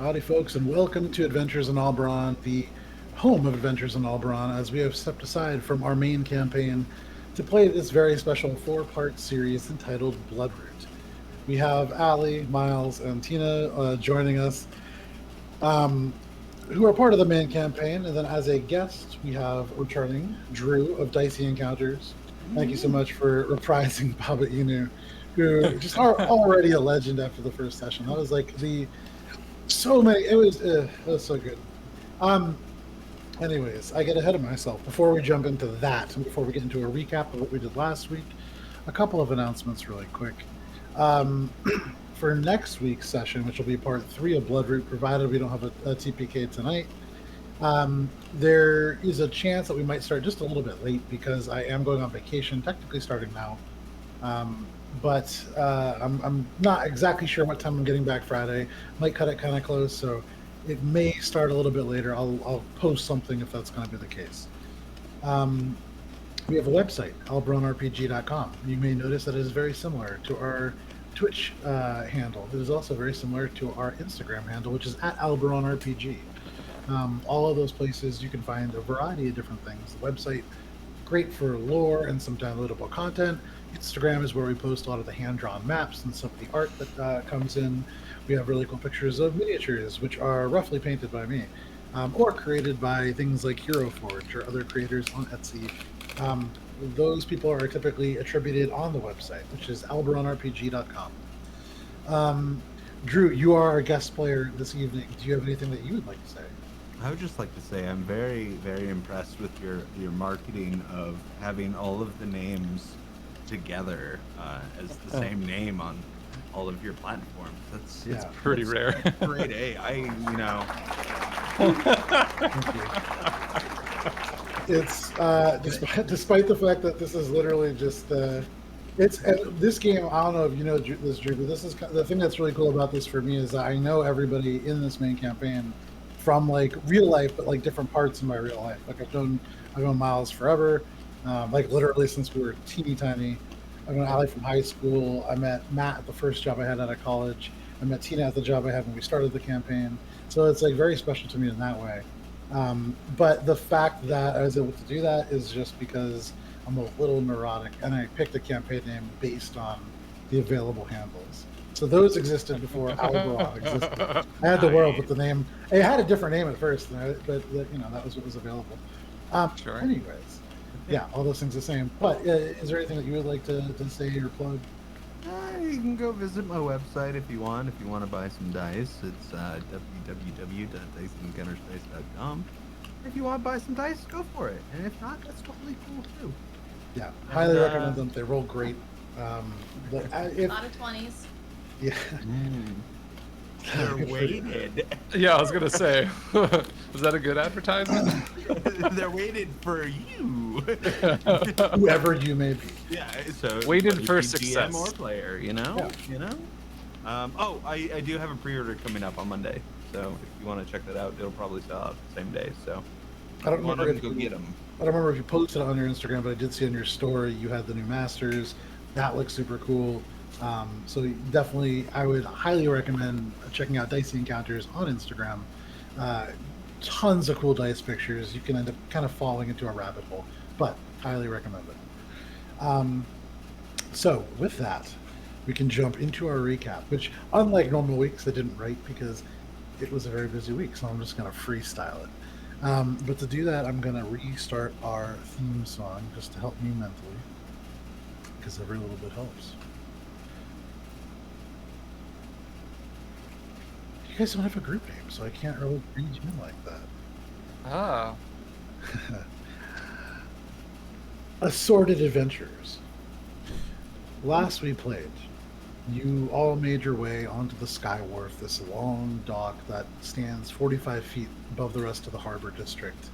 Howdy, folks, and welcome to Adventures in Alberon, the home of Adventures in Alberon, as we have stepped aside from our main campaign to play this very special four-part series entitled Bloodroot. We have Allie, Miles, and Tina joining us, um, who are part of the main campaign, and then as a guest, we have returning Drew of Dicey Encounters. Thank you so much for reprising Baba Inu, who just are already a legend after the first session. That was like so many. It was so good. Um, Anyways, I get ahead of myself. Before we jump into that, and before we get into a recap of what we did last week, a couple of announcements really quick. Um, for next week's session, which will be part 3 of Bloodroot, provided we don't have a TPK tonight, there is a chance that we might start just a little bit late because I am going on vacation, technically starting now. But I'm not exactly sure what time I'm getting back Friday. Might cut it kind of close, so it may start a little bit later. I'll post something if that's going to be the case. We have a website, alberonrpg.com. You may notice that it is very similar to our Twitch handle. It is also very similar to our Instagram handle, which is at alberonrpg. All of those places you can find a variety of different things. The website, great for lore and some downloadable content. Instagram is where we post a lot of the hand-drawn maps and some of the art that comes in. We have really cool pictures of miniatures, which are roughly painted by me, or created by things like Hero Forge or other creators on Etsy. Those people are typically attributed on the website, which is alberonrpg.com. Drew, you are our guest player this evening. Do you have anything that you would like to say? I would just like to say I'm very, very impressed with your marketing of having all of the names together as the same name on all of your platforms. That's pretty rare. Great, It's despite the fact that this is literally just this game. I don't know if you know this, Drew, but this is the thing that's really cool about this for me is that I know everybody in this main campaign from like real life, but like different parts of my real life. Like I've known Miles forever, like literally since we were teeny tiny. I've known Allie from high school. I met Matt at the first job I had out of college. I met Tina at the job I had when we started the campaign. So it's like very special to me in that way. But the fact that I was able to do that is just because I'm a little neurotic, and I picked a campaign name based on the available handles. So those existed before Alberon existed. I had the world with the name. It had a different name at first, but that was what was available. Sure. Anyways, yeah, all those things the same. But is there anything that you would like to say or plug? You can go visit my website if you want. If you want to buy some dice, it's www.diceencounterspace.com. If you want to buy some dice, go for it. And if not, that's totally cool too. Yeah, highly recommend them. They roll great. A lot of 20s. Yeah. They're weighted. Yeah, I was gonna say, was that a good advertisement? They're weighted for you, whoever you may be. Yeah, so weighted for success. GM or player, you know. I do have a pre-order coming up on Monday, so if you want to check that out, it'll probably sell out the same day. So I don't remember to go get them. I don't remember if you posted it on your Instagram, but I did see on your story you had the new masters. That looks super cool. So definitely, I would highly recommend checking out Dicey Encounters on Instagram. Tons of cool dice pictures. You can end up kind of falling into a rabbit hole, but highly recommend it. So with that, we can jump into our recap, which unlike normal weeks, I didn't write because it was a very busy week, so I'm just going to freestyle it. But to do that, I'm going to restart our theme song just to help me mentally, because every little bit helps. You guys don't have a group name, so I can't really read you in like that. Ah. Assorted Adventures. Last we played, you all made your way onto the Sky Wharf, this long dock that stands 45 feet above the rest of the harbor district.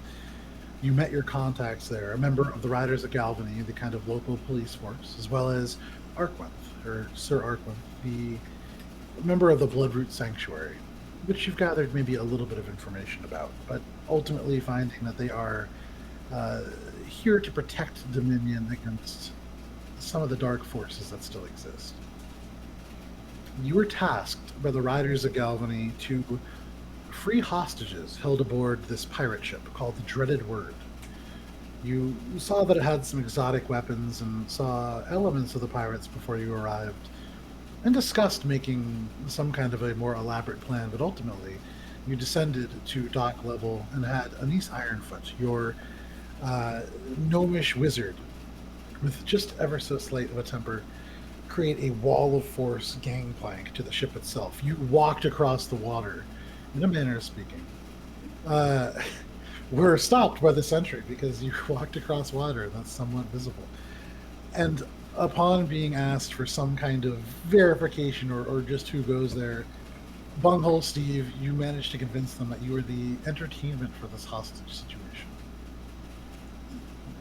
You met your contacts there, a member of the Riders of Galvany, the kind of local police force, as well as Arkwinth, or Sir Arkwinth, the member of the Bloodroot Sanctuary, which you've gathered maybe a little bit of information about, but ultimately finding that they are here to protect Dominion against some of the dark forces that still exist. You were tasked by the Riders of Galvany to free hostages held aboard this pirate ship called the Dreaded Word. You saw that it had some exotic weapons and saw elements of the pirates before you arrived, and discussed making some kind of a more elaborate plan, but ultimately you descended to dock level and had Anise Ironfoot, your gnomish wizard, with just ever so slight of a temper, create a wall of force gangplank to the ship itself. You walked across the water, in a manner of speaking. Were stopped by the sentry because you walked across water that's somewhat visible. And upon being asked for some kind of verification or just who goes there, Bunghole Steve, you managed to convince them that you were the entertainment for this hostage situation.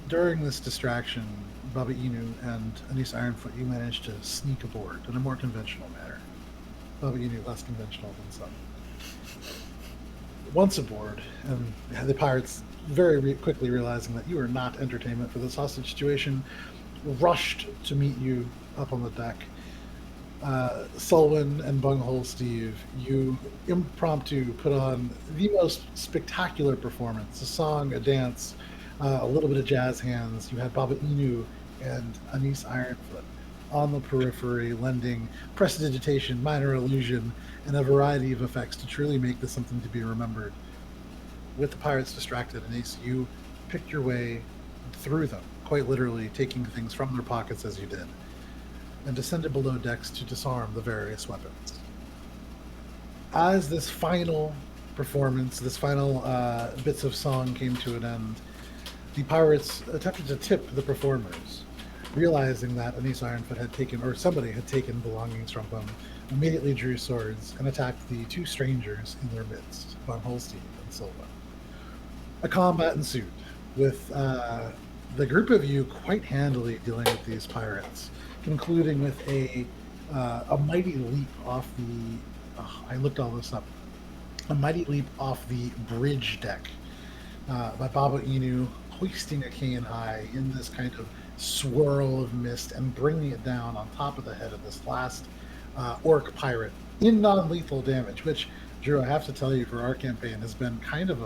During this distraction, Baba Inu and Anise Ironfoot, you managed to sneak aboard in a more conventional manner. Baba Inu less conventional than some. Once aboard, and the pirates, very quickly realizing that you are not entertainment for this hostage situation, rushed to meet you up on the deck. Selwyn and Bunghole Steve, you impromptu put on the most spectacular performance, a song, a dance, a little bit of jazz hands. You had Baba Inu and Anise Ironfoot on the periphery, lending prestidigitation, minor illusion, and a variety of effects to truly make this something to be remembered. With the pirates distracted, Anise, you picked your way through them, quite literally taking things from their pockets as you did, and descended below decks to disarm the various weapons. As this final performance, this final bits of song came to an end, the pirates attempted to tip the performers, realizing that Anise Ironfoot had taken, or somebody had taken belongings from them, immediately drew swords and attacked the two strangers in their midst, Bunghole Steve and Silva. A combat ensued, with the group of you quite handily dealing with these pirates, concluding with a mighty leap off the. I looked all this up. A mighty leap off the bridge deck by Baba Inu, hoisting a cane high in this kind of swirl of mist and bringing it down on top of the head of this last orc pirate in non-lethal damage, which, Drew, I have to tell you, for our campaign has been kind of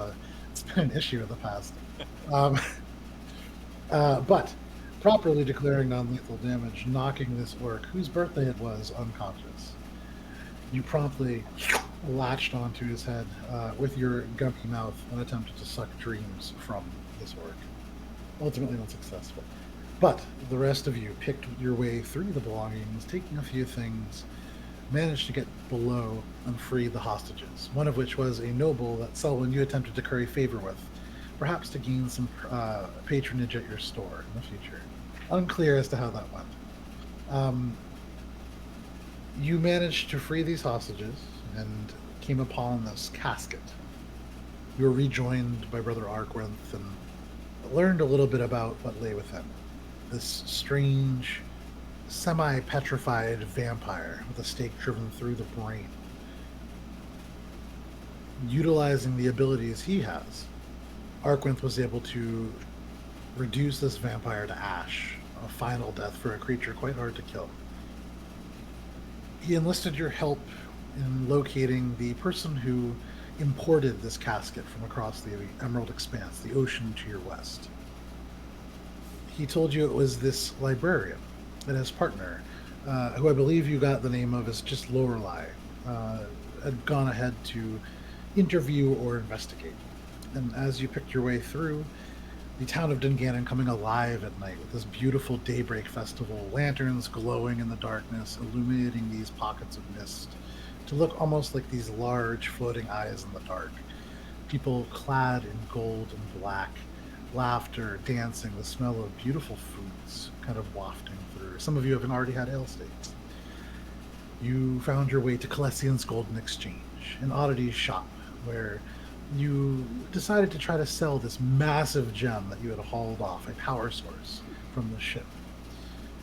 it's been an issue in the past. But properly declaring non-lethal damage, knocking this orc, whose birthday it was, unconscious. You promptly latched onto his head with your gummy mouth and attempted to suck dreams from this orc. Ultimately unsuccessful. But the rest of you picked your way through the belongings, taking a few things, managed to get below and free the hostages, one of which was a noble that Selwyn you attempted to curry favor with, perhaps to gain some patronage at your store in the future. Unclear as to how that went. You managed to free these hostages and came upon this casket. You were rejoined by Brother Arkworth and learned a little bit about what lay within. This strange, semi-petrified vampire with a stake driven through the brain. Utilizing the abilities he has, Arkworth was able to reduce this vampire to ash, a final death for a creature quite hard to kill. He enlisted your help in locating the person who imported this casket from across the Emerald Expanse, the ocean to your west. He told you it was this librarian and his partner, who I believe you got the name of as just Lorelei, had gone ahead to interview or investigate. And as you picked your way through, the town of Dungannon coming alive at night with this beautiful Daybreak Festival, lanterns glowing in the darkness, illuminating these pockets of mist to look almost like these large floating eyes in the dark. People clad in gold and black, laughter, dancing, the smell of beautiful foods kind of wafting through. Some of you have already had ale steaks. You found your way to Calessian's Golden Exchange, an oddities shop where you decided to try to sell this massive gem that you had hauled off, a power source from the ship.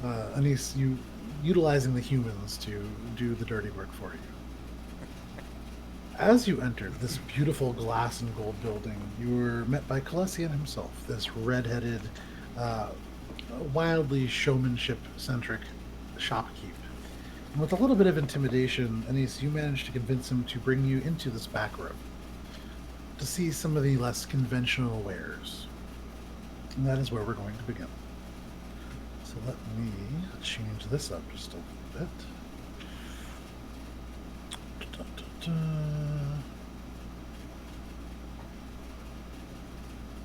Anise, you utilizing the humans to do the dirty work for you. As you entered this beautiful glass and gold building, you were met by Calessian himself, this red-headed, wildly showmanship-centric shopkeep. And with a little bit of intimidation, Anise, you managed to convince him to bring you into this back room, to see some of the less conventional wares. And that is where we're going to begin. So let me change this up just a little bit.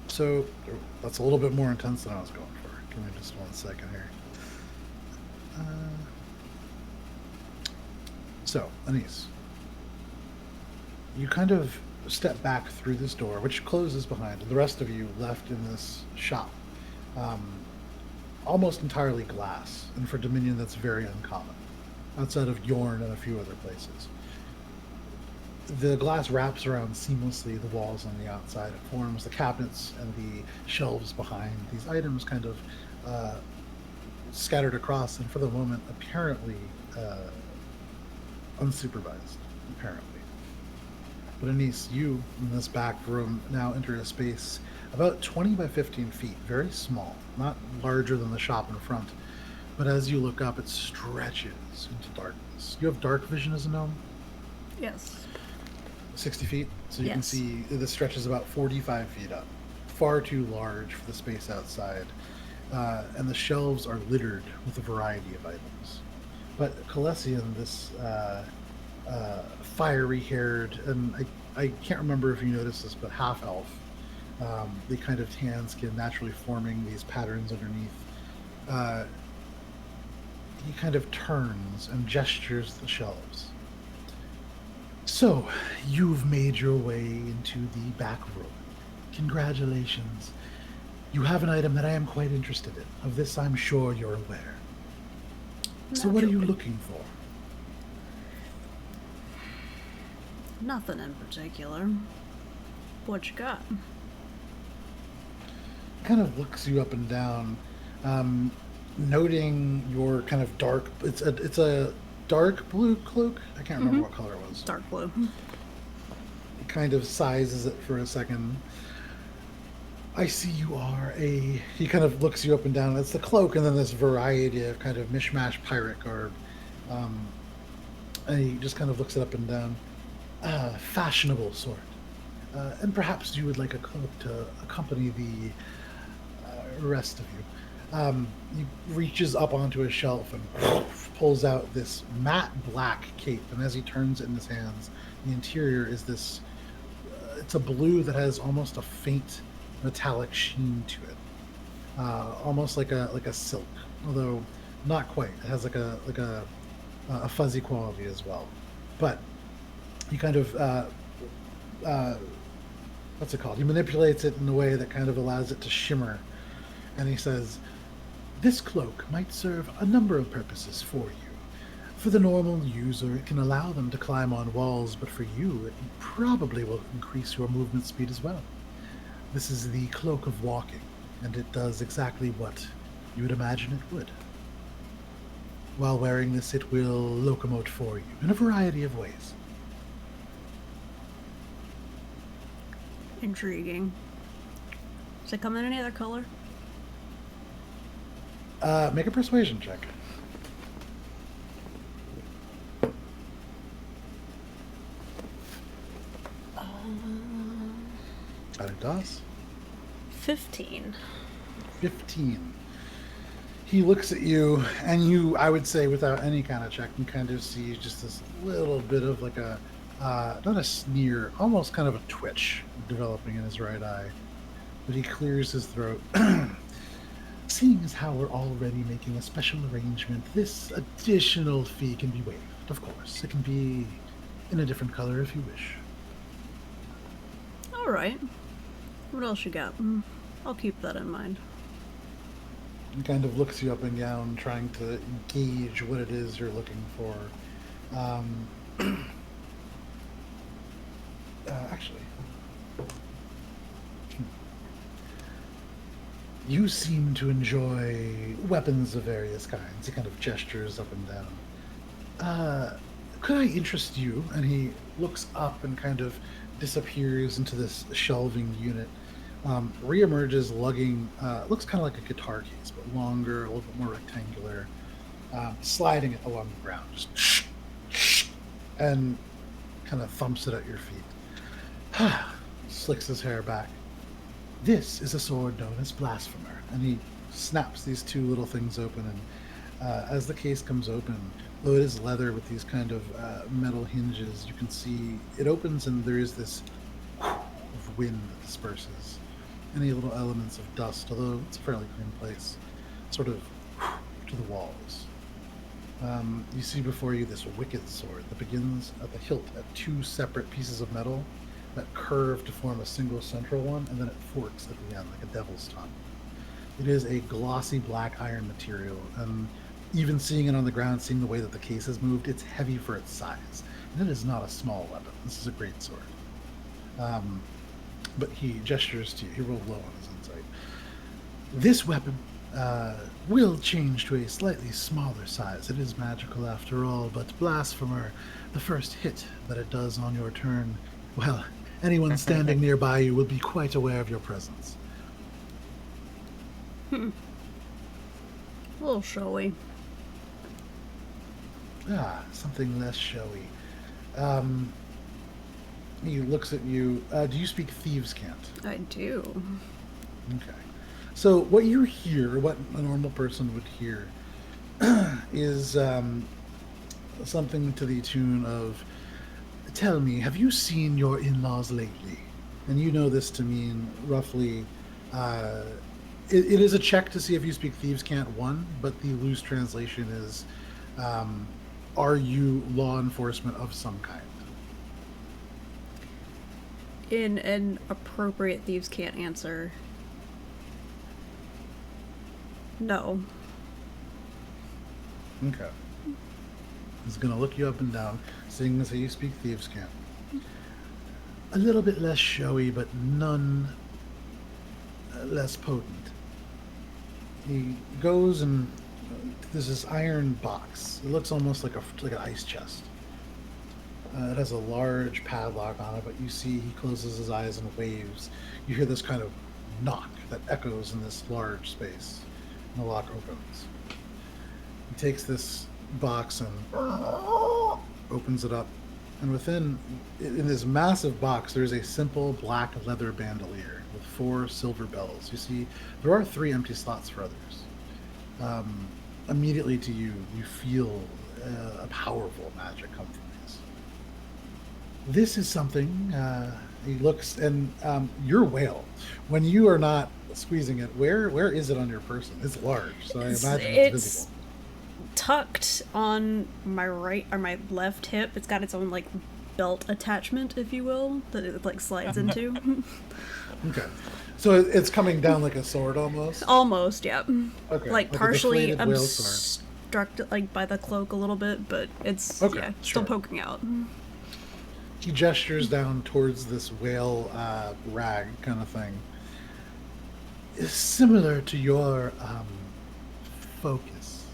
So that's a little bit more intense than I was going for. Give me just 1 second here. So, Anise, you kind of step back through this door, which closes behind, and the rest of you left in this shop. Almost entirely glass, and for Dominion that's very uncommon, outside of Yorn and a few other places. The glass wraps around seamlessly the walls on the outside. It forms the cabinets and the shelves behind. These items kind of scattered across, and for the moment, apparently unsupervised, apparently. But Anise, you, in this back room, now enter a space about 20 by 15 feet, very small, not larger than the shop in front. But as you look up, it stretches into darkness. You have dark vision as a gnome? Yes. 60 feet, so you can Yes. see this stretches about 45 feet up. Far too large for the space outside. And the shelves are littered with a variety of items. But Calessian, this fiery-haired, and I can't remember if you noticed this, but half-elf, the kind of tan skin naturally forming these patterns underneath, he kind of turns and gestures the shelves. So, you've made your way into the back room. Congratulations. You have an item that I am quite interested in. Of this, I'm sure you're aware. So what are you Naturally. looking for? Nothing in particular. What you got? Kind of looks you up and down, noting your kind of dark. It's a dark blue cloak. I can't remember what color it was. Dark blue. It kind of sizes it for a second. I see you are a. He kind of looks you up and down. It's the cloak, and then this variety of kind of mishmash pirate garb. And he just kind of looks it up and down. Fashionable sort. And perhaps you would like a cloak to accompany the rest of you. He reaches up onto a shelf and pulls out this matte black cape. And as he turns it in his hands, the interior is this. It's a blue that has almost a faint metallic sheen to it, almost like a silk, although not quite. It has like a fuzzy quality as well. But he kind of what's it called? He manipulates it in a way that kind of allows it to shimmer, and he says, "This cloak might serve a number of purposes for you. For the normal user, it can allow them to climb on walls, but for you, it probably will increase your movement speed as well. This is the Cloak of Walking, and it does exactly what you would imagine it would. While wearing this, it will locomote for you in a variety of ways." Intriguing. Does it come in any other color? Make a persuasion check. And it does. 15. 15. He looks at you, and you, I would say, without any kind of check, can kind of see just this little bit of like a, not a sneer, almost kind of a twitch developing in his right eye. But he clears his throat. Seeing as how we're already making a special arrangement, this additional fee can be waived, of course. It can be in a different color if you wish. Alright. What else you got? I'll keep that in mind. He kind of looks you up and down, trying to gauge what it is you're looking for. Actually, you seem to enjoy weapons of various kinds. He kind of gestures up and down. Could I interest you? And he looks up and kind of disappears into this shelving unit. Reemerges lugging, looks kind of like a guitar case, but longer, a little bit more rectangular, sliding it along the ground, just and kind of thumps it at your feet. slicks his hair back. This is a sword known as Blasphemer. And he snaps these two little things open. And as the case comes open, though it is leather with these kind of metal hinges, you can see it opens and there is this of wind that disperses. Any little elements of dust, although it's a fairly clean place, sort of to the walls. You see before you this wicked sword that begins at the hilt at two separate pieces of metal that curve to form a single central one, and then it forks at the end like a devil's tongue. It is a glossy black iron material, and even seeing it on the ground, seeing the way that the case has moved, it's heavy for its size. And it is not a small weapon. This is a great sword. But he gestures to you. He rolled low on his insight. This weapon will change to a slightly smaller size. It is magical after all, but Blasphemer, the first hit that it does on your turn, well, anyone standing nearby you will be quite aware of your presence. A little showy. Something less showy. He looks at you. Do you speak Thieves' Cant? I do. Okay. So what you hear, what a normal person would hear, is something to the tune of, "Tell me, have you seen your in-laws lately?" And you know this to mean roughly, it is a check to see if you speak Thieves' Cant 1, but the loose translation is, are you law enforcement of some kind? In an appropriate Thieves' Cant answer, no. Okay. He's going to look you up and down, seeing as how you speak Thieves' Cant. A little bit less showy, but none less potent. He goes and there's this iron box. It looks almost like an ice chest. It has a large padlock on it, but you see he closes his eyes and waves. You hear this kind of knock that echoes in this large space, and the lock opens. He takes this box and opens it up, and within, in this massive box, there's a simple black leather bandolier with 4 silver bells. You see, there are 3 empty slots for others. Immediately to you, you feel a powerful magic come from this. This is something, he looks, and your whale, when you are not squeezing it, where is it on your person? It's large, so I imagine it's visible. Tucked on my right or my left hip. It's got its own like belt attachment, if you will, that it like slides into. Okay, so it's coming down like a sword almost. Almost, yeah. Okay, like a partially deflated whale sword. obstructed like by the cloak a little bit, but it's Okay, still sure. poking out. He gestures down towards this whale rag kind of thing. It's similar to your focus.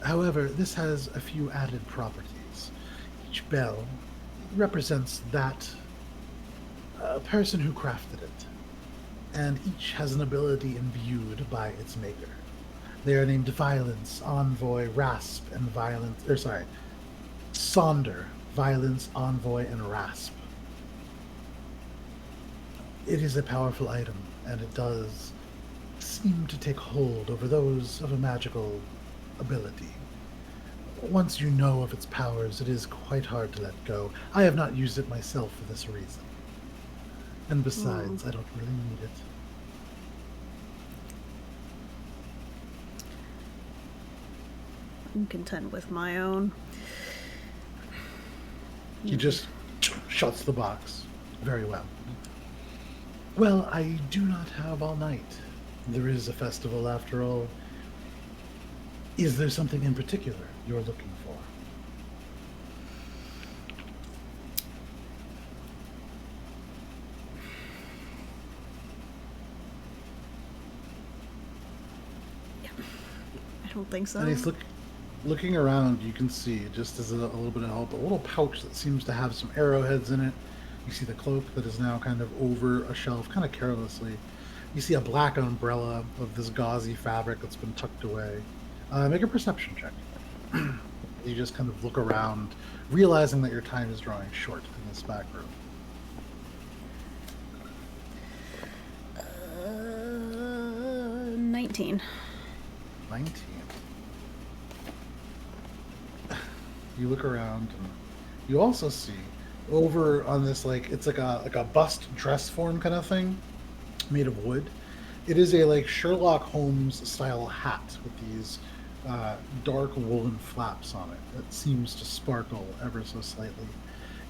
However, this has a few added properties. Each bell represents that person who crafted it, and each has an ability imbued by its maker. They are named Violence, Envoy, Rasp, and Sonder, Violence, Envoy, and Rasp. It is a powerful item, and it does seem to take hold over those of a magical ability. Once you know of its powers, it is quite hard to let go. I have not used it myself for this reason. And besides, I don't really need it. I'm content with my own. He just shuts the box. Very well. Well, I do not have all night. There is a festival after all. Is there something in particular you're looking for? I don't think so. And he's looking around. You can see, just as a little bit of help, a little pouch that seems to have some arrowheads in it. You see the cloak that is now kind of over a shelf, kind of carelessly. You see a black umbrella of this gauzy fabric that's been tucked away. Make a perception check. You just kind of look around, realizing that your time is drawing short in this back room. 19. 19. You look around and you also see over on this, like, it's like a bust dress form kind of thing made of wood. It is a like Sherlock Holmes style hat with these dark woolen flaps on it that seems to sparkle ever so slightly.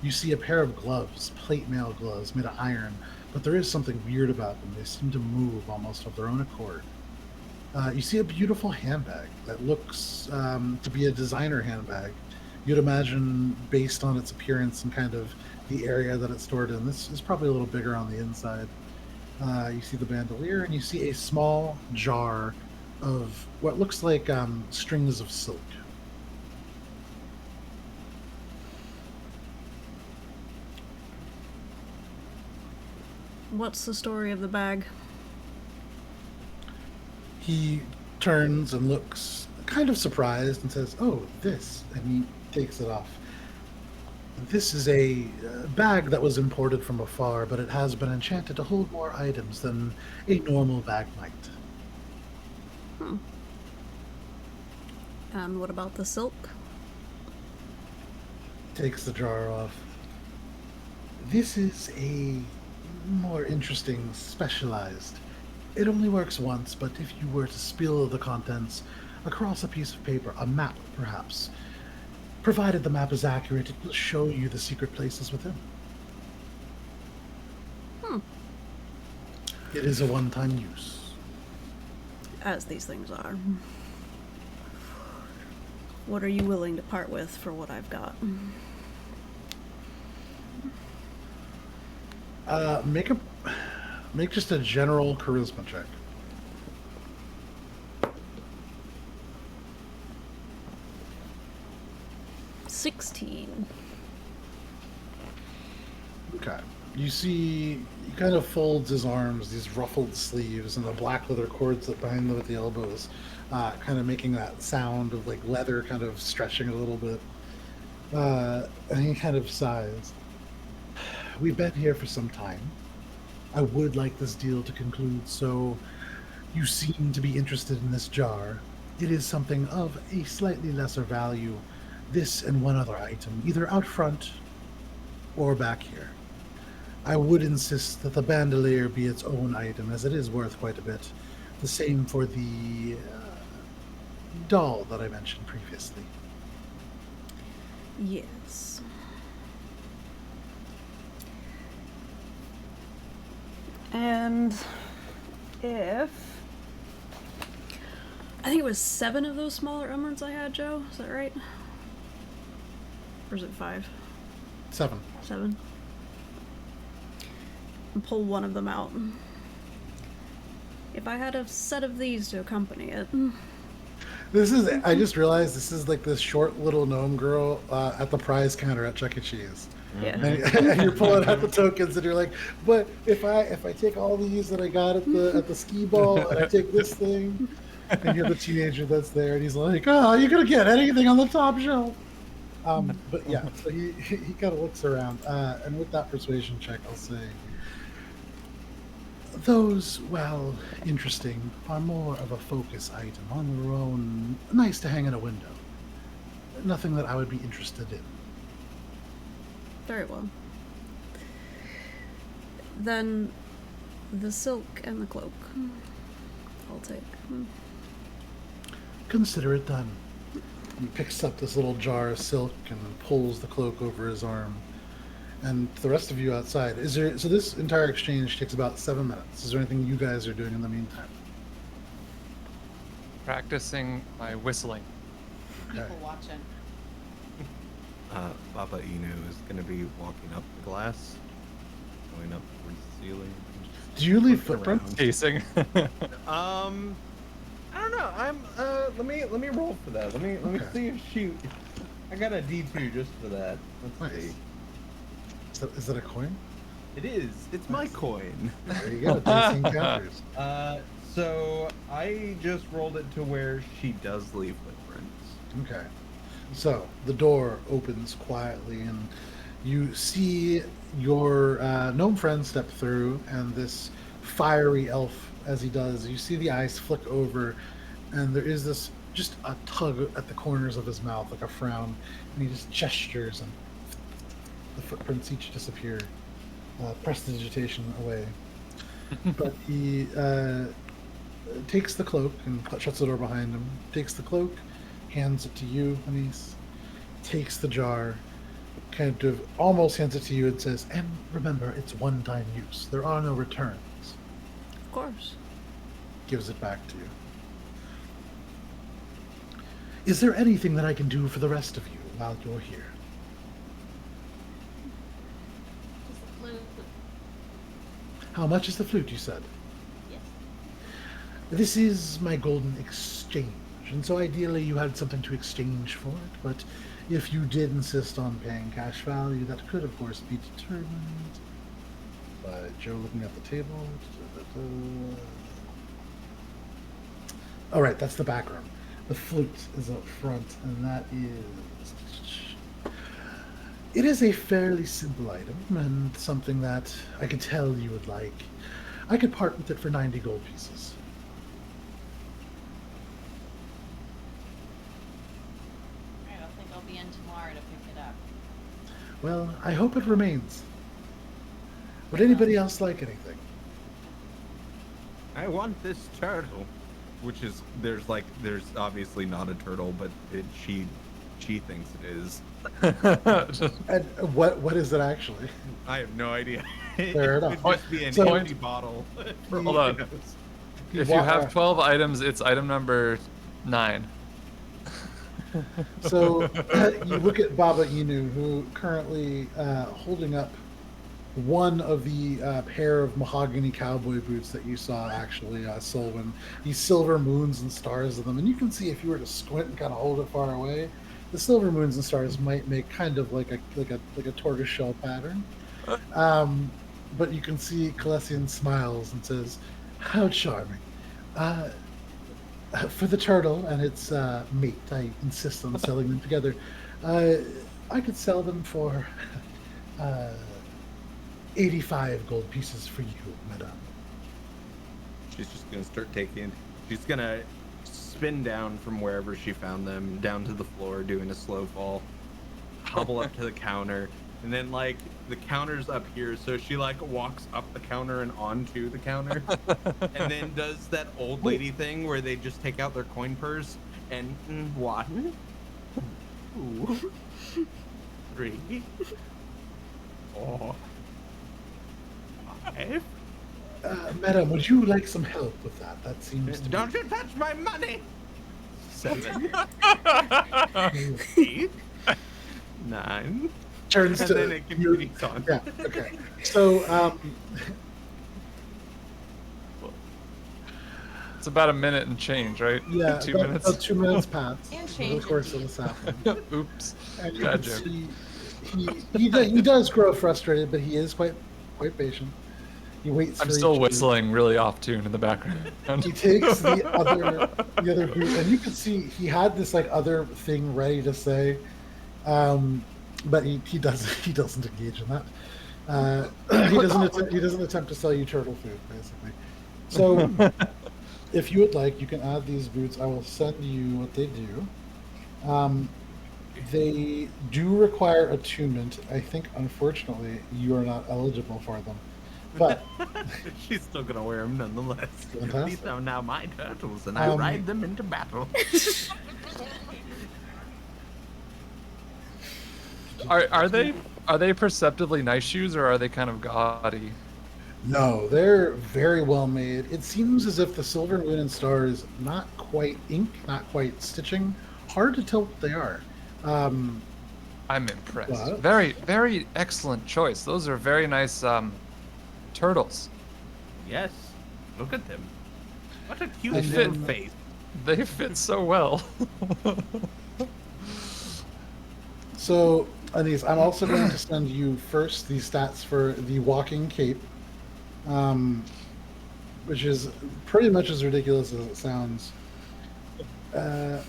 You see a pair of gloves, plate mail gloves made of iron, but there is something weird about them. They seem to move almost of their own accord. You see a beautiful handbag that looks to be a designer handbag. You'd imagine, based on its appearance and kind of the area that it's stored in, this is probably a little bigger on the inside. You see the bandolier, and you see a small jar of what looks like strings of silk. What's the story of the bag? He turns and looks kind of surprised and says, "Oh, this," and he takes it off. This is a bag that was imported from afar, but it has been enchanted to hold more items than a normal bag might. Hmm. And what about the silk? Takes the jar off. This is a more interesting, specialized. It only works once, but if you were to spill the contents across a piece of paper, a map perhaps, provided the map is accurate, it will show you the secret places within. Hmm. It is a one-time use. As these things are. What are you willing to part with for what I've got? Make just a general charisma check. $16. Okay. You see, he kind of folds his arms, these ruffled sleeves, and the black leather cords that bind them at the elbows, kind of making that sound of like leather kind of stretching a little bit. And he kind of sighs. We've been here for some time. I would like this deal to conclude, so you seem to be interested in this jar. It is something of a slightly lesser value. This and one other item, either out front or back here. I would insist that the bandolier be its own item, as it is worth quite a bit. The same for the doll that I mentioned previously. Yes. And if... I think it was 7 of those smaller emeralds I had, Joe. Is that right? Or is it 5? 7. 7. And pull one of them out. If I had a set of these to accompany it. I just realized this is like this short little gnome girl at the prize counter at Chuck E. Cheese. Yeah. And you're pulling out the tokens and you're like, but if I take all these that I got at the skee ball and I take this thing, and you're the teenager that's there and he's like, oh, you're gonna get anything on the top shelf. But yeah, so he kind of looks around, and with that persuasion check, I'll say, those, well, interesting, are more of a focus item on their own, nice to hang in a window. Nothing that I would be interested in. Very well. Then the silk and the cloak. I'll take. Consider it done. He picks up this little jar of silk and pulls the cloak over his arm. And the rest of you outside, so this entire exchange takes about 7 minutes. Is there anything you guys are doing in the meantime? Practicing my whistling. Okay. People watching. Papa Inu is going to be walking up the glass, going up towards the ceiling. Do you leave looking footprints? around. Pacing. I don't know. I'm let me roll for that. Let me Okay. see if she. I got a D2 just for that. Let's Nice. see. Is that a coin? It is. It's my coin. There you go. Dice encounters. So I just rolled it to where she does leave footprints. Okay. So the door opens quietly, and you see your gnome friend step through, and this fiery elf as he does. You see the eyes flick over, and there is this just a tug at the corners of his mouth, like a frown, and he just gestures, and the footprints each disappear. Prestidigitation away. But he takes the cloak and shuts the door behind him. Takes the cloak, hands it to you, Anise. Takes the jar, kind of almost hands it to you and says, "And remember, it's one-time use. There are no returns." Of course. Gives it back to you. Is there anything that I can do for the rest of you while you're here? Just the flute. How much is the flute, you said? Yes. This is my golden exchange, and so ideally you had something to exchange for it, but if you did insist on paying cash value, that could, of course, be determined by Joe looking at the table. All right, that's the back room. The flute is up front, and that is... It is a fairly simple item, and something that I could tell you would like. I could part with it for 90 gold pieces. I don't think I'll be in tomorrow to pick it up. Well, I hope it remains. Would anybody else like anything? I want this turtle. Which is, there's obviously not a turtle, but she thinks it is. And what is it actually? I have no idea. Fair enough. It could just be an So- empty bottle. Hold on. If you have 12 items, it's item number 9. So you look at Baba Inu, who currently holding up one of the pair of mahogany cowboy boots that you saw actually, Sylvan. These silver moons and stars of them, and you can see if you were to squint and kind of hold it far away, the silver moons and stars might make kind of like a tortoiseshell pattern. But you can see Calessian smiles and says, "How charming! For the turtle and its mate, I insist on selling them together. I could sell them for 85 gold pieces for you, madame." She's just gonna start taking. She's gonna spin down from wherever she found them down to the floor, doing a slow fall. Hobble up to the counter, and then like the counter's up here, so she like walks up the counter and onto the counter, and then does that old lady thing where they just take out their coin purse and 1, 2, 3, 4, 5. Madam, would you like some help with that? That seems to Don't you touch my money! 7, be... 8, 9. Turns And to then it you. continues on. Yeah, okay. So, It's about a minute and change, right? yeah, 2 about, minutes. about 2 minutes pass And over the change course it. of this happening. Oops. And you Bad can joke. see he does grow frustrated, but he is quite patient. He waits. I'm for still each whistling really off tune in the background. He takes the other boot, and you can see he had this like other thing ready to say, but he doesn't engage in that. He doesn't attempt to sell you turtle food, basically. So, if you would like, you can add these boots. I will send you what they do. They do require attunement. I think, unfortunately, you are not eligible for them. But She's still gonna wear them nonetheless. Fantastic. These are now my turtles, and I Um, ride them into battle. Are they perceptively nice shoes, or are they kind of gaudy? no, they're very well made. It seems as if the silver moon and star is not quite ink, not quite stitching. Hard to tell what they are. I'm impressed. What? Very, very excellent choice. Those are very nice turtles. Yes, look at them. What a cute And little then- face. They fit so well. So, Anise, I'm also going to send you first the stats for the walking cape, which is pretty much as ridiculous as it sounds. Where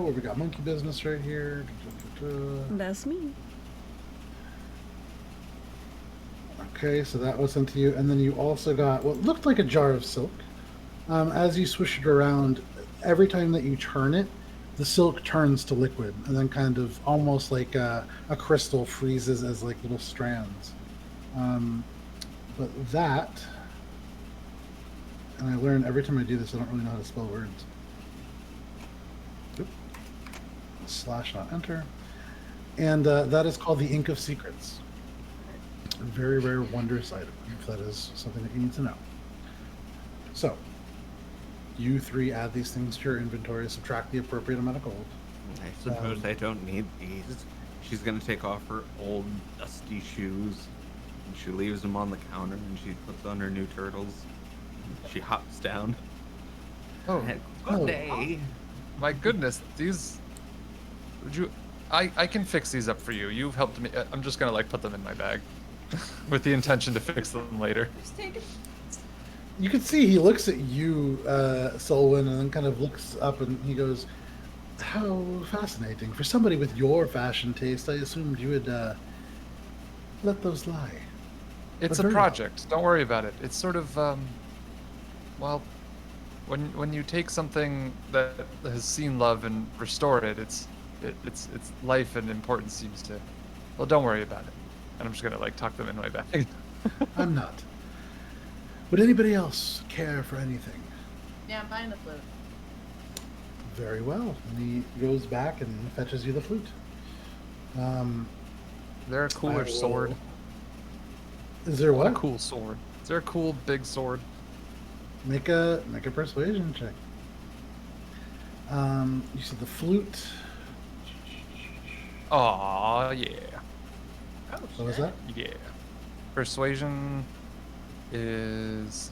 we got monkey business right here. That's me. Okay, so that was sent to you, and then you also got what looked like a jar of silk. As you swish it around, every time that you turn it, the silk turns to liquid, and then kind of almost like a crystal freezes as like little strands. But that, and I learn every time I do this, I don't really know how to spell words. Oop. Slash not enter. And that is called the Ink of Secrets. A very rare wondrous item, if that is something that you need to know. So, you three add these things to your inventory, subtract the appropriate amount of gold. I suppose I don't need these. She's gonna take off her old dusty shoes, and she leaves them on the counter, and she puts on her new turtles. She hops down. Oh, Good oh. day. my goodness, these. Would you? I can fix these up for you. You've helped me. I'm just gonna like put them in my bag, with the intention to fix them later. Just take it. You can see he looks at you, Solwyn, and then kind of looks up and he goes, "How fascinating. For somebody with your fashion taste, I assumed you would let those lie." It's But a very project. Don't worry about it. It's sort of well, when you take something that has seen love and restore it, its life and importance seems to. Well, don't worry about it. And I'm just gonna like tuck them in my bag. I'm not. Would anybody else care for anything? Yeah, I'm buying the flute. Very well. And he goes back and fetches you the flute. Is there a cooler I will- sword? Is there what? A cool sword. Is there a cool big sword? Make a persuasion check. You said the flute. Aw, yeah. Oh, What was shit. that? Yeah. Persuasion is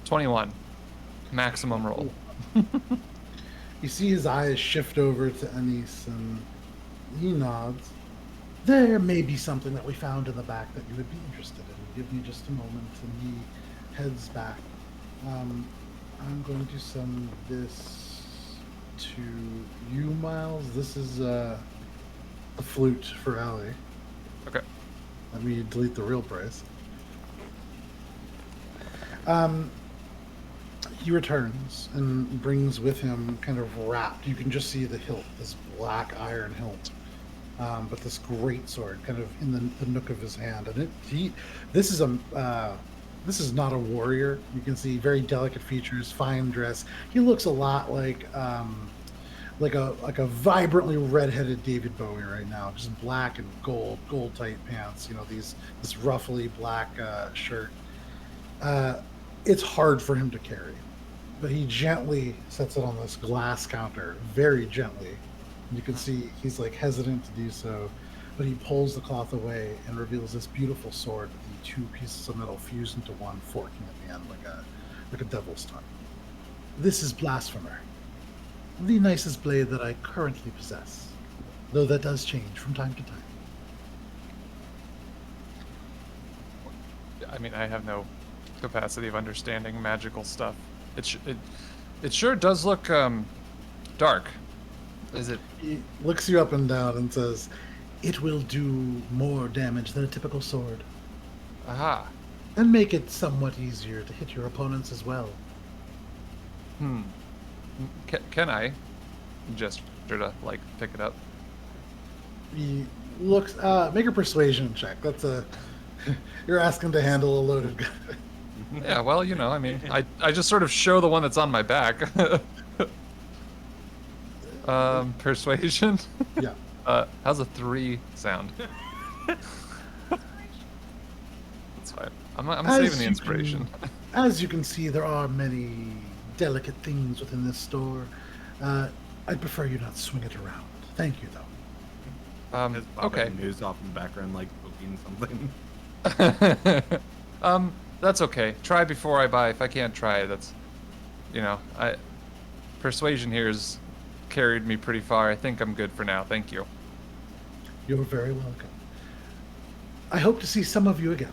21. Maximum roll. You see his eyes shift over to Anise, and he nods. There may be something that we found in the back that you would be interested in. Give me just a moment, and he heads back. I'm going to send this to you, Miles. This is the flute for Allie. Okay. Let me delete the real price. He returns and brings with him, kind of wrapped. You can just see the hilt, this black iron hilt, but this great sword, kind of in the nook of his hand. And this is not a warrior. You can see very delicate features, fine dress. He looks a lot like a vibrantly red-headed David Bowie right now, just black and gold tight pants. You know, this ruffly black shirt. It's hard for him to carry, but he gently sets it on this glass counter, very gently. And you can see he's like hesitant to do so, but he pulls the cloth away and reveals this beautiful sword with the two pieces of metal fused into one, forking at the end like a devil's tongue. This is Blasphemer, the nicest blade that I currently possess, though that does change from time to time. I mean, I have no capacity of understanding magical stuff. It sure does look dark. Is it? He looks you up and down and says, "It will do more damage than a typical sword, Aha. and make it somewhat easier to hit your opponents as well." Can I gesture to like pick it up? He looks. Make a persuasion check. That's a. You're asking to handle a loaded gun. Yeah, well, you know, I mean, I just sort of show the one that's on my back. Persuasion. Yeah. How's a 3 sound? That's fine. I'm As saving the you inspiration. As you can see, there are many delicate things within this store. I'd prefer you not swing it around. Thank you, though. There's popping Okay. news off in the background, like poking something. That's okay. Try before I buy. If I can't try, that's, you know, persuasion here has carried me pretty far. I think I'm good for now. Thank you. You're very welcome. I hope to see some of you again.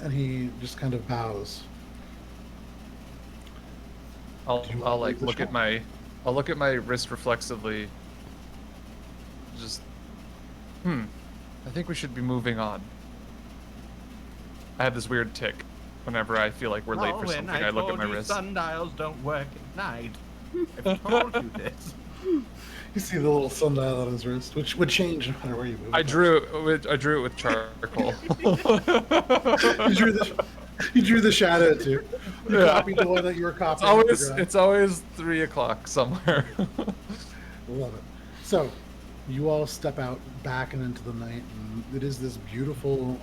And he just kind of bows. I'll Do you I'll want like to look at my wrist reflexively. Just I think we should be moving on. I have this weird tick. Whenever I feel like we're late for something, I look at my wrist. Sundials don't work at night. I've told you this. You see the little sundial on his wrist, which would change no matter where you move. I drew it with charcoal. you drew the shadow too. You Yeah. copied the one that you were copying. It's always 3 o'clock somewhere. Love it. So, you all step out back and into the night, and it is this beautiful.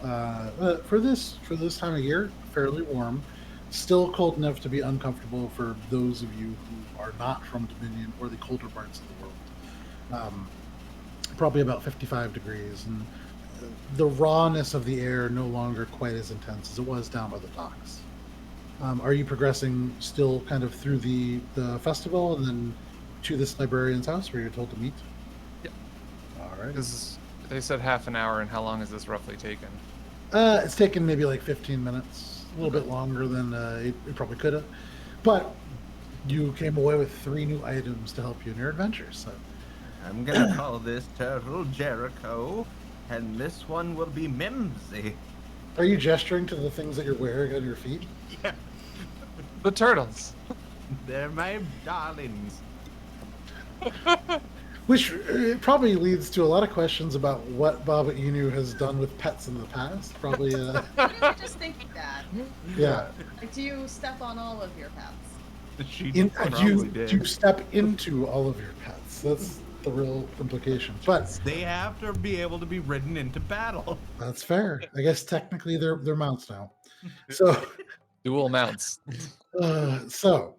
For this time of year, fairly warm. Still cold enough to be uncomfortable for those of you who are not from Dominion or the colder parts of the world. Probably about 55 degrees, and the rawness of the air no longer quite as intense as it was down by the docks. Are you progressing still kind of through the festival and then to this librarian's house where you're told to meet? Yeah. All right. They said half an hour, and how long is this roughly taken? It's taken maybe like 15 minutes, a little bit longer than it probably could have. But you came away with 3 new items to help you in your adventure. So I'm gonna call this turtle Jericho, and this one will be Mimsy. are you gesturing to the things that you're wearing on your feet? Yeah, The turtles. they're my darlings. Which probably leads to a lot of questions about what Baba Inu has done with pets in the past. Probably, We were just thinking that. yeah. Like, do you step on all of your pets? She Do probably you did. step into all of your pets? That's the real implication. But They have to be able to be ridden into battle. that's fair. I guess technically they're mounts now. So, Dual mounts. so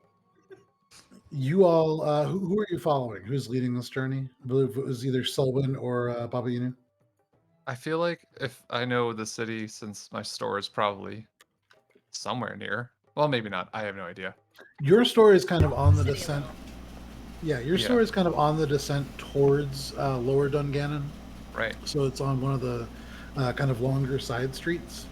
you all, who are you following? Who's leading this journey? I believe it was either Selwyn or Baba Inu. I feel like if I know the city, since my store is probably somewhere near. Well, maybe not. I have no idea. Your store is kind of on the City descent. alone. Yeah, your Yeah. store is kind of on the descent towards Lower Dungannon. Right. So it's on one of the kind of longer side streets.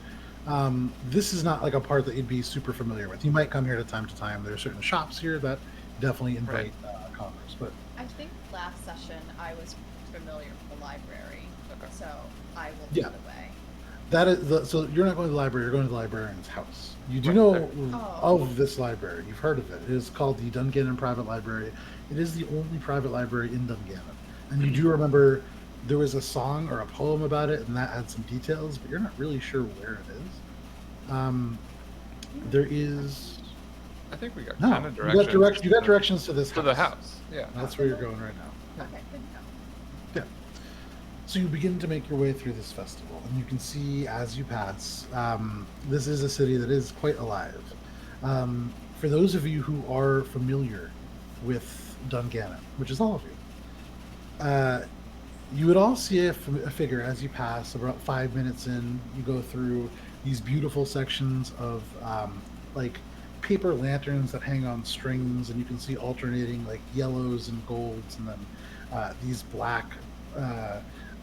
This is not like a part that you'd be super familiar with. You might come here to time. There are certain shops here that definitely invite commerce, but I think last session I was familiar with the library, Okay. so I will Yeah. lead the way. that is so you're not going to the library. You're going to the librarian's house. You do Right know there. Oh. of this library. You've heard of it. It is called the Dungannon Private Library. It is the only private library in Dungannon, and you do remember there was a song or a poem about it, and that had some details, but you're not really sure where it is. There is I think we got no. kind of You directions. got directions to this to the house. Yeah. That's where you're going right now. Okay, good to know. Yeah. So you begin to make your way through this festival, and you can see as you pass, this is a city that is quite alive. For those of you who are familiar with Dungannon, which is all of you, you would all see a figure as you pass. About 5 minutes in, you go through these beautiful sections of like paper lanterns that hang on strings, and you can see alternating like yellows and golds, and then these black,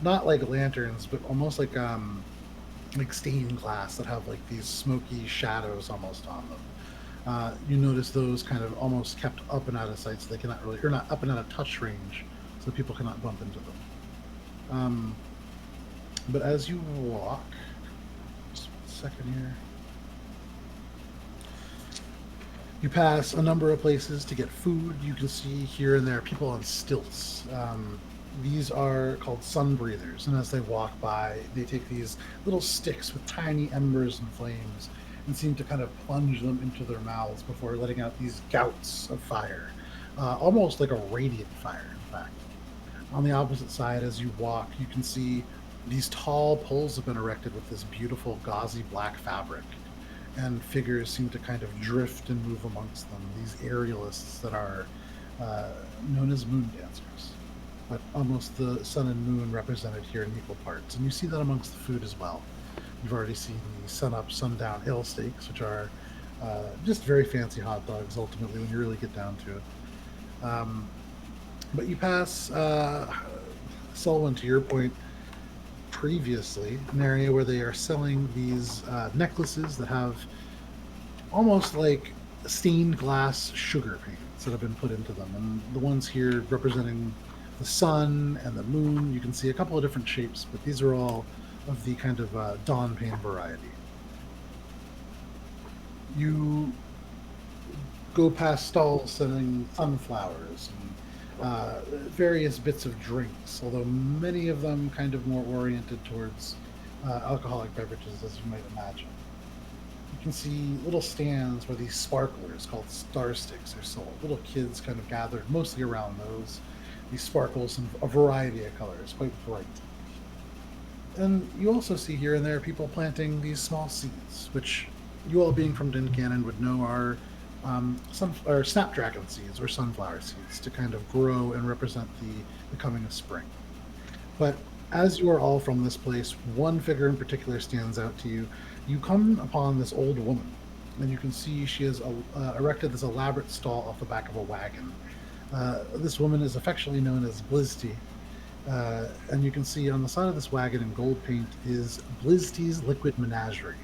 not like lanterns, but almost like stained glass that have like these smoky shadows almost on them. You notice those kind of almost kept up and out of sight, so they cannot really, or not up and out of touch range, so people cannot bump into them. But as you walk, just 1 second here. You pass a number of places to get food. You can see here and there people on stilts. These are called sun breathers, and as they walk by, they take these little sticks with tiny embers and flames and seem to kind of plunge them into their mouths before letting out these gouts of fire, almost like a radiant fire, in fact. On the opposite side, as you walk, you can see these tall poles have been erected with this beautiful gauzy black fabric, and figures seem to kind of drift and move amongst them. These aerialists that are known as moon dancers, but almost the sun and moon represented here in equal parts. And you see that amongst the food as well. You've already seen the sun up, sundown ale steaks, which are just very fancy hot dogs, ultimately, when you really get down to it. But you pass Selwyn, to your point previously, an area where they are selling these necklaces that have almost like stained glass sugar paints that have been put into them. And the ones here representing the sun and the moon, you can see a couple of different shapes, but these are all of the kind of dawn pain variety. You go past stalls selling sunflowers and various bits of drinks, although many of them kind of more oriented towards alcoholic beverages, as you might imagine. You can see little stands where these sparklers called star sticks are sold. Little kids kind of gathered mostly around those. These sparkles in a variety of colors, quite bright. And you also see here and there people planting these small seeds, which you all being from Dungannon would know are or snapdragon seeds or sunflower seeds to kind of grow and represent the coming of spring. But as you are all from this place, one figure in particular stands out to you. You come upon this old woman, and you can see she has erected this elaborate stall off the back of a wagon. This woman is affectionately known as Blissfully, and you can see on the side of this wagon in gold paint is Blissfully's Liquid Menagerie.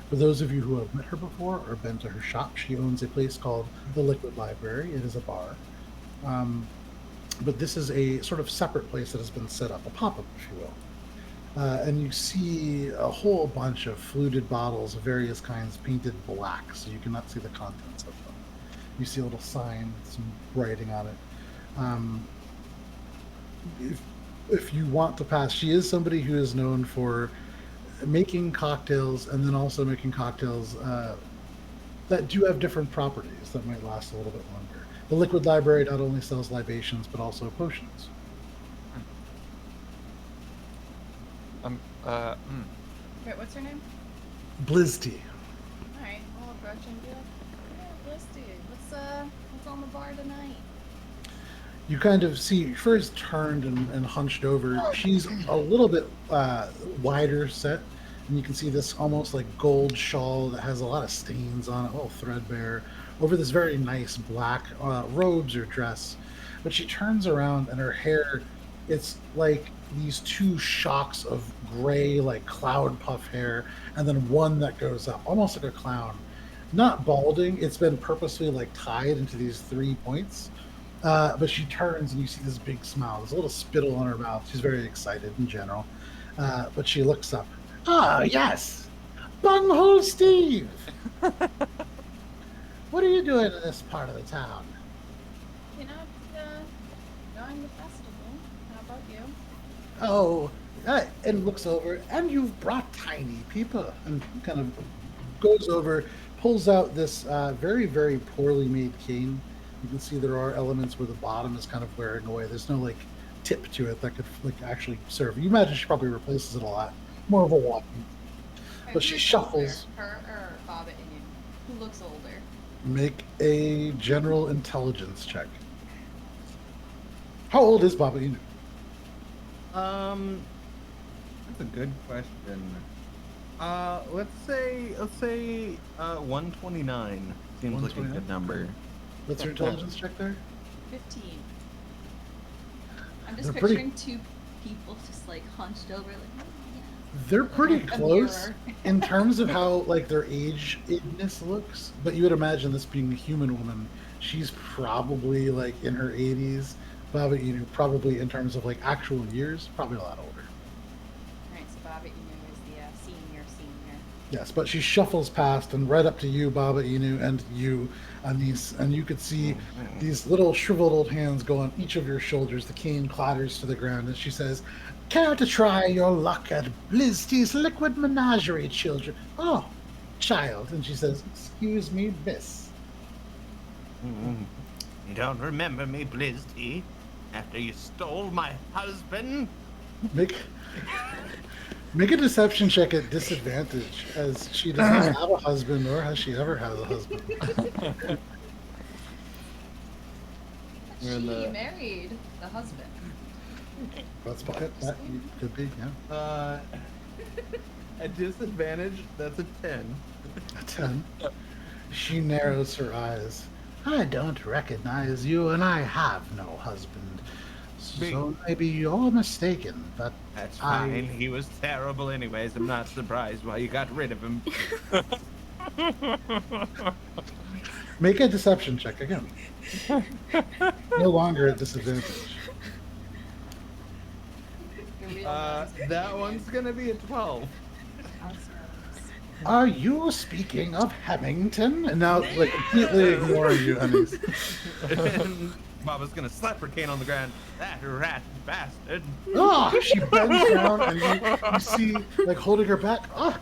For those of you who have met her before or been to her shop, she owns a place called the Liquid Library. It is a bar. But this is a sort of separate place that has been set up, a pop-up, if you will. And you see a whole bunch of fluted bottles of various kinds painted black, so you cannot see the contents of them. You see a little sign with some writing on it. If you want to pass, she is somebody who is known for making cocktails and then also making cocktails that do have different properties that might last a little bit longer. The Liquid Library not only sells libations but also potions. Wait, what's her name? Blizty. Alright, I'll approach and be like, yeah, Listy, what's on the bar tonight? You kind of see first turned and hunched over. She's a little bit wider set, and you can see this almost like gold shawl that has a lot of stains on it, a little threadbare, over this very nice black robes or dress. But she turns around and her hair, it's like these two shocks of gray, like cloud puff hair, and then one that goes up, almost like a clown. Not balding, it's been purposely like tied into these 3 points. But she turns and you see this big smile. There's a little spittle on her mouth. She's very excited in general. But she looks up. Ah, yes! Bunghole Steve! What are you doing in this part of the town? You know, going to festival. How about you? Oh, and looks over. And you've brought tiny people. And kind of goes over, pulls out this very, very poorly made cane. You can see there are elements where the bottom is kind of wearing away. There's no like tip to it that could like actually serve. You imagine she probably replaces it a lot. More of a walking. But she shuffles. Her or Baba Inu? Who looks older? Make a general intelligence check. How old is Baba Inu? That's a good question. Let's say 129 seems like a 129? good number. What's your intelligence check there? 15. I'm They're just pretty- picturing two people just like hunched over, like, oh, yeah. They're pretty A close mirror. in terms of how like their agedness looks, but you would imagine this being a human woman. She's probably like in her 80s. Baba Inu probably in terms of like actual years, probably a lot older. Alright, so Baba Inu is the senior. Yes, but she shuffles past and right up to you, Baba Inu, and you, and you could see these little shriveled old hands go on each of your shoulders. The cane clatters to the ground, and she says, "Care to try your luck at Blizty's Liquid Menagerie, children?" "Oh, child," and she says, "Excuse me, miss." You don't remember me, Blizzy, after you stole my husband? Make a deception check at disadvantage, as she doesn't have a husband, nor has she ever had a husband. She married the husband. That's that could be, yeah. At disadvantage, that's a 10. A 10. She narrows her eyes. "I don't recognize you, and I have no husband. So maybe you're mistaken, but That's fine. He was terrible anyways. I'm not surprised why you got rid of him. Make a deception check again. No longer at disadvantage. The real name's That one's gonna be a 12. Are you speaking of Hemington? And now, like, completely ignoring you, Honeys. And Baba's gonna slap her cane on the ground. That rat bastard. Oh, she bends down, and you see, like, holding her back. Oh,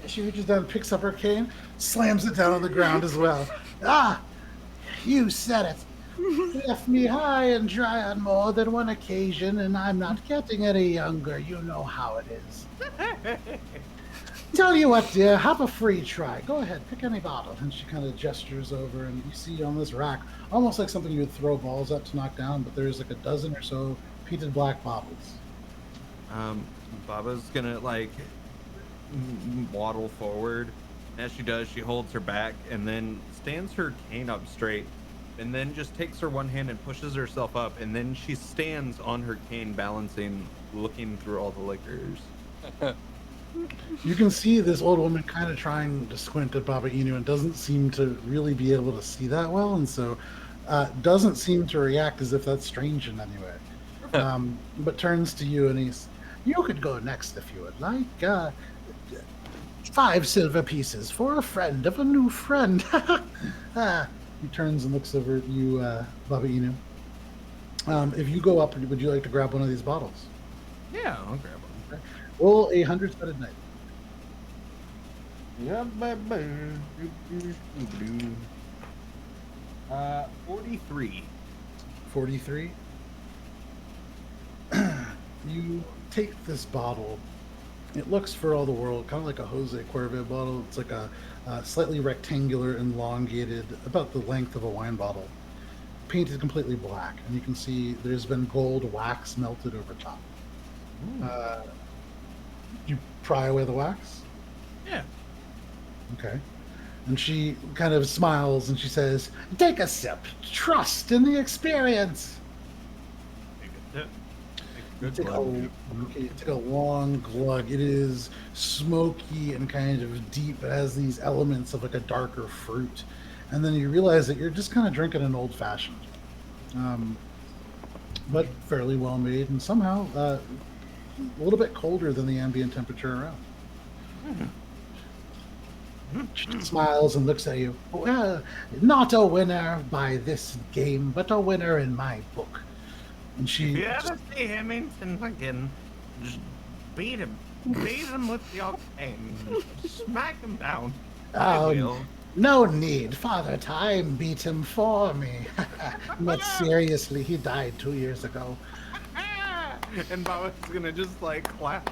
she reaches down, picks up her cane, slams it down on the ground as well. Ah, you said it. Left me high and dry on more than one occasion, and I'm not getting any younger. You know how it is. Tell you what, dear, have a free try. Go ahead, pick any bottle. And she kind of gestures over, and you see on this rack, almost like something you would throw balls at to knock down, but there's like a dozen or so painted black bottles. Baba's gonna like waddle forward. As she does, she holds her back and then stands her cane up straight, and then just takes her one hand and pushes herself up, and then she stands on her cane, balancing, looking through all the liquors. You can see this old woman kind of trying to squint at Baba Inu and doesn't seem to really be able to see that well, and so doesn't seem to react as if that's strange in any way. But turns to you and he's, you could go next if you would like. 5 silver pieces for a friend of a new friend. He turns and looks over at you, Baba Inu. If you go up, would you like to grab one of these bottles? Yeah, I'll grab one. Roll a 100-sided knife. Yeah, 43. 43. You take this bottle. It looks for all the world kind of like a Jose Cuervo bottle. It's like a slightly rectangular, elongated, about the length of a wine bottle, painted completely black. And you can see there's been gold wax melted over top. You pry away the wax? Yeah. Okay. And she kind of smiles and she says, take a sip. Trust in the experience. You take a long glug. It is smoky and kind of deep. It has these elements of like a darker fruit. And then you realize that you're just kind of drinking an old fashioned. But fairly well made and somehow a little bit colder than the ambient temperature around. She smiles and looks at you. Well, not a winner by this game, but a winner in my book. And she. If you ever see Hemington again, just beat him. Beat him with your cane. Smack him down. I will. No need. Father Time beat him for me. But seriously, he died 2 years ago. And Baba's gonna just like clap.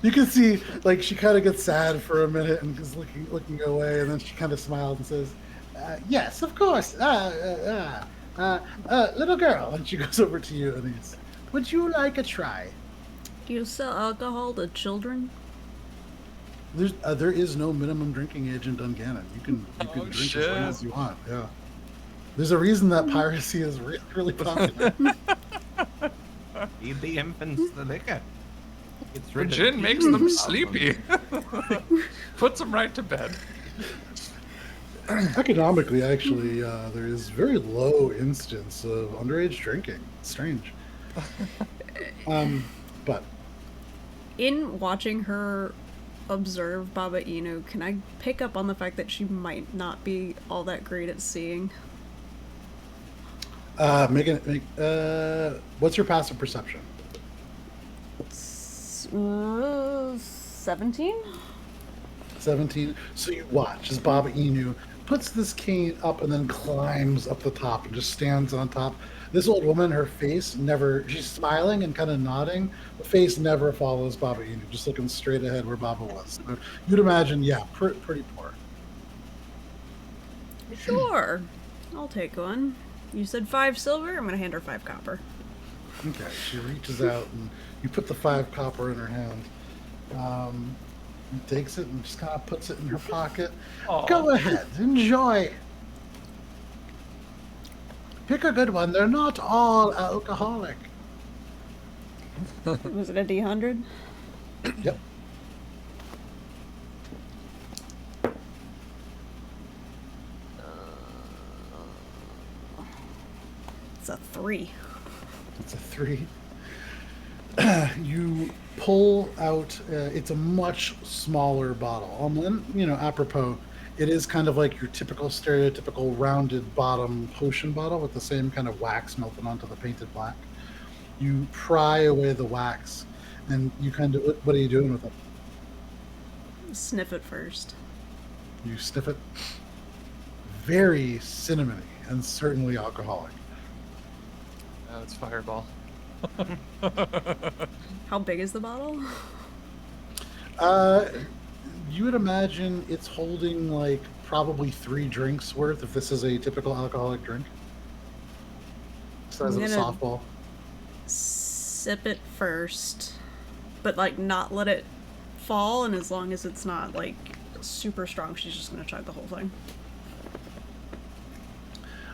You can see, like, she kind of gets sad for a minute and is looking away, and then she kind of smiles and says, yes, of course. Little girl. And she goes over to you and he's, would you like a try? Do you sell alcohol to children? There is no minimum drinking age in Dungannon. You can drink as long as you want. Yeah. There's a reason that piracy is really popular. Feed the infants the liquor. The gin makes them sleepy. Puts them right to bed. Economically, actually, there is very low instance of underage drinking. It's strange. But in watching her observe Baba Inu, can I pick up on the fact that she might not be all that great at seeing? What's your passive perception? 17? 17. So you watch as Baba Inu puts this cane up and then climbs up the top and just stands on top. This old woman, her face never, she's smiling and kind of nodding. The face never follows Baba Inu, just looking straight ahead where Baba was. So you'd imagine, yeah, pretty poor. Sure. I'll take one. You said 5 silver? I'm going to hand her 5 copper. Okay, she reaches out and you put the 5 copper in her hand. Takes it and just kind of puts it in her pocket. Aww. Go ahead, enjoy. Pick a good one. They're not all alcoholic. Was it a D100? Yep. It's a 3. It's a 3. you pull out. It's a much smaller bottle. And apropos, it is kind of like your typical stereotypical rounded bottom potion bottle with the same kind of wax melted onto the painted black. You pry away the wax, and you kind of. What are you doing with it? Sniff it first. You sniff it. Very cinnamony and certainly alcoholic. It's Fireball. How big is the bottle? You would imagine it's holding like probably 3 drinks worth if this is a typical alcoholic drink. Size of a I'm gonna- softball. Sip it first, but like not let it fall. And as long as it's not like super strong, she's just gonna chug the whole thing.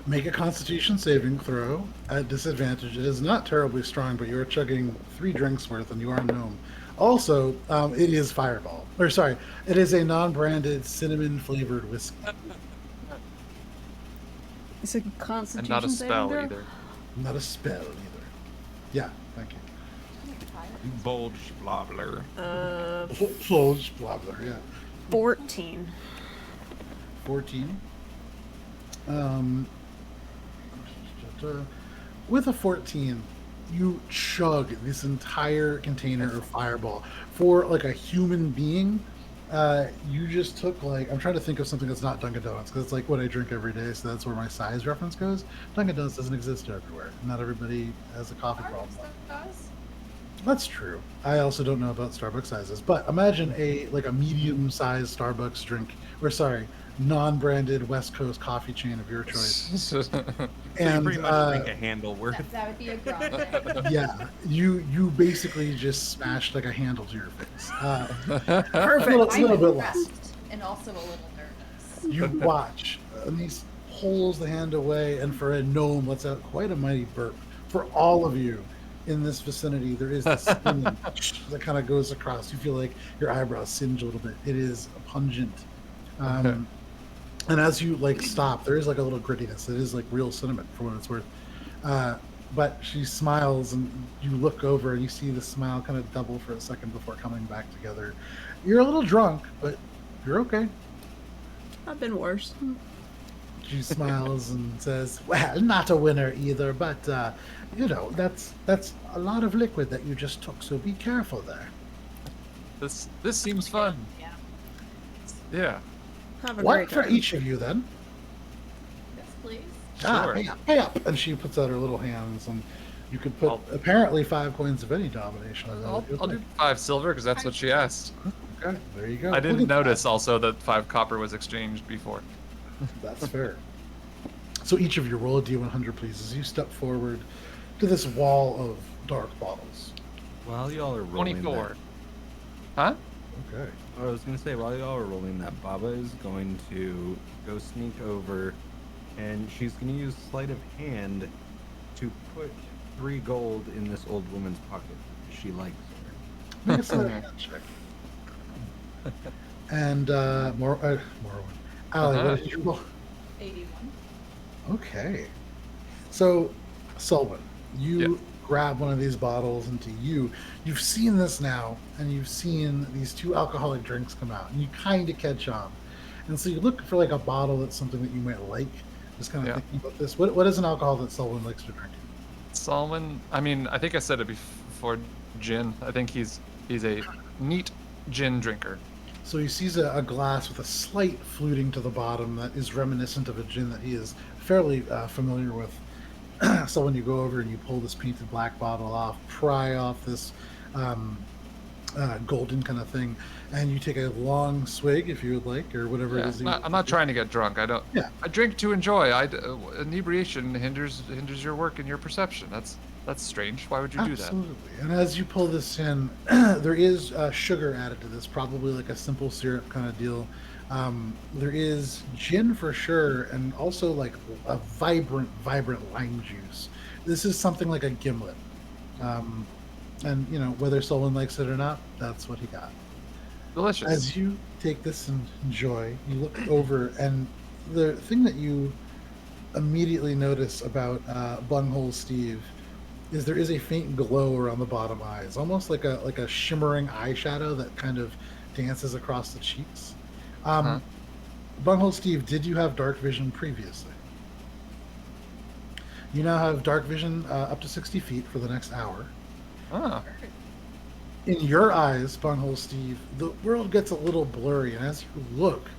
Make a Constitution saving throw at disadvantage. It is not terribly strong, but you are chugging 3 drinks worth, and you are a gnome. Also, it is Fireball. Or sorry, it is a non-branded cinnamon-flavored whiskey. It's a Constitution And not a saving spell throw? either. Not a spell either. Yeah, thank you. Bulge blobbler. Bulge blobbler, yeah. 14. 14. With a 14, you chug this entire container of Fireball. For like a human being, you just took like, I'm trying to think of something that's not Dunkin' Donuts because it's like what I drink every day, so that's where my size reference goes. Dunkin' Donuts doesn't exist everywhere. Not everybody has a coffee problem. Does? That's true. I also don't know about Starbucks sizes, but imagine a medium-sized Starbucks drink, or sorry, non-branded West Coast coffee chain of your choice. So you And pretty much drink a handle worth. That would be a grande. yeah, you basically just smashed like a handle to your face. Perfect. It's a I'm little bit less. impressed and also a little nervous. You watch, and he pulls the hand away, and for a gnome, lets out quite a mighty burp. For all of you in this vicinity, there is this thing that kind of goes across. You feel like your eyebrows singe a little bit. It is pungent. And as you like stop, there is like a little grittiness. It is like real cinnamon for what it's worth. But she smiles, and you look over, and you see the smile kind of double for a second before coming back together. You're a little drunk, but you're okay. I've been worse. She smiles and says, "Well, not a winner either, but that's a lot of liquid that you just took. So be careful there." This seems fun. Yeah. Yeah. Have a What great for time. each of you then? Yes, please. Sure. Pay up. And she puts out her little hands, and you could put apparently 5 coins of any domination. I'll do 5 silver because that's what she asked. Okay, there you go. I didn't Look at notice also that 5 copper was exchanged before. that. That's fair. So each of you roll a d100, please, as you step forward to this wall of dark bottles. While y'all are rolling 24. Huh? Okay. I was gonna say, while y'all are rolling that, Baba is going to go sneak over, and she's gonna use sleight of hand to put 3 gold in this old woman's pocket. She likes her. Make a sleight of hand check. And Morrowind. Allie, what did you roll? 81. Okay. So, Selwyn, you Yeah. grab one of these bottles, and you've seen this now, and you've seen these 2 alcoholic drinks come out, and you kind of catch on. And so you look for like a bottle that's something that you might like. Just kind of Yeah. thinking about this. What is an alcohol that Selwyn likes to drink? Solomon, I mean, I think I said it before, gin. I think he's a neat gin drinker. So he sees a glass with a slight fluting to the bottom that is reminiscent of a gin that he is fairly familiar with. So when you go over and you pull this painted black bottle off, pry off this golden kind of thing, and you take a long swig if you would like, or whatever it Yeah, is. I'm not trying to get drunk. I don't. Yeah. I drink to enjoy. Inebriation hinders your work and your perception. That's strange. Why would you do that? Absolutely. And as you pull this in, there is sugar added to this, probably like a simple syrup kind of deal. There is gin for sure, and also like a vibrant lime juice. This is something like a gimlet. And whether Solon likes it or not, that's what he got. Delicious. As you take this and enjoy, you look over, and the thing that you immediately notice about Bunghole Steve is there is a faint glow around the bottom eyes, almost like a shimmering eyeshadow that kind of dances across the cheeks. Huh? Bunghole Steve, did you have dark vision previously? You now have dark vision up to 60 feet for the next hour. Ah. In your eyes, Bunghole Steve, the world gets a little blurry, and as you look,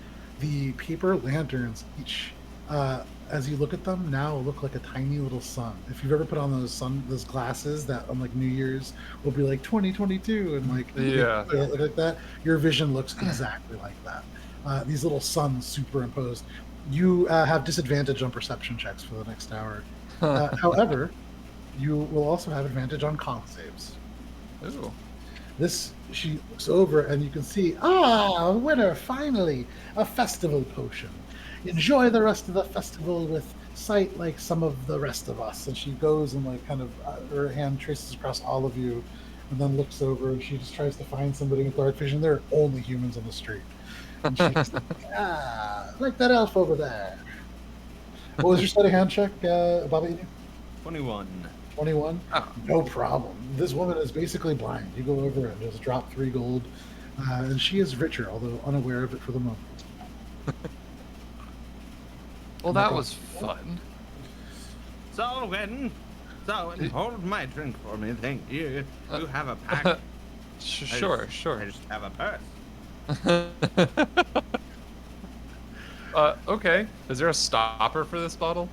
the paper lanterns each, as you look at them, now look like a tiny little sun. If you've ever put on those glasses that on like New Year's will be like 2022 and like Yeah. look like that, your vision looks exactly like that. These little suns superimposed. You have disadvantage on perception checks for the next hour. However, you will also have advantage on con saves. Ooh. She looks over and you can see, a winner, finally, a festival potion. Enjoy the rest of the festival with sight like some of the rest of us. And she goes and like kind of, her hand traces across all of you and then looks over and she just tries to find somebody with dark vision. There are only humans on the street. And she's like that elf over there. What was your steady hand check, Bobby? 21. 21? Oh. No problem. This woman is basically blind. You go over and just drop 3 gold, and she is richer, although unaware of it for the moment. Well, that was fun. So, hold my drink for me, thank you. You have a pack. Sure. I just have a purse. Okay. Is there a stopper for this bottle?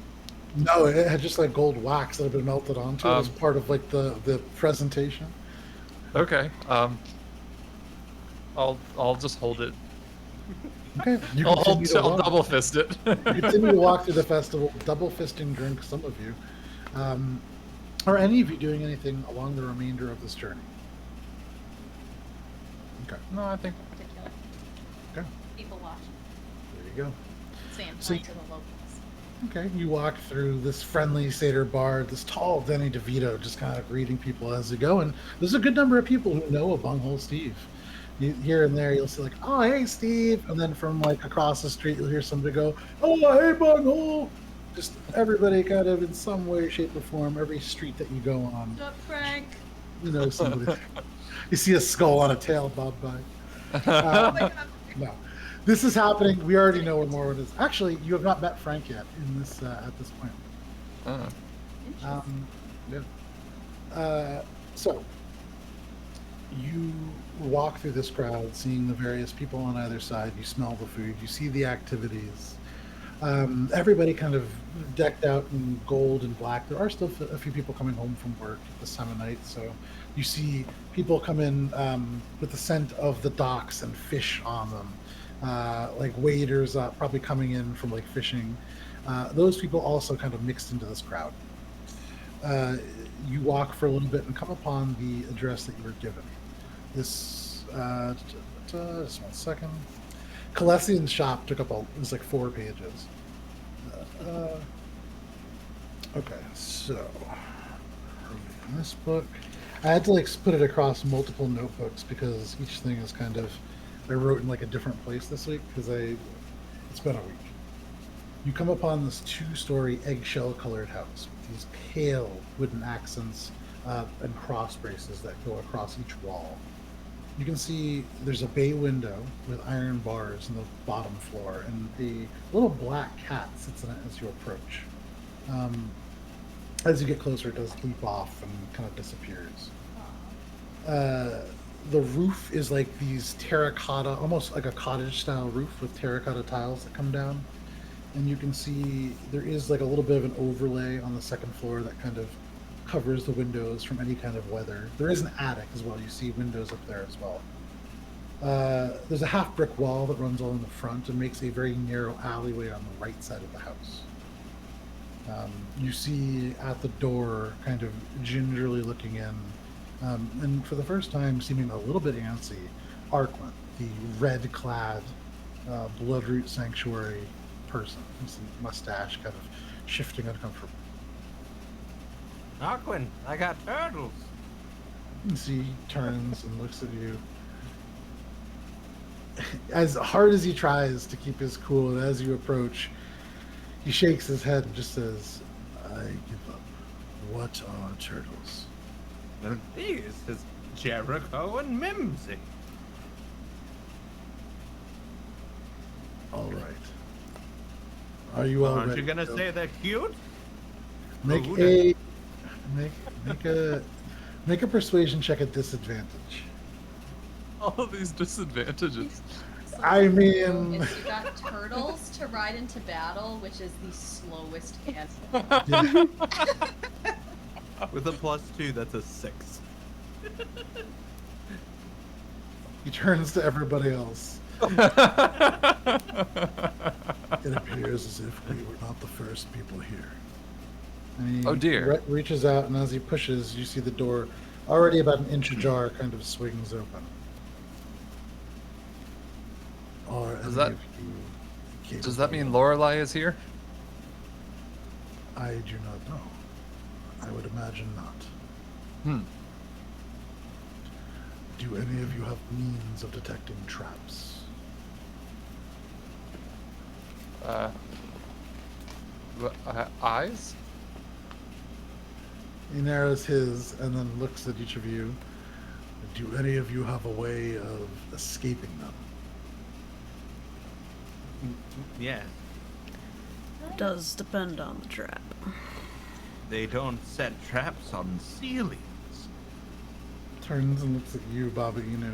No, it had just like gold wax that had been melted onto it as part of like the presentation. Okay. I'll just hold it. Okay, you I'll continue to walk. double fist it. You continue to walk through the festival, double fisting drink, some of you. Are any of you doing anything along the remainder of this journey? Okay, No, I think. Particular. okay, People watch. there you go. Saying So hi you- to the locals. Okay, you walk through this friendly satyr bard, this tall Denny DeVito, just kind of greeting people as you go, and there's a good number of people who know a Bunghole Steve. Here and there, you'll see like, "Oh, hey, Steve," and then from like across the street, you'll hear somebody go, "Oh, hey, Bunghole." Just everybody, kind of in some way, shape, or form, every street that you go on, What's up, Frank? you know somebody. You see a skull on a tail bob by. Oh my God. No, this is happening. We already know where Morwen is. Actually, you have not met Frank yet in this at this point. So you walk through this crowd, seeing the various people on either side. You smell the food. You see the activities. Everybody kind of decked out in gold and black. There are still a few people coming home from work at this time of night, so you see people come in with the scent of the docks and fish on them, like waders probably coming in from like fishing. Those people also kind of mixed into this crowd. You walk for a little bit and come upon the address that you were given. This, just 1 second. Kalessian's shop took up it was like 4 pages. Okay, so in this book, I had to like put it across multiple notebooks because each thing is kind of, I wrote in like a different place this week because it's been a week. You come upon this 2-story eggshell colored house with these pale wooden accents and cross braces that go across each wall. You can see there's a bay window with iron bars in the bottom floor, and a little black cat sits in it as you approach. As you get closer, it does leap off and kind of disappears. The roof is like these terracotta, almost like a cottage-style roof with terracotta tiles that come down. And you can see there is like a little bit of an overlay on the second floor that kind of covers the windows from any kind of weather. There is an attic as well. You see windows up there as well. There's a half brick wall that runs along the front and makes a very narrow alleyway on the right side of the house. You see at the door, kind of gingerly looking in, and for the first time seeming a little bit antsy, Arquin, the red-clad Bloodroot Sanctuary person. His mustache kind of shifting uncomfortably. Arquin, I got turtles. You see, he turns and looks at you. As hard as he tries to keep his cool, and as you approach, he shakes his head and just says, "I give up. What are turtles? And these is Jericho and Mimsy. All right. Are you all Aren't ready? you gonna say they're cute? Make Rude. a make a persuasion check at disadvantage. All these disadvantages. So I the mean- is you got turtles to ride into battle, which is the slowest answer. Yeah. With a +2, that's a 6. He turns to everybody else. It appears as if we were not the first people here. And he Oh, dear. reaches out, and as he pushes, you see the door, already about an inch ajar, kind of swings open. Are Does any that- of you Does that mean capable- Lorelei is here? I do not know. I would imagine not. Hmm. Do any of you have means of detecting traps? Eyes? He narrows his and then looks at each of you. Do any of you have a way of escaping them? Yeah, Does depend on the trap. they don't set traps on ceilings. Turns and looks at you, Baba Inu.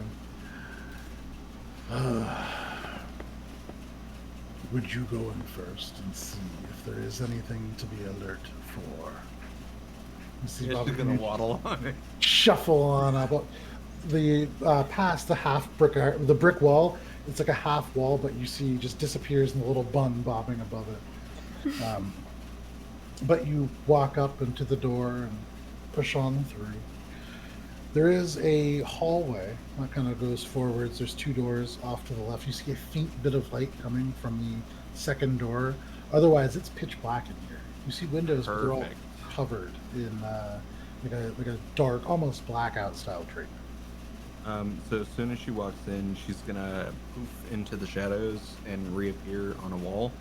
Would you go in first and see if there is anything to be alert for? You see Yeah, Baba she's gonna Inu waddle on it. shuffle on up the past the half brick the brick wall. It's like a half wall, but you see just disappears in the little bun bobbing above it. But you walk up into the door and push on through. There is a hallway that kind of goes forwards. There's two doors off to the left. You see a faint bit of light coming from the second door. Otherwise, it's pitch black in here. You see windows, but they're all Perfect. covered in like a dark, almost blackout style treatment. So as soon as she walks in, she's gonna poof into the shadows and reappear on a wall,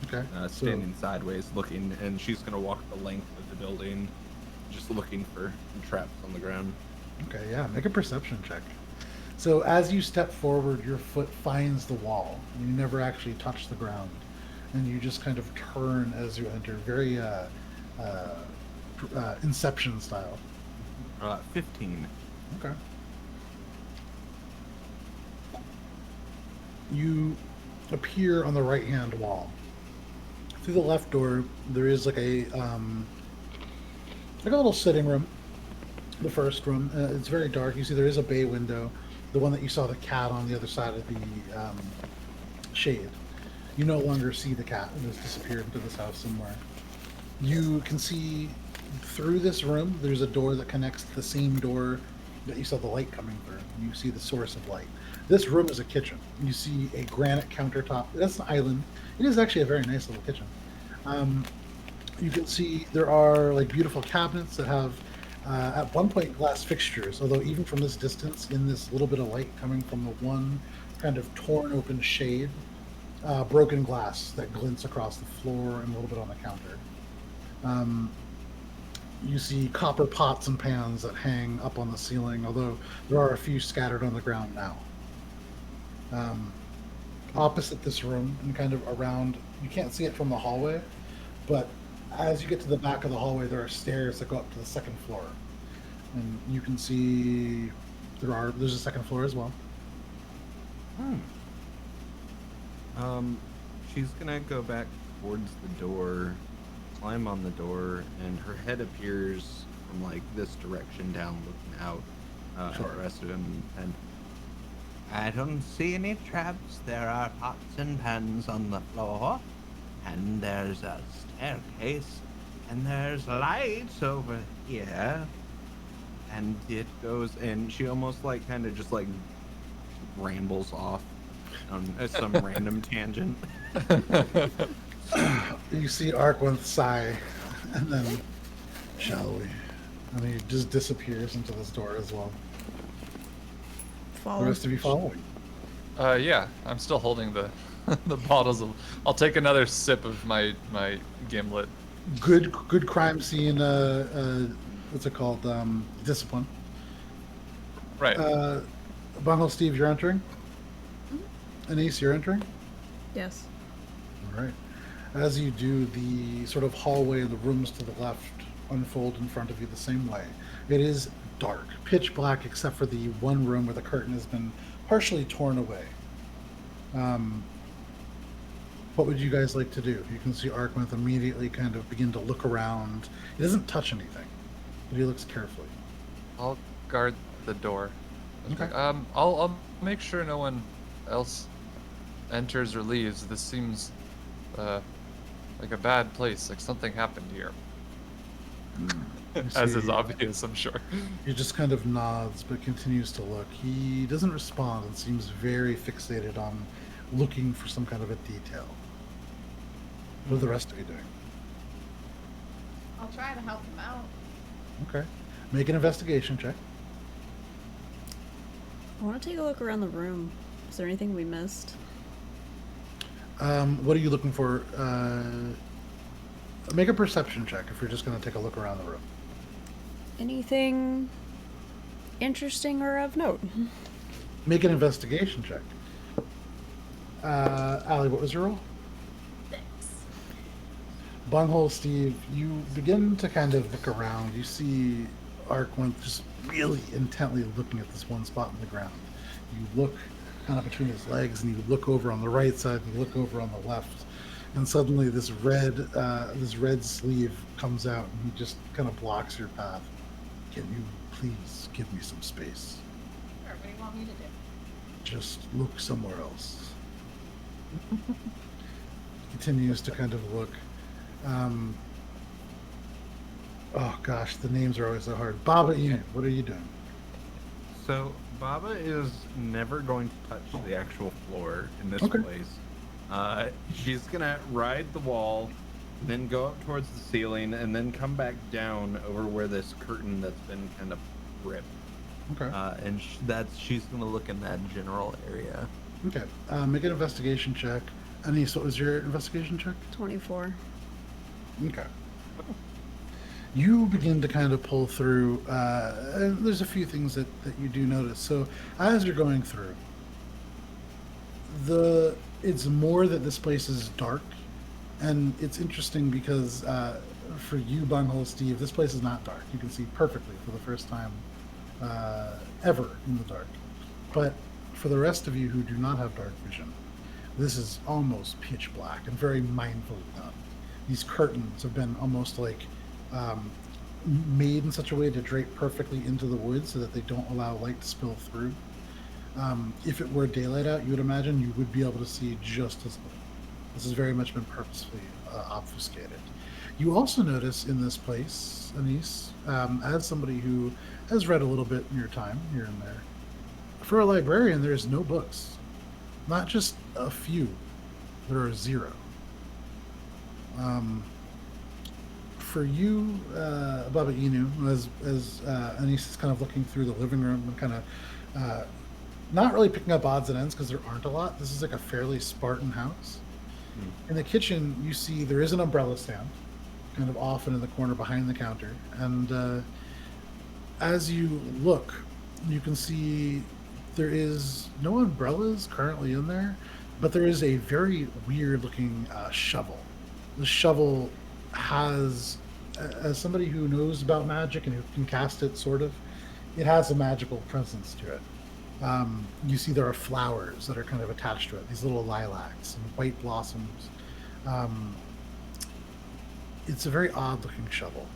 Okay. standing sideways, looking, and she's gonna walk the length of the building, just looking for traps on the ground. Okay, yeah, make a perception check. So as you step forward, your foot finds the wall. You never actually touch the ground, and you just kind of turn as you enter, very Inception style. 15. Okay. You appear on the right-hand wall. Through the left door, there is like a little sitting room. The first room. It's very dark. You see there is a bay window, the one that you saw the cat on the other side of the shade. You no longer see the cat. It has disappeared into this house somewhere. You can see through this room, there's a door that connects to the same door that you saw the light coming through. You see the source of light. This room is a kitchen. You see a granite countertop. That's an island. It is actually a very nice little kitchen. You can see there are like beautiful cabinets that have at one point glass fixtures, although even from this distance, in this little bit of light coming from the one kind of torn open shade, broken glass that glints across the floor and a little bit on the counter. You see copper pots and pans that hang up on the ceiling, although there are a few scattered on the ground now. Opposite this room and kind of around, you can't see it from the hallway, but as you get to the back of the hallway, there are stairs that go up to the second floor. And you can see there's a second floor as well. She's gonna go back towards the door, climb on the door, and her head appears from like this direction down, looking out at Sure. the rest of him. And I don't see any traps. There are pots and pans on the floor, and there's a staircase, and there's lights over here. And it goes, and she almost like kind of just like rambles off on some random tangent. You see Arkwinth sigh, and then, shall we? And he just disappears into this door as well. The Follow. rest of you following. Yeah, I'm still holding the the bottles of. I'll take another sip of my gimlet. Good crime scene. What's it called? Discipline. Right. Bungle Steve, you're entering. Anise, you're entering. Yes. All right. As you do, the sort of hallway and the rooms to the left unfold in front of you the same way. It is dark, pitch black, except for the one room where the curtain has been partially torn away. What would you guys like to do? You can see Arkwith immediately kind of begin to look around. He doesn't touch anything, but he looks carefully. I'll guard the door. Okay. I'll make sure no one else enters or leaves. This seems like a bad place. Like something happened here. As is see- obvious, I'm sure. He just kind of nods, but continues to look. He doesn't respond and seems very fixated on looking for some kind of a detail. What are the rest of you doing? I'll try to help him out. Okay. Make an investigation check. I want to take a look around the room. Is there anything we missed? What are you looking for? Make a perception check if you're just going to take a look around the room. Anything interesting or of note? Make an investigation check. Allie, what was your roll? 6. Bunghole Steve, you begin to kind of look around. You see Arkwith just really intently looking at this one spot in the ground. You look kind of between his legs, and you look over on the right side, and you look over on the left, and suddenly this red sleeve comes out, and he just kind of blocks your path. Can you please give me some space? Sure, what do you want me to do? Just look somewhere else. Continues to kind of look. Oh gosh, the names are always so hard. Baba Enid, what are you doing? So Baba is never going to touch the actual floor in this Okay. place. She's gonna ride the wall, then go up towards the ceiling, and then come back down over where this curtain that's been kind of ripped. Okay. And she's gonna look in that general area. Okay. Make an investigation check. Anise, what was your investigation check? 24. Okay. You begin to kind of pull through. And there's a few things that you do notice. So as you're going through, it's more that this place is dark, and it's interesting because for you, Bunghole Steve, this place is not dark. You can see perfectly for the first time ever in the dark. But for the rest of you who do not have dark vision, this is almost pitch black and very mindfully done. These curtains have been almost like made in such a way to drape perfectly into the wood so that they don't allow light to spill through. If it were daylight out, you would imagine you would be able to see just as little. This has very much been purposefully obfuscated. You also notice in this place, Anise, as somebody who has read a little bit in your time here and there, for a librarian, there's no books. Not just a few, there are 0. For you, Baba Inu, as Anise is kind of looking through the living room and kind of not really picking up odds and ends because there aren't a lot. This is like a fairly Spartan house. In the kitchen, you see there is an umbrella stand, kind of off and in the corner behind the counter. And as you look, you can see there is no umbrellas currently in there, but there is a very weird looking shovel. The shovel has, as somebody who knows about magic and who can cast it, sort of, it has a magical presence to it. You see there are flowers that are kind of attached to it, these little lilacs and white blossoms. It's a very odd looking shovel.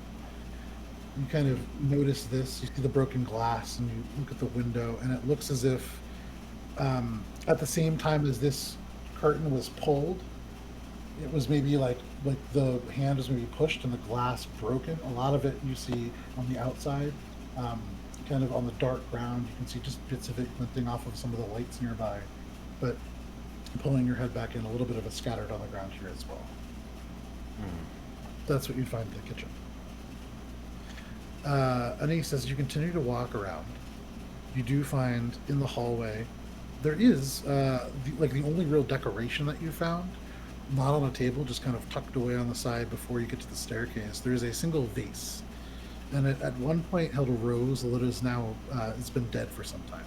You kind of notice this, you see the broken glass, and you look at the window, and it looks as if at the same time as this curtain was pulled, it was maybe like the hand was maybe pushed and the glass broken. A lot of it you see on the outside, kind of on the dark ground. You can see just bits of it glinting off of some of the lights nearby. But pulling your head back in, a little bit of it scattered on the ground here as well. That's what you'd find in the kitchen. Anise, as you continue to walk around, you do find in the hallway there is the only real decoration that you found not on a table, just kind of tucked away on the side before you get to the staircase, there is a single vase. And it at one point held a rose, although it is now, it's been dead for some time.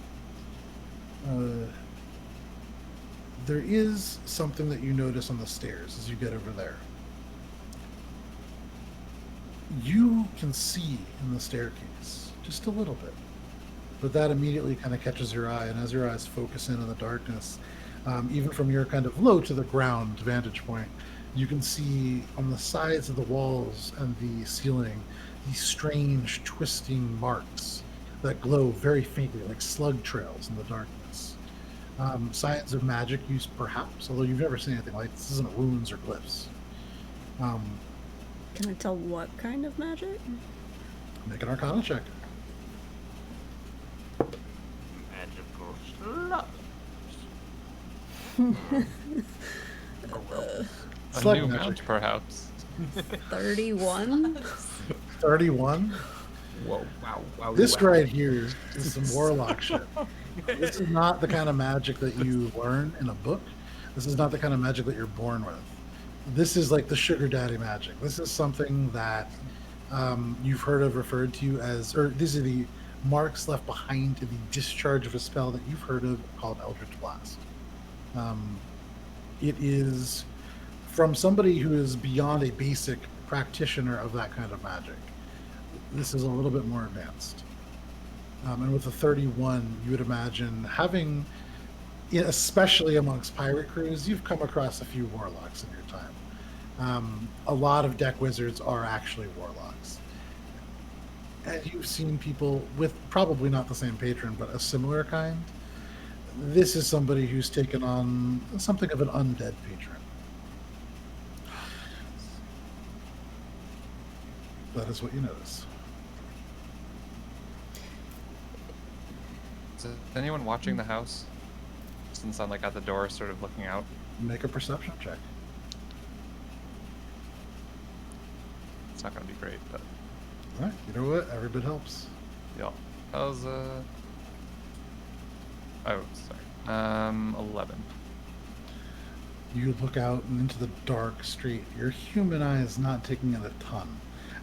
There is something that you notice on the stairs as you get over there. You can see in the staircase just a little bit, but that immediately kind of catches your eye, and as your eyes focus in the darkness, even from your kind of low to the ground vantage point, you can see on the sides of the walls and the ceiling these strange twisting marks that glow very faintly, like slug trails in the darkness. Signs of magic use, perhaps, although you've never seen anything like this. Isn't runes or glyphs. Can I tell what kind of magic? Make an Arcana check. Magical slugs. A Slug new magic. mount, perhaps. 31? 31. Whoa! Wow! This wow. right here is some warlock shit. This is not the kind of magic that you learn in a book. This is not the kind of magic that you're born with. This is like the sugar daddy magic. This is something that you've heard of referred to as, or these are the marks left behind to the discharge of a spell that you've heard of called Eldritch Blast. It is from somebody who is beyond a basic practitioner of that kind of magic. This is a little bit more advanced. And with the 31, you would imagine having, especially amongst pirate crews, you've come across a few warlocks in your time. A lot of deck wizards are actually warlocks. And you've seen people with probably not the same patron, but a similar kind. This is somebody who's taken on something of an undead patron. That is what you notice. Is anyone watching the house? Since I'm like at the door, sort of looking out. Make a perception check. It's not gonna be great, but All right, you know what? Every bit helps. yeah. How's oh, sorry. 11. You look out and into the dark street. Your human eye is not taking in a ton.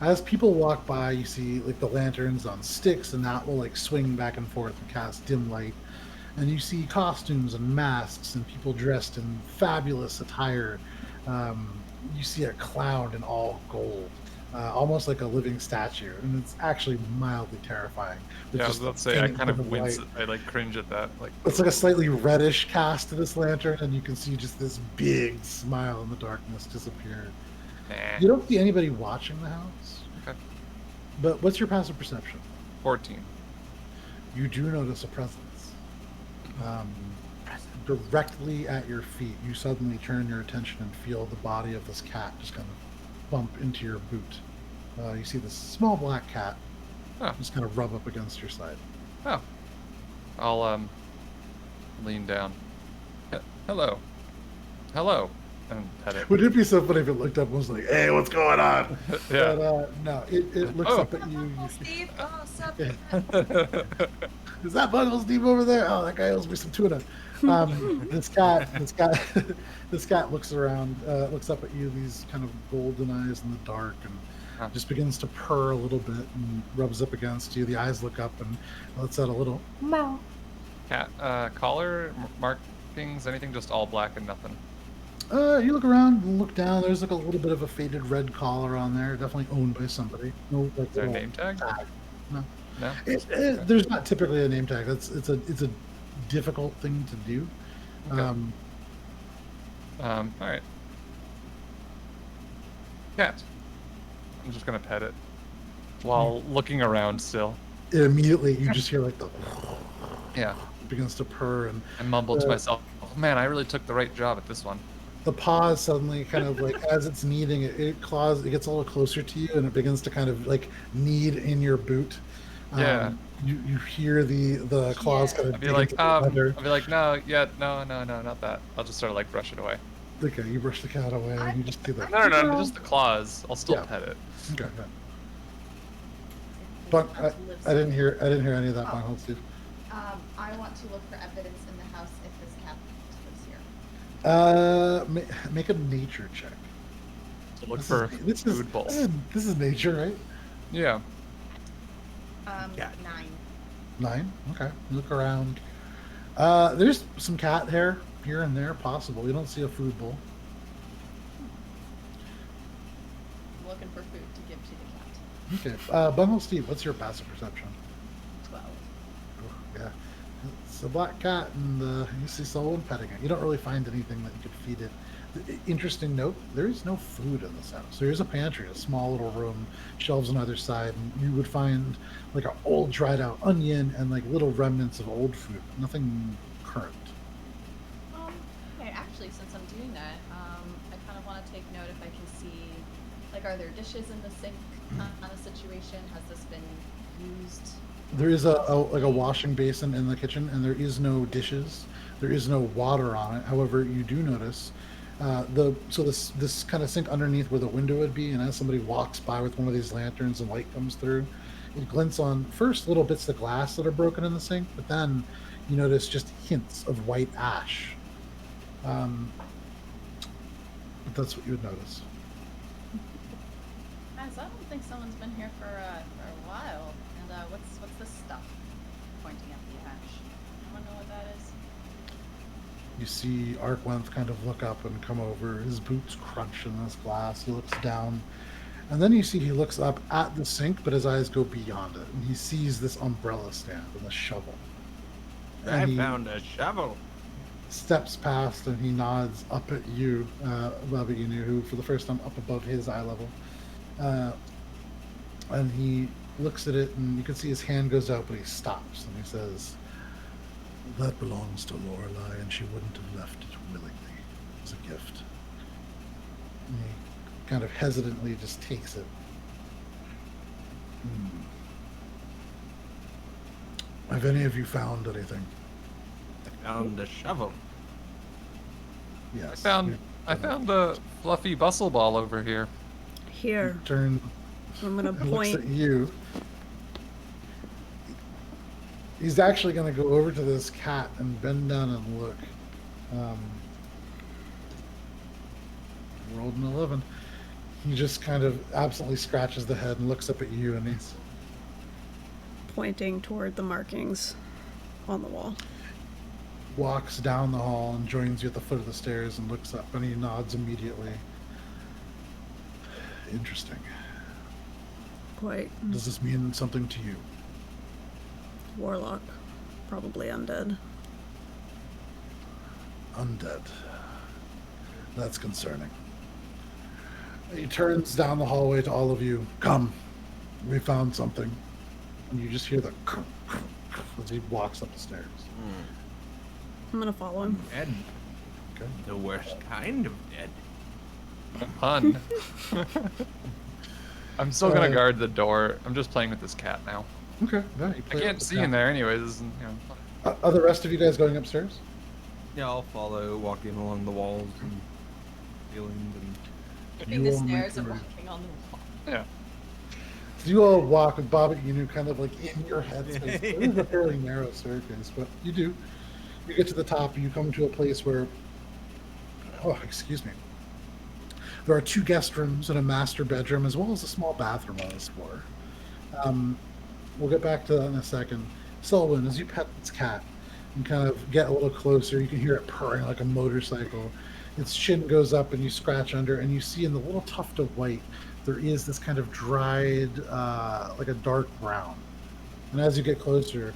As people walk by, you see like the lanterns on sticks, and that will like swing back and forth and cast dim light. And you see costumes and masks and people dressed in fabulous attire. You see a clown in all gold, almost like a living statue, and it's actually mildly terrifying. With Yeah, I was just about to the say, I faint kind bit of wince. light. I like cringe at that. Like, It's like a slightly reddish cast to this lantern, and you can see just this big smile in the darkness disappear. eh. You don't see anybody watching the house, Okay. but what's your passive perception? 14. You do notice a presence. Directly at your feet, you suddenly turn your attention and feel the body of this cat just kind of bump into your boot. You see this small black cat Oh. just kind of rub up against your side. Oh. I'll lean down. Hello. Hello. And pet it. Would it be so funny if it looked up and was like, "Hey, what's going on?" Yeah. But no, it looks Oh. up at you. Oh, Steve. Oh, sup? Yeah. Is that Bundle Steve over there? Oh, that guy owes me some tuna. This cat looks around, looks up at you, these kind of golden eyes in the dark, and Huh. just begins to purr a little bit and rubs up against you. The eyes look up and lets out a little meow. Cat, collar, markings, anything, just all black and nothing. You look around and look down. There's like a little bit of a faded red collar on there, definitely owned by somebody. No, like Is there a little name tag? No. No? There's not typically a name tag. It's a difficult thing to do. Okay. Alright. Cat. I'm just gonna pet it. While looking around still. Immediately you just hear like the Yeah. begins to purr, and I mumble to Uh, myself, oh man, I really took the right job at this one. the paws suddenly kind of like as it's kneading, it gets a little closer to you, and it begins to kind of like knead in your boot. Yeah. You hear the claws Yeah. kind of I'd be dig like, into the leather. no, not that. I'll just sort of like brush it away. Okay, you brush the cat away, and you just do that. No, just the claws. I'll still Yeah. pet it. Okay, okay. But I didn't hear any of that, Bungle Steve. I want to look for evidence in the house if this cat lives here. Make a nature check. To look This for is, this is food balls. this is nature, right? Yeah. Yeah. 9. 9. Okay. Look around. There's some cat hair here and there, possible. You don't see a food bowl. I'm looking for food to give to the cat. Okay. Bungle Steve, what's your passive perception? 12. Oh, yeah. It's a black cat, and you see someone petting it. You don't really find anything that you could feed it. Interesting note, there is no food in this house. There is a pantry, a small little room, shelves on either side, and you would find like an old dried out onion and like little remnants of old food. Nothing current. Okay, actually, since I'm doing that, I kind of want to take note if I can see, like, are there dishes in the sink on a situation? Has this been used? There is a washing basin in the kitchen, and there is no dishes. There is no water on it. However, you do notice this kind of sink underneath where the window would be, and as somebody walks by with one of these lanterns and light comes through, it glints on first little bits of glass that are broken in the sink, but then you notice just hints of white ash. But that's what you would notice. Guys, I don't think someone's been here for a while. And what's this stuff? Pointing at the ash. Anyone know what that is? You see Arkwenth kind of look up and come over. His boots crunch in this glass. He looks down. And then you see he looks up at the sink, but his eyes go beyond it. And he sees this umbrella stand and the shovel. And I he found a shovel. steps past and he nods up at you, Baba Inu, who for the first time up above his eye level. And he looks at it, and you can see his hand goes out, but he stops and he says, "That belongs to Lorelei, and she wouldn't have left it willingly. It's a gift." And he kind of hesitantly just takes it. Have any of you found anything? I found a shovel. Yes. I found a fluffy bustle ball over here. Here, Turn I'm gonna and looks at point. you. He's actually going to go over to this cat and bend down and look. Rolled an 11. He just kind of absently scratches the head and looks up at you, and he's Pointing toward the markings on the wall. walks down the hall and joins you at the foot of the stairs and looks up, and he nods immediately. Interesting. Quite. Does this mean something to you? Warlock. Probably undead. Undead. That's concerning. He turns down the hallway to all of you. Come. We found something. And you just hear the as he walks up the stairs. I'm gonna follow him. Dead. Okay. The worst kind of dead. Fun. I'm still gonna Uh, guard the door. I'm just playing with this cat now. Okay. Yeah, you I play can't with the see cat. in there anyways. This isn't, Are the rest of you guys going upstairs? Yeah, I'll follow, walking along the walls and feeling and Keeping the will make stairs and your- walking on the wall. Yeah. So you all walk with Bob Inu kind of like in your headspace. It is a fairly narrow staircase, but you do. You get to the top and you come to a place where, oh, excuse me. There are 2 guest rooms and a master bedroom, as well as a small bathroom on this floor. We'll get back to that in a second. Selwyn, as you pet this cat and kind of get a little closer, you can hear it purring like a motorcycle. Its chin goes up and you scratch under, and you see in the little tuft of white, there is this kind of dried, like a dark brown. And as you get closer,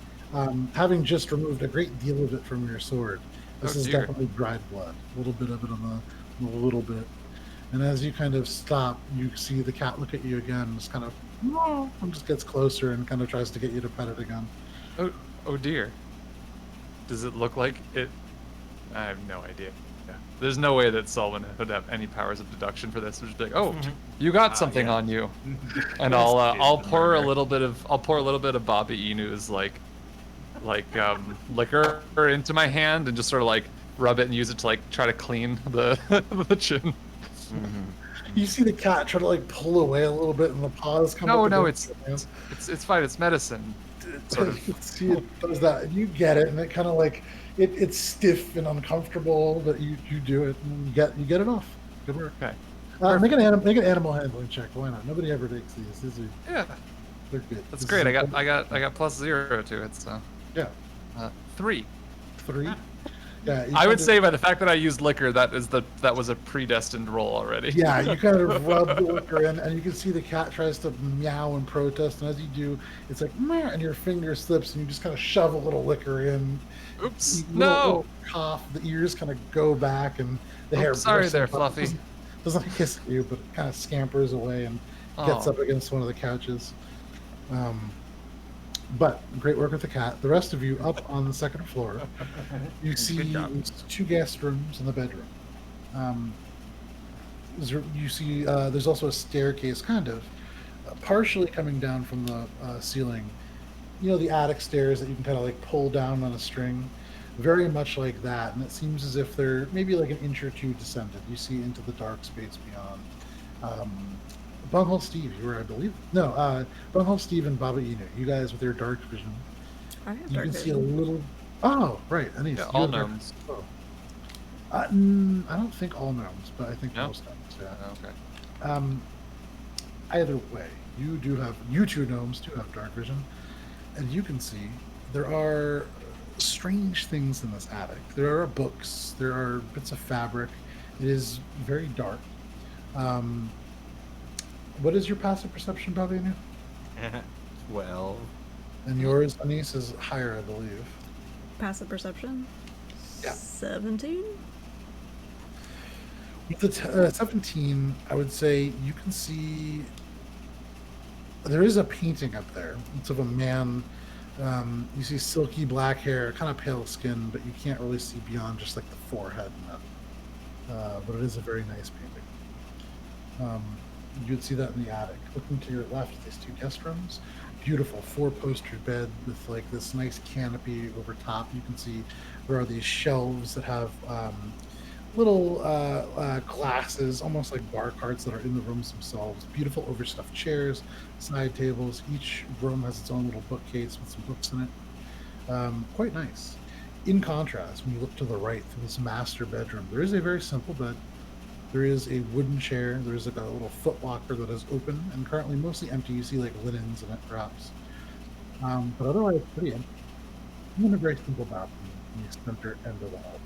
having just removed a great deal of it from your sword, this Oh, is dear. definitely dried blood. A little bit of it on a little bit. And as you kind of stop, you see the cat look at you again, just kind of, and just gets closer and kind of tries to get you to pet it again. Oh dear. Does it look like it? I have no idea. Yeah. There's no way that Sullivan would have any powers of deduction for this. It would just be like, oh, you got something yeah. on you, and Yes, I'll it's pour a murder. little bit of Bobby Inu's liquor into my hand and just sort of like rub it and use it to like try to clean the the chin. You see the cat try to like pull away a little bit, and the paws come No, up no, against your it's fine. It's medicine. Sort of. You see it does that, and you get it, and it kind of like it's stiff and uncomfortable, but you do it and you get it off. Good work. Okay. Make an animal handling check. Why not? Nobody ever takes these. Yeah, They're good. that's This great. is I got +0 to it, so yeah 3. 3. Yeah, you I would kind say by the fact that I used liquor, that was a predestined roll already. yeah, you kind of rub the liquor in, and you can see the cat tries to meow and protest, and as you do, it's like meh, and your finger slips, and you just kind of shove a little liquor in. Oops. Little cough. The ears kind of go back, and the hair. Sorry bursts there, up. Fluffy. Doesn't hiss at you, but it kind of scampers away and gets Oh. up against one of the couches. But great work with the cat. The rest of you up on the second floor. You see job. 2 guest rooms in the bedroom. You see there's also a staircase, kind of partially coming down from the ceiling. You know, the attic stairs that you can kind of like pull down on a string, very much like that. And it seems as if they're maybe like an inch or two descended. You see into the dark space beyond. Bunghole Steve, you were, I believe. No, Bunghole Steve and Baba Inu. You guys with your dark vision. I have You dark can see a vision. little. Oh, right. Anise, Yeah, you all have dark- gnomes. Oh. I don't think all gnomes, but I think No? most gnomes. Yeah. Okay. Either way, you two gnomes do have dark vision, and you can see there are strange things in this attic. There are books, there are bits of fabric. It is very dark. What is your passive perception, Babinu? 12. And yours, Anise, is higher, I believe. Passive perception. Yeah. 17. With the 17, I would say you can see there is a painting up there. It's of a man. You see silky black hair, kind of pale skin, but you can't really see beyond just like the forehead and that. But it is a very nice painting. You would see that in the attic. Looking to your left, these 2 guest rooms. Beautiful 4-postered bed with like this nice canopy over top. You can see there are these shelves that have little glasses, almost like bar carts that are in the rooms themselves. Beautiful overstuffed chairs, side tables. Each room has its own little bookcase with some books in it. Quite nice. In contrast, when you look to the right through this master bedroom, there is a very simple bed. There is a wooden chair. There's like a little foot locker that is open and currently mostly empty. You see like linens in it, perhaps. But otherwise, pretty empty. And a very simple bathroom in the center end of the hallway.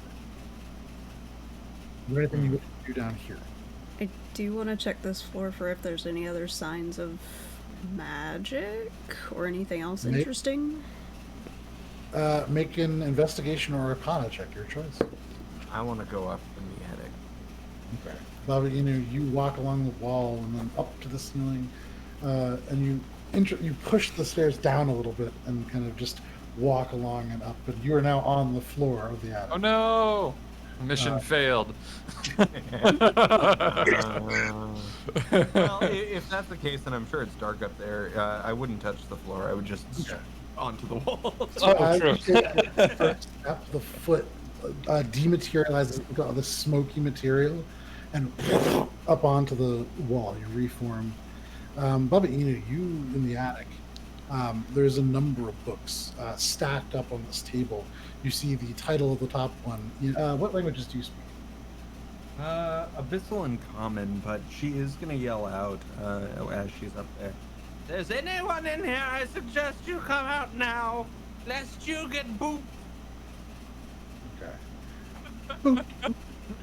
Is there anything you wish to do down here? I do want to check this floor for if there's any other signs of magic or anything else Make- interesting. Make an investigation or arcana check, your choice. I want to go up in the attic. Okay. Bobby, you walk along the wall and then up to the ceiling, and you push the stairs down a little bit and kind of just walk along and up. But you are now on the floor of the attic. Oh no! Mission failed. Well, if that's the case, then I'm sure it's dark up there. I wouldn't touch the floor. I would just onto the wall. So Oh, as true. you take the first step, the foot dematerializes into all the smoky material and up onto the wall. You reform. Bubba Inu, you in the attic. There's a number of books stacked up on this table. You see the title of the top one. What languages do you speak? Abyssal and common, but she is gonna yell out as she's up there. There's anyone in here? I suggest you come out now, lest you get booped. Okay. Boop.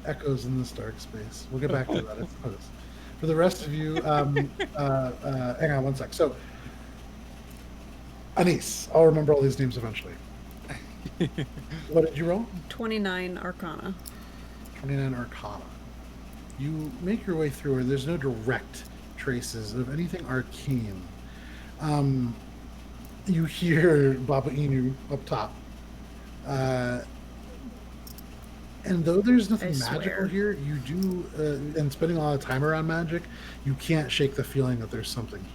Echoes in this dark space. We'll get back to that, I suppose. For the rest of you, hang on one sec. So, Anise, I'll remember all these names eventually. What did you roll? 29 Arcana. 29 Arcana. You make your way through, and there's no direct traces of anything arcane. You hear Baba Inu up top. And though there's nothing I magical swear. here, you do, and spending a lot of time around magic, you can't shake the feeling that there's something here.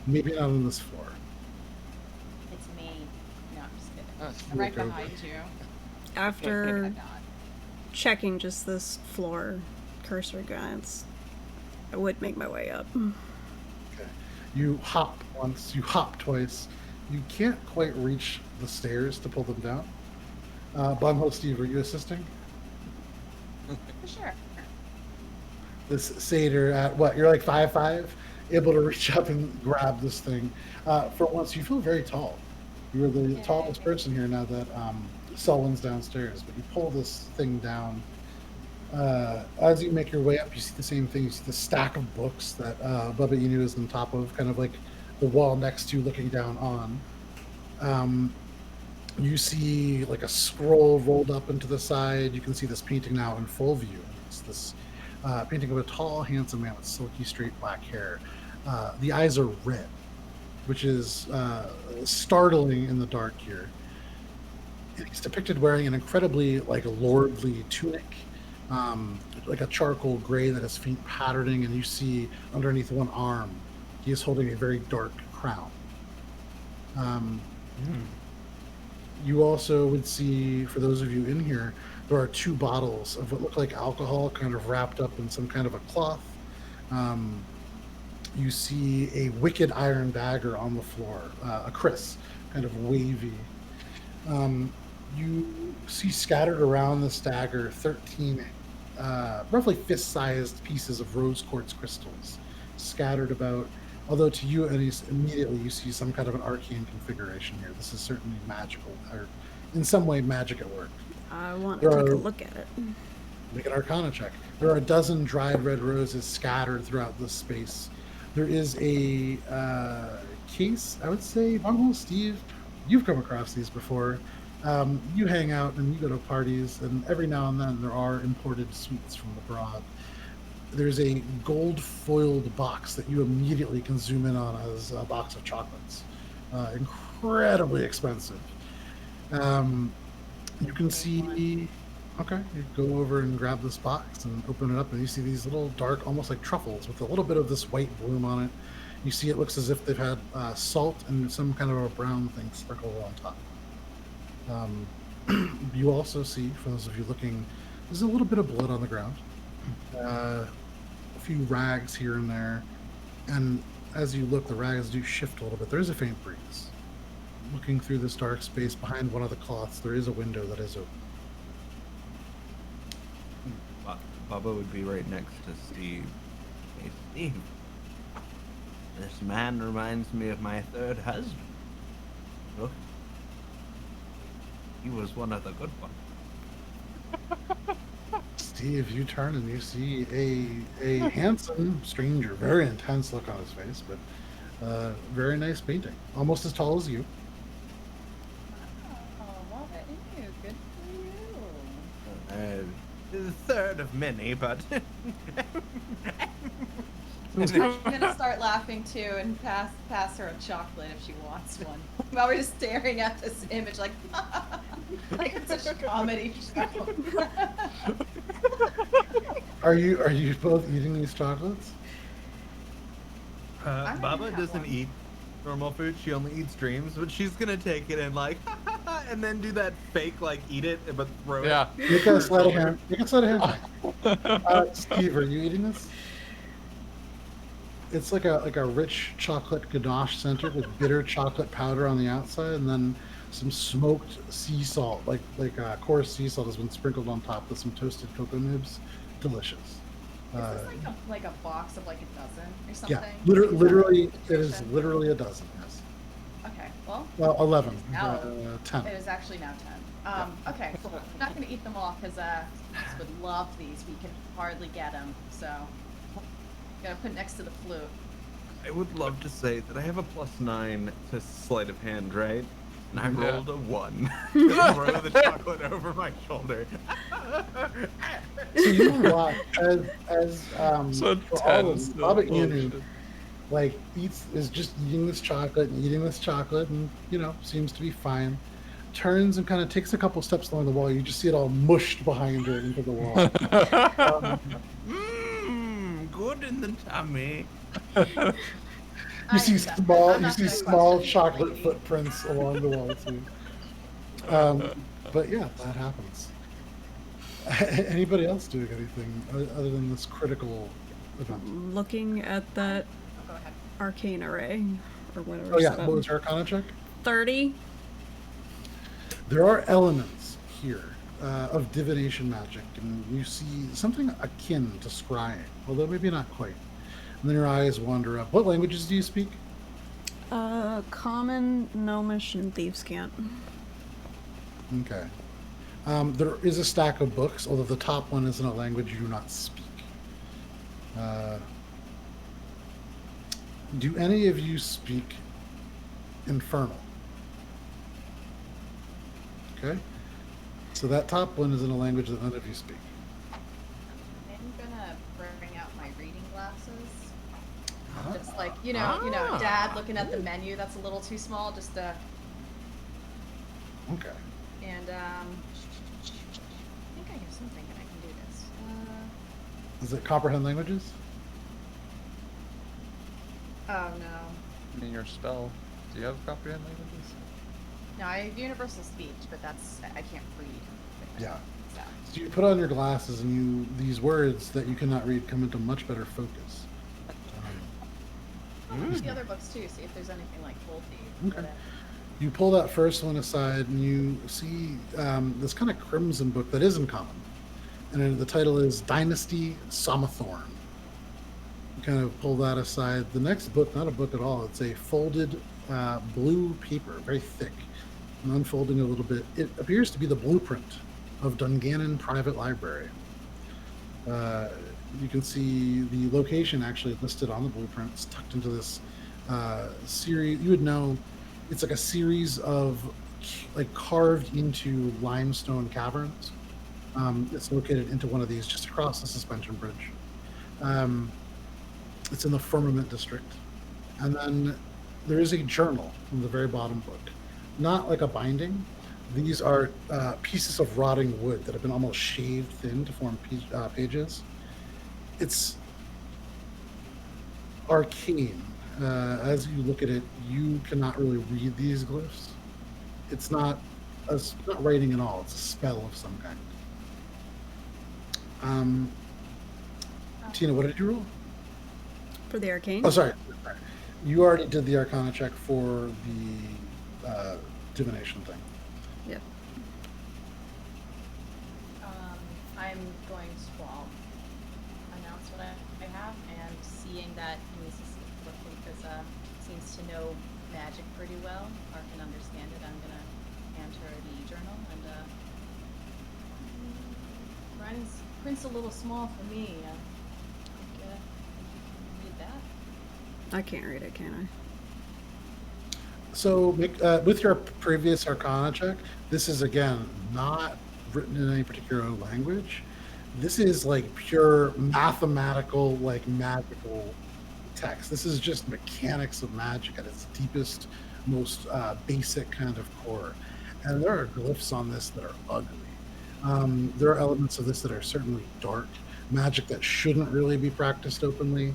Maybe not on this floor. It's me. No, I'm just kidding. Oh, I'm right okay. behind you. After I'm not. checking just this floor, cursory glance, I would make my way up. Okay. You hop once, you hop twice. You can't quite reach the stairs to pull them down. Bunghole Steve, are you assisting? For sure. This satyr at what? You're like 5'5", able to reach up and grab this thing. For once, you feel very tall. You're the tallest person here now that Selwyn's downstairs, but you pull this thing down. As you make your way up, you see the same thing. You see the stack of books that Bubba Inu is on top of, kind of like the wall next to, looking down on. You see like a scroll rolled up into the side. You can see this painting now in full view. It's this painting of a tall, handsome man with silky, straight black hair. The eyes are red, which is startling in the dark here. And he's depicted wearing an incredibly like lordly tunic, like a charcoal gray that has faint patterning, and you see underneath one arm he is holding a very dark crown. You also would see, for those of you in here, there are 2 bottles of what look like alcohol kind of wrapped up in some kind of a cloth. You see a wicked iron dagger on the floor, a kriss, kind of wavy. You see scattered around this dagger 13 roughly fist-sized pieces of rose quartz crystals scattered about. Although to you, at least immediately, you see some kind of an arcane configuration here. This is certainly magical, or in some way magic at work. I want to take a look at it. Make an Arcana check. There are a dozen dried red roses scattered throughout this space. There is a case, I would say, Bunghole Steve, you've come across these before. You hang out and you go to parties, and every now and then there are imported sweets from abroad. There's a gold foiled box that you immediately can zoom in on as a box of chocolates. Incredibly expensive. You can see, okay, you go over and grab this box and open it up, and you see these little dark, almost like truffles with a little bit of this white bloom on it. You see it looks as if they've had salt and some kind of a brown thing sprinkled on top. You also see, for those of you looking, there's a little bit of blood on the ground. A few rags here and there, and as you look, the rags do shift a little bit. There is a faint breeze. Looking through this dark space behind one of the cloths, there is a window that is open. Bubba would be right next to Steve. Hey, Steve. This man reminds me of my 3rd husband. Look. He was one of the good ones. Steve, you turn and you see a handsome stranger, very intense look on his face, but very nice painting, almost as tall as you. Oh, love it. Ew, good for you. The 3rd of many, but I'm gonna start laughing too and pass her a chocolate if she wants one. While we're just staring at this image, like, like it's such a comedy show. Are you both eating these chocolates? I'm gonna Baba have doesn't one. eat normal food. She only eats dreams, but she's gonna take it and like, and then do that fake like eat it but throw Yeah. it. You can sleight of hand. You can sleight of hand. Steve, are you eating this? It's like a rich chocolate ganache center with bitter chocolate powder on the outside, and then some smoked sea salt, like coarse sea salt, has been sprinkled on top with some toasted cocoa nibs. Delicious. Is this like a box of like a dozen or something? Yeah, literally, it is literally a dozen. Yes. Okay, well, Well, 11. Now 10. it is actually now 10. Okay, cool. I'm not going to eat them all because Max would love these. We can hardly get them, so gotta put next to the flute. I would love to say that I have a +9 to sleight of hand, right? And I Yeah. rolled a 1 to throw the chocolate over my shoulder. So you watch as So for 10 all of is them, still Baba Inu, bullshit. like is just eating this chocolate and eating this chocolate, and seems to be fine. Turns and kind of takes a couple steps along the wall. You just see it all mushed behind her into the wall. Good in the tummy. You see I'm not gonna small question chocolate lady. footprints along the wall too. But yeah, that happens. Anybody else doing anything other than this critical event? Looking at that Oh, go ahead. arcane array, or whatever. Oh yeah, set up. what was your Arcana check? 30. There are elements here of divination magic, and you see something akin to scrying, although maybe not quite. And then your eyes wander up. What languages do you speak? Common, Gnomish, and Thieves' Cant. Okay. There is a stack of books, although the top one is in a language you do not speak. Do any of you speak Infernal? Okay. So that top one is in a language that none of you speak. I'm gonna bring out my reading glasses. Just like, you know, Dad looking at the menu that's a little too small, just Okay. and I think I have something that I can do this. Is it comprehend languages? Oh no. I mean, your spell. Do you have comprehend languages? No, I have universal speech, but that's, I can't read. with it, Yeah. So. So you put on your glasses, and these words that you cannot read come into much better focus. I'll look at the other books too, see if there's anything like faulty. Okay. You pull that first one aside, and you see this kind of crimson book that is in common, and the title is Dynasty Somathorn. You kind of pull that aside. The next book, not a book at all, it's a folded blue paper, very thick, and unfolding a little bit. It appears to be the blueprint of Dungannon Private Library. You can see the location actually listed on the blueprint. It's tucked into this series. You would know it's like a series of like carved into limestone caverns. It's located into one of these just across the suspension bridge. It's in the Firmament District. And then there is a journal in the very bottom book. Not like a binding. These are pieces of rotting wood that have been almost shaved thin to form pages. It's arcane. As you look at it, you cannot really read these glyphs. It's not writing at all. It's a spell of some kind. Tina, what did you roll? For the arcane? Oh, sorry. You already did the Arcana check for the divination thing. Yep. I'm going to announce what I have, and seeing that Mrs. seems to know magic pretty well, or can understand it, I'm gonna hand her the journal, and writing's print's a little small for me. I think you can read that. I can't read it, can I? So, with your previous Arcana check, this is again not written in any particular language. This is like pure mathematical, like magical text. This is just mechanics of magic at its deepest, most basic kind of core. And there are glyphs on this that are ugly. There are elements of this that are certainly dark, magic that shouldn't really be practiced openly.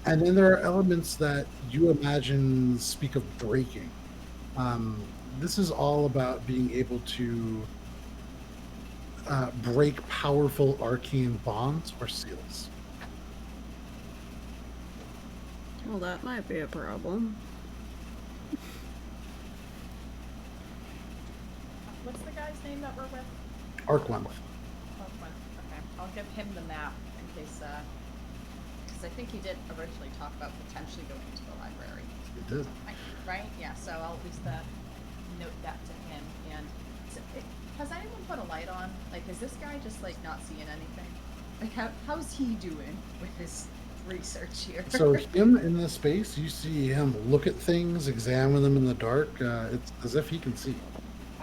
And then there are elements that you imagine speak of breaking. This is all about being able to break powerful arcane bonds or seals. Well, that might be a problem. What's the guy's name that we're with? Arclenth. Okay, I'll give him the map in case, because I think he did originally talk about potentially going to the library. It did. Right? Yeah, so I'll at least note that to him. And has anyone put a light on? Like, is this guy just, like, not seeing anything? Like, how's he doing with his research here? So him in this space, you see him look at things, examine them in the dark. It's as if he can see.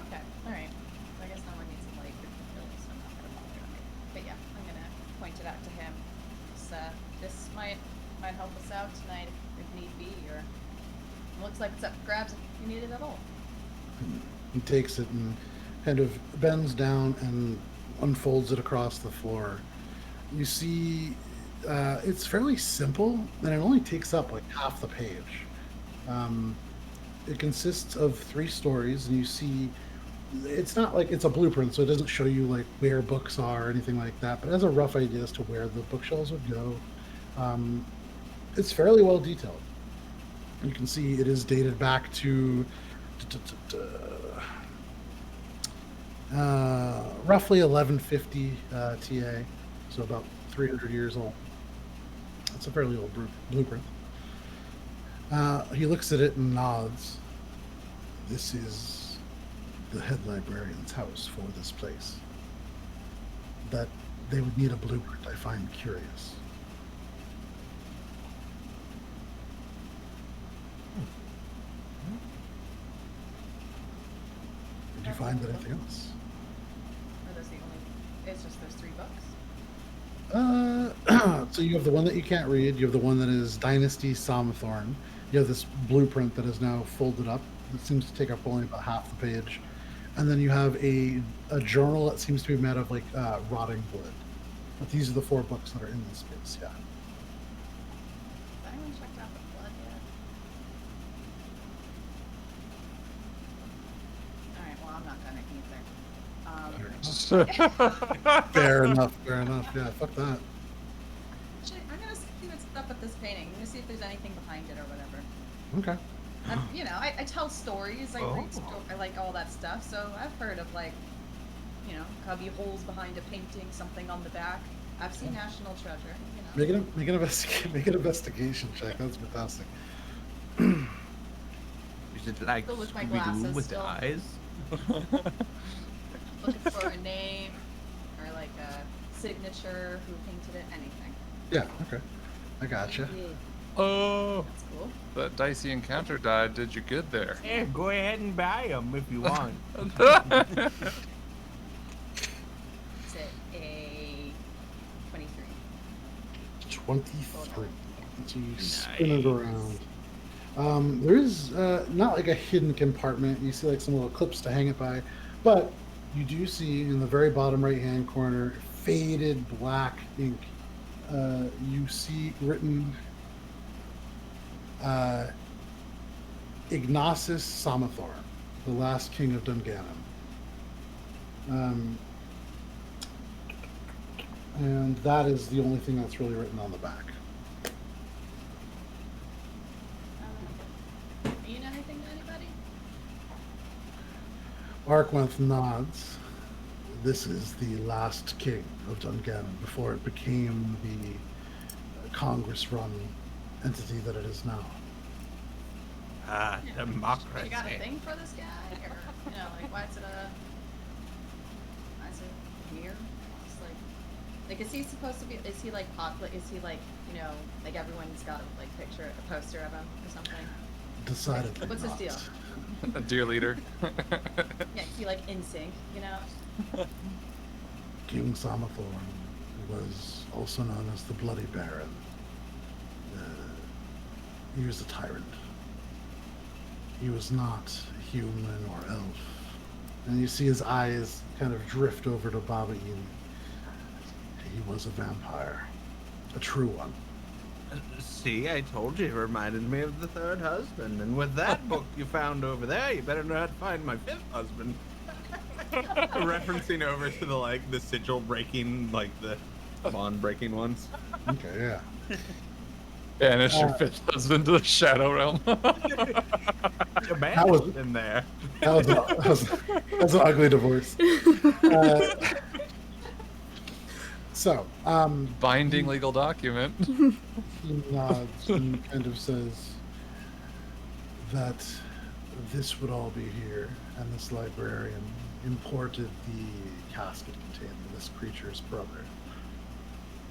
Okay, alright. I guess no one needs a light for Billy, so I'm not gonna bother on it. But yeah, I'm gonna point it out to him. This might help us out tonight if need be, or looks like it's up for grabs if you need it at all. He takes it and kind of bends down and unfolds it across the floor. You see, it's fairly simple, and it only takes up like half the page. It consists of 3 stories, and you see, it's not like it's a blueprint, so it doesn't show you like where books are or anything like that, but it has a rough idea as to where the bookshelves would go. It's fairly well detailed. You can see it is dated back to Roughly 1150 TA, so about 300 years old. That's a fairly old blueprint. He looks at it and nods. This is the head librarian's house for this place. That they would need a blueprint, I find curious. Did you find anything else? Or those the only? It's just those 3 books. So you have the one that you can't read. You have the one that is Dynasty Somthorn. You have this blueprint that is now folded up. That seems to take up only about half the page. And then you have a journal that seems to be made of like rotting wood. But these are the 4 books that are in this space. Yeah. Has anyone checked out the blood yet? Alright, well, I'm not gonna either. Fair enough. Fair enough. Yeah. Fuck that. Actually, I'm gonna see what's up with this painting. I'm gonna see if there's anything behind it or whatever. Okay. You know, I tell stories, I read I like all that stuff, so I've heard of, like, you know, cubby holes behind a painting, something on the back. I've seen National Treasure, you know. Make an investigation check. That's fantastic. Is it like Still with my Scooby-Doo glasses, with still. the eyes? Looking for a name, or like a signature, who painted it, anything. Yeah. Okay. I gotcha. Yeah, Oh, that's cool. that dicey encounter die did you good there. Yeah, go ahead and buy them if you want. Is it a 23? 23. So you spin it around. There is not like a hidden compartment. You see like some little clips to hang it by, but you do see in the very bottom right-hand corner faded black ink. You see written Ignacis Samathor, the last king of Dungannon. And that is the only thing that's really written on the back. Mean anything to anybody? Arkwenth nods. This is the last king of Dungannon before it became the Congress-run entity that it is now. Ah, You democracy. got a thing for this guy, or you know, like why is it here? Just like is he supposed to be? Is he like popular? Is he like, you know, like everyone's got a like picture, a poster of him or something? Decidedly What's his not. deal? A dear leader. Yeah, is he like in sync? You know? King Samathorn was also known as the Bloody Baron. He was a tyrant. He was not human or elf. And you see his eyes kind of drift over to Baba Yin. He was a vampire. A true one. See, I told you it reminded me of the 3rd husband. And with that book you found over there, you better not find my 5th husband. Referencing over to the sigil breaking, like the bond breaking ones. Okay, yeah. Banish your 5th husband to the Shadow Realm. That was in there. That's an ugly divorce. Binding legal document. He nods and kind of says that this would all be here, and this librarian imported the casket containing this creature's brother.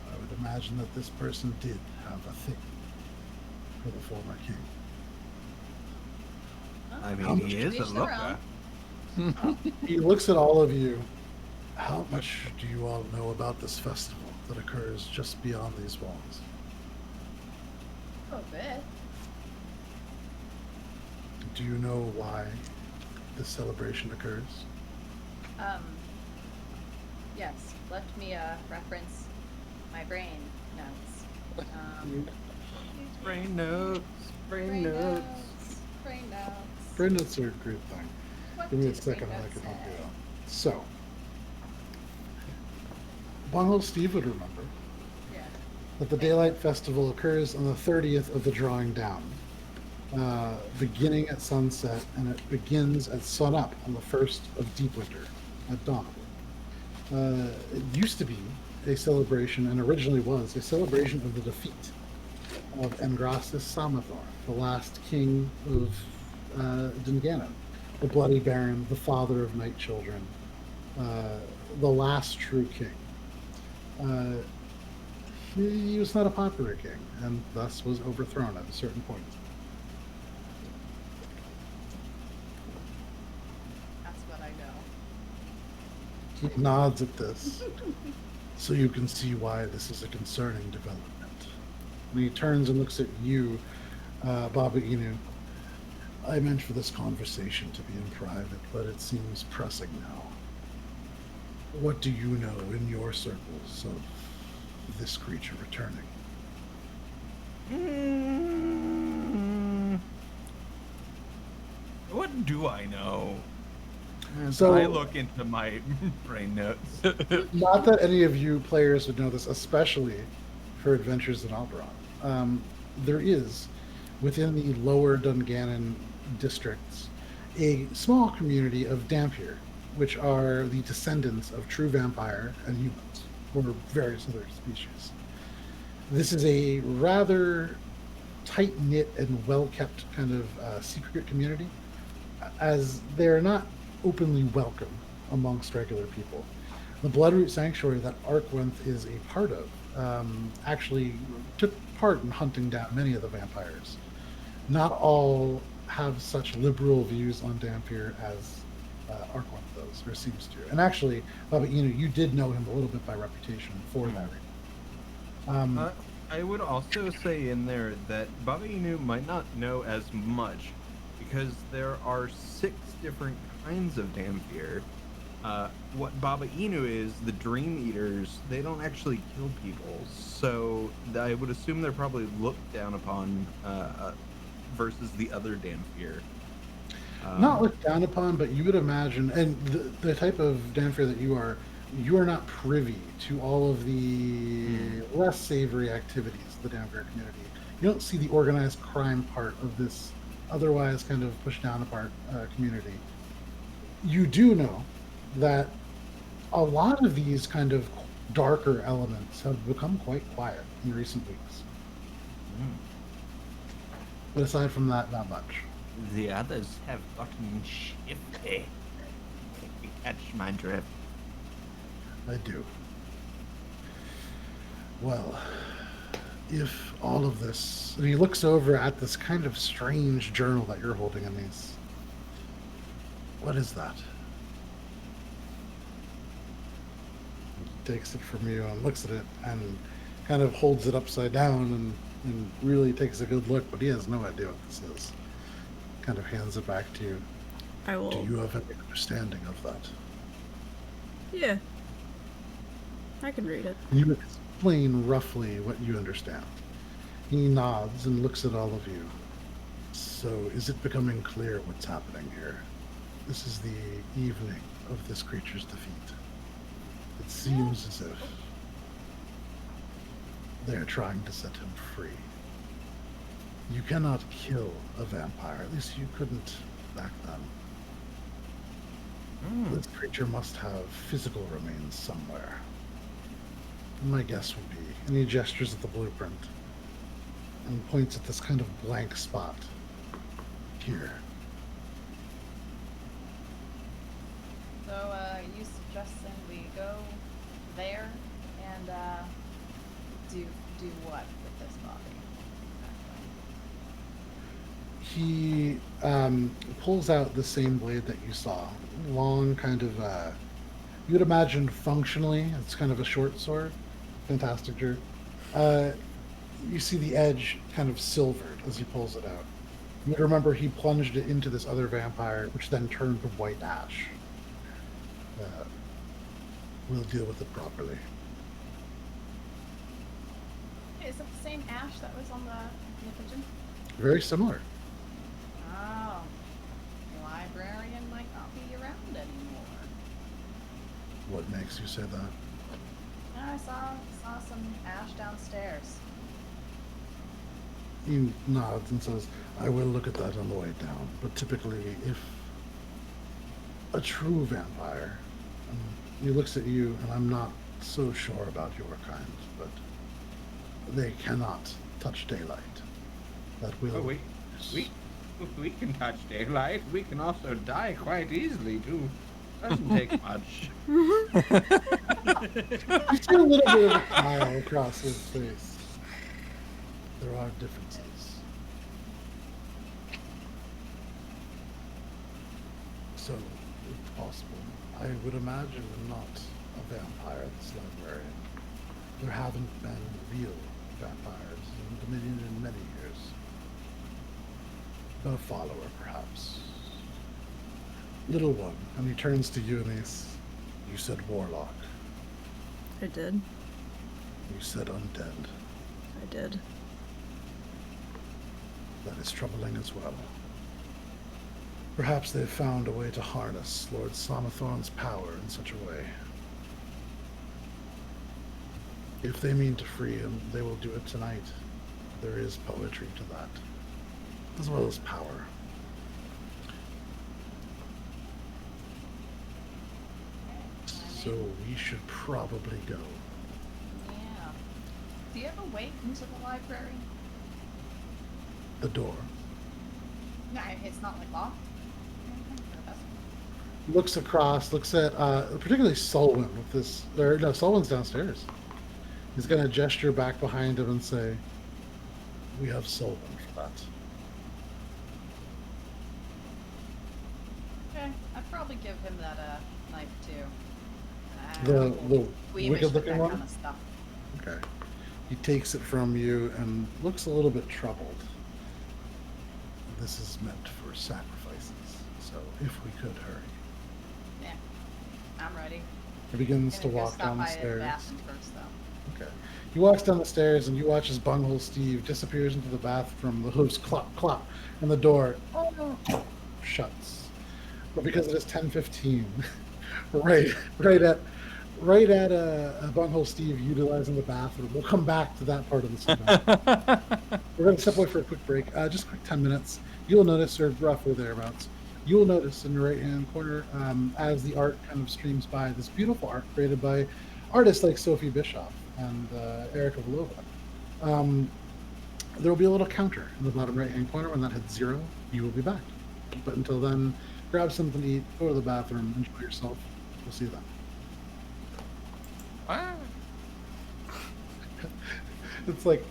I would imagine that this person did have a thing for the former king. I How mean, much he is a each their looker. own. He looks at all of you. How much do you all know about this festival that occurs just beyond these walls? A bit. Do you know why this celebration occurs? Yes. Let me reference my brain notes. Brain notes. Brain notes. Brain notes. Brain notes are a great thing. What Give me a did second brain and I notes can help you say? out. So, Bunghole Steve would remember Yeah. that the Daylight Festival occurs on the 30th of the drawing down, beginning at sunset, and it begins at sunup on the 1st of Deep Winter. at dawn. It used to be a celebration, and originally was a celebration of the defeat of Angrastus Samathor, the last king of Dungannon, the Bloody Baron, the father of Night Children, the last true king. Uh, he was not a popular king, and thus was overthrown at a certain point. That's what I know. He nods at this, so you can see why this is a concerning development. And he turns and looks at you, Baba Inu. I meant for this conversation to be in private, but it seems pressing now. What do you know in your circles of this creature returning? What do I know? So- I look into my brain notes. Not that any of you players would know this, especially for Adventures in Alberon. There is, within the lower Dungannon districts, a small community of Dampier, which are the descendants of true vampire and humans, or various other species. This is a rather tight-knit and well-kept kind of secret community, as they're not openly welcome amongst regular people. The Bloodroot Sanctuary that Arkwenth is a part of actually took part in hunting down many of the vampires. Not all have such liberal views on Dampier as Arkwenth does, or seems to. And actually, Baba Inu, you did know him a little bit by reputation for that reason. I would also say in there that Baba Inu might not know as much because there are 6 different kinds of Dampier. What Baba Inu is, the Dream Eaters, they don't actually kill people, so I would assume they're probably looked down upon versus the other Dampier. Not looked down upon, but you would imagine, and the type of Dampier that you are not privy to all of the less savory activities of the Dampier community. You don't see the organized crime part of this otherwise kind of pushed down apart community. You do know that a lot of these kind of darker elements have become quite quiet in recent weeks. But aside from that, not much. The others have gotten shifty. You catch my drift. I do. Well, if all of this... And he looks over at this kind of strange journal that you're holding in these. What is that? He takes it from you and looks at it and kind of holds it upside down and really takes a good look, but he has no idea what this is. Kind of hands it back to you. I will. Do you have any understanding of that? Yeah. I can read it. Can you explain roughly what you understand? He nods and looks at all of you. So, is it becoming clear what's happening here? This is the evening of this creature's defeat. It seems as if they're trying to set him free. You cannot kill a vampire, at least you couldn't back then. This creature must have physical remains somewhere. My guess would be, and he gestures at the blueprint and points at this kind of blank spot here. So, you suggesting we go there and do what with this body? He pulls out the same blade that you saw. Long, kind of, you would imagine functionally, it's kind of a short sword. Fantastic jerk. You see the edge kind of silvered as he pulls it out. You would remember he plunged it into this other vampire, which then turned to white ash. We'll deal with it properly. Hey, is it the same ash that was on the pigeon? Very similar. Oh. The librarian might not be around anymore. What makes you say that? I saw some ash downstairs. He nods and says, I will look at that on the way down. But typically, if a true vampire He looks at you, and I'm not so sure about your kind, but they cannot touch daylight. That will. Oh, we can touch daylight. We can also die quite easily too. Doesn't take much. You see a little bit of a smile across his face. There are differences. So, if possible, I would imagine not a vampire this librarian. There haven't been real vampires in Dominion in many years. But a follower, perhaps. Little one, and he turns to you and he's, you said warlock. I did. You said undead. I did. That is troubling as well. Perhaps they've found a way to harness Lord Slamathorn's power in such a way. If they mean to free him, they will do it tonight. There is poetry to that, as well as power. So we should probably go. Yeah. Do you ever wait into the library? The door. No, it's not like locked. Looks across, looks at particularly Solwyn with this. Or no, Solwyn's downstairs. He's going to gesture back behind him and say, "We have Solwyn for that." Okay, I'd probably give him that knife too. The Squeamish wicked with looking that one. kind of stuff. Okay. He takes it from you and looks a little bit troubled. This is meant for sacrifices, so if we could hurry. Yeah, I'm ready. He begins to Gonna go walk stop down the by the stairs. bathroom first, though. Okay. He walks down the stairs and you watch as Bunghole Steve disappears into the bathroom. The hooves clop, clop, and the door shuts. But because it is 10:15, right at Bunghole Steve utilizing the bathroom. We'll come back to that part of the segment. We're going to step away for a quick break, just a quick 10 minutes. You'll notice, or roughly thereabouts, you will notice in your right-hand corner, as the art kind of streams by, this beautiful art created by artists like Sophie Bischoff and Erica Volova. There will be a little counter in the bottom right-hand corner. When that hits 0, you will be back. But until then, grab something to eat, go to the bathroom, enjoy yourself. We'll see you then. Ah. It's like,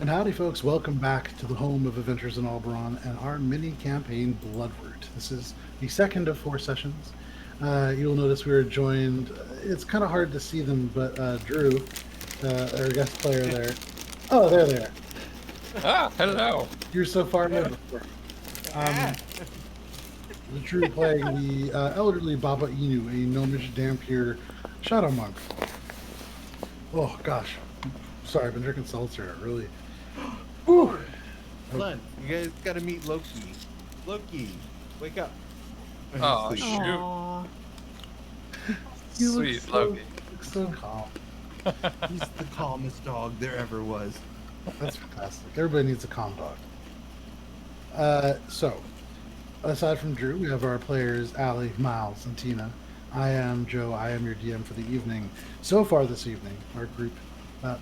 And howdy, folks. Welcome back to the home of Adventures in Alberon and our mini campaign, Bloodroot. This is the second of 4 sessions. You'll notice we were joined. It's kind of hard to see them, but Drew, our guest player there. Oh, there they are. Ah, hello. You're so far away before. Drew playing the elderly Baba Inu, a gnomish Dampier shadow monk. Oh, gosh. Sorry, I've been drinking seltzer. Really. Whew. Glenn, you guys gotta meet Loki. Loki, wake up. Oh, He's shoot. asleep. Aw. You look Sweet so, Loki. look so calm. He's the calmest dog there ever was. That's fantastic. Everybody needs a calm dog. So, aside from Drew, we have our players, Allie, Miles, and Tina. I am Joe. I am your DM for the evening. So far this evening, our group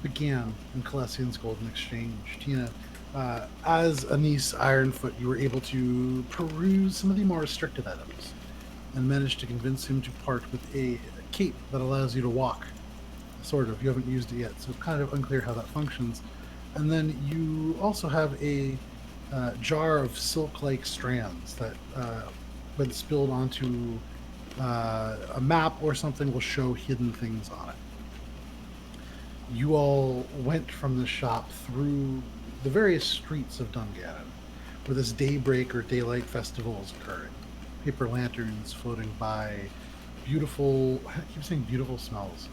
began in Calessian's Golden Exchange. Tina, as Anise Ironfoot, you were able to peruse some of the more restricted items and managed to convince him to part with a cape that allows you to walk. Sort of. You haven't used it yet, so it's kind of unclear how that functions. And then you also have a jar of silk-like strands that, when spilled onto a map or something, will show hidden things on it. You all went from the shop through the various streets of Dungannon, where this Daybreak or Daylight Festival is occurring. Paper lanterns floating by, beautiful, I keep saying beautiful smells.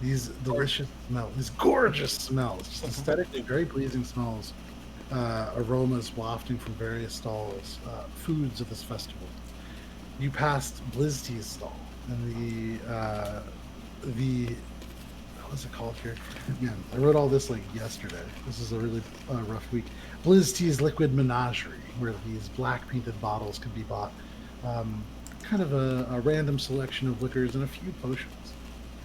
These delicious smells, these gorgeous smells, just aesthetically very pleasing smells, aromas wafting from various stalls, foods of this festival. You passed Blizztee's stall, and the what's it called here? Man, I wrote all this like yesterday. This is a really rough week. Blizztee's Liquid Menagerie, where these black painted bottles can be bought. Kind of a random selection of liquors and a few potions.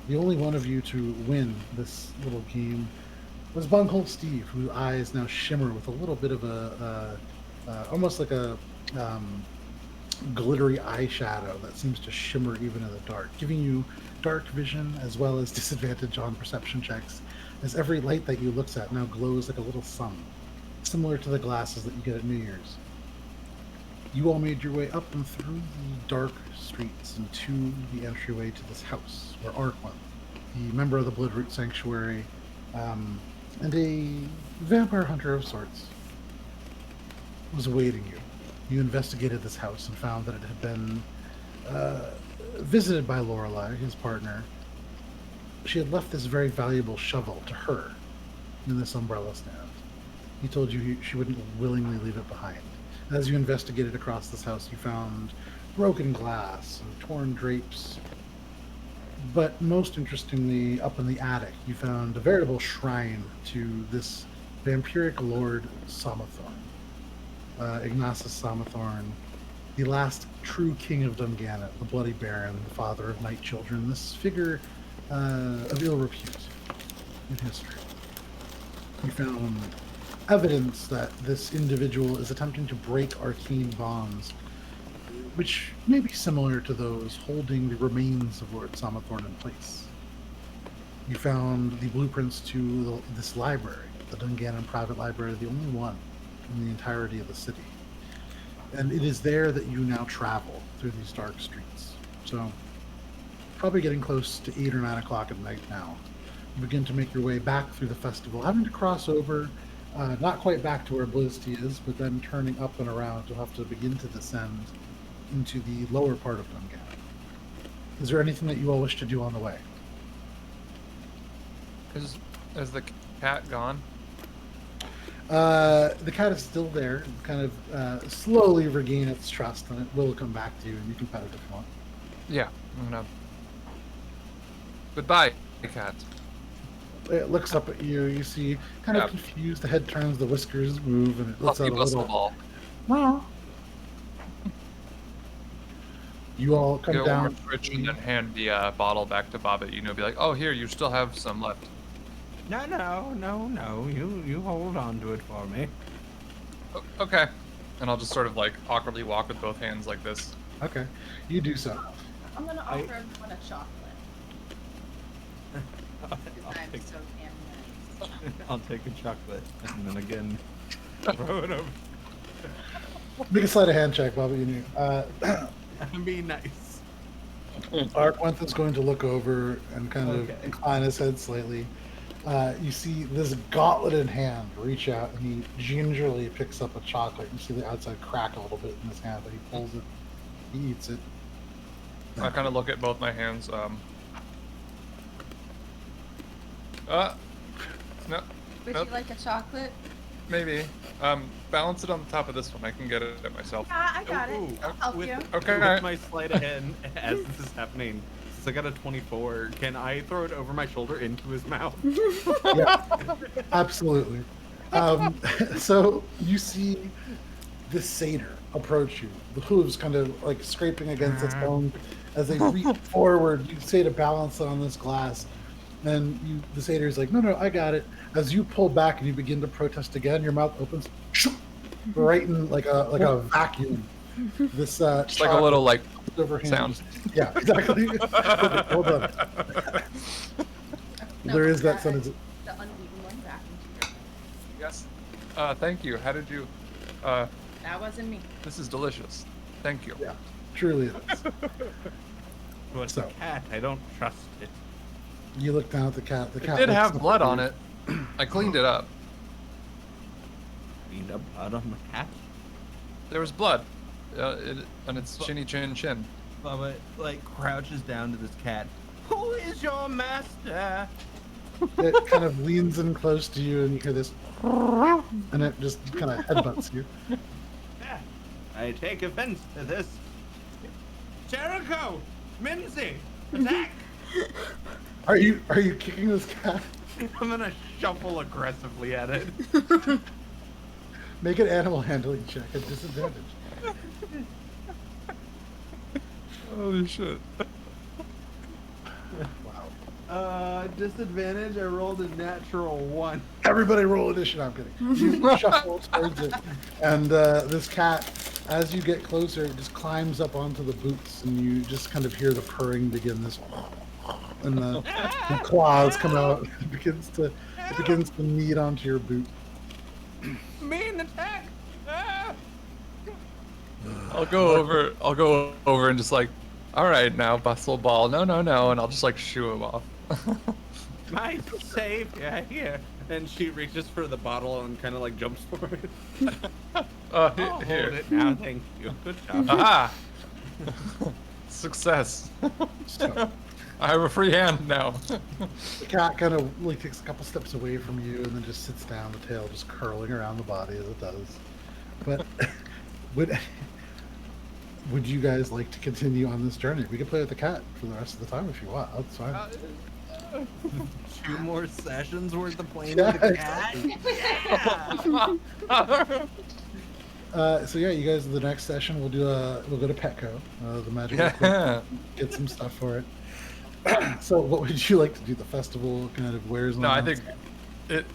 The only one of you to win this little game was Bunghole Steve, whose eyes now shimmer with a little bit of almost like a glittery eyeshadow that seems to shimmer even in the dark, giving you dark vision as well as disadvantage on perception checks, as every light that you looks at now glows like a little sun, similar to the glasses that you get at New Year's. You all made your way up and through the dark streets and to the entryway to this house where Arkwin, the member of the Bloodroot Sanctuary, and a vampire hunter of sorts, was awaiting you. You investigated this house and found that it had been visited by Lorelei, his partner. She had left this very valuable shovel to her in this umbrella stand. He told you she wouldn't willingly leave it behind. As you investigated across this house, you found broken glass and torn drapes. But most interestingly, up in the attic, you found a veritable shrine to this vampiric lord Samathorn. Ignatius Samathorn, the last true king of Dungannon, the Bloody Baron, the father of night children, this figure of ill repute in history. You found evidence that this individual is attempting to break arcane bonds, which may be similar to those holding the remains of Lord Samathorn in place. You found the blueprints to this library, the Dungannon Private Library, the only one in the entirety of the city. And it is there that you now travel through these dark streets. So, probably getting close to 8 or 9 o'clock at night now. You begin to make your way back through the festival, having to cross over, not quite back to where Blizztee is, but then turning up and around. You'll have to begin to descend into the lower part of Dungannon. Is there anything that you all wish to do on the way? Is the cat gone? The cat is still there, kind of slowly regain its trust, and it will come back to you, and you can pet it if you want. Yeah, I'm gonna. Goodbye, cat. It looks up at you. You see, kind of confused. The head turns, the whiskers move, and it lets Fluffy out a bustle little. ball. Meow. You all come Go down. over to Rich and then hand the bottle back to Baba. Be like, oh, here, you still have some left. No. You hold on to it for me. Okay. And I'll just sort of like awkwardly walk with both hands like this. Okay, you do so. I'm gonna offer everyone a chocolate. Because I'm pick- so damn nice. I'll take a chocolate and then again throw it over. Make a sleight of hand check, Bobby. Be nice. Arkwenth is going to look over and kind of Okay. incline his head slightly. You see this gauntleted hand reach out, and he gingerly picks up a chocolate. You see the outside crack a little bit in his hand, but he pulls it. He eats it. I kind of look at both my hands. No, Would Nope. you like a chocolate? maybe. Balance it on the top of this one. I can get it myself. Yeah, I got Ooh, it. I'll help with, you. Okay. With my sleight of hand, as this is happening, since I got a 24, can I throw it over my shoulder into his mouth? Yeah, absolutely. So you see this satyr approach you, the hooves kind of like scraping against its bone as they reach forward. You say to balance it on this glass, and the satyr's like, no, I got it. As you pull back and you begin to protest again, your mouth opens, right in like a vacuum. This Just like a little like overhand. sound. Yeah, exactly. Hold on. No, There is that the sentence. unbeaten one back into your. Yes. Thank you. How did you? That wasn't me. This is delicious. Thank you. Yeah, truly it is. What's So. a cat? I don't trust it. You look down at the cat. The cat It did looks have up blood at on you. it. I cleaned it up. Cleaned up blood on the cat? There was blood. On its chinny chin chin. Bubba, like, crouches down to this cat. Who is your master? It kind of leans in close to you, and you hear this, and it just kind of headbutts you. I take offense to this. Jericho! Minzy! Attack! Are you kicking this cat? I'm gonna shuffle aggressively at it. Make an animal handling check at disadvantage. Holy shit. Wow. Disadvantage, I rolled a natural 1. Everybody roll initiative. I'm kidding. You shuffle towards it, and this cat, as you get closer, it just climbs up onto the boots, and you just kind of hear the purring begin. This, and the claws come out. It begins to knead onto your boot. Mean attack! Ah! I'll go over and just like, all right now, bustle ball. No, and I'll just like shoo him off. My savior here. And she reaches for the bottle and kind of like jumps for it. I'll I'll here. hold it now, thank you. Good job. Aha! Success. So, I have a free hand now. the cat kind of like takes a couple steps away from you, and then just sits down, the tail just curling around the body as it does. But would you guys like to continue on this journey? We could play with the cat for the rest of the time if you want. That's fine. 2 more sessions worth of playing Yeah, with the cat? So yeah, you guys, the next session we'll go to Petco, the magic Yeah. get some stuff for it. So what would you like to do? The festival kind of wears on? No, I think it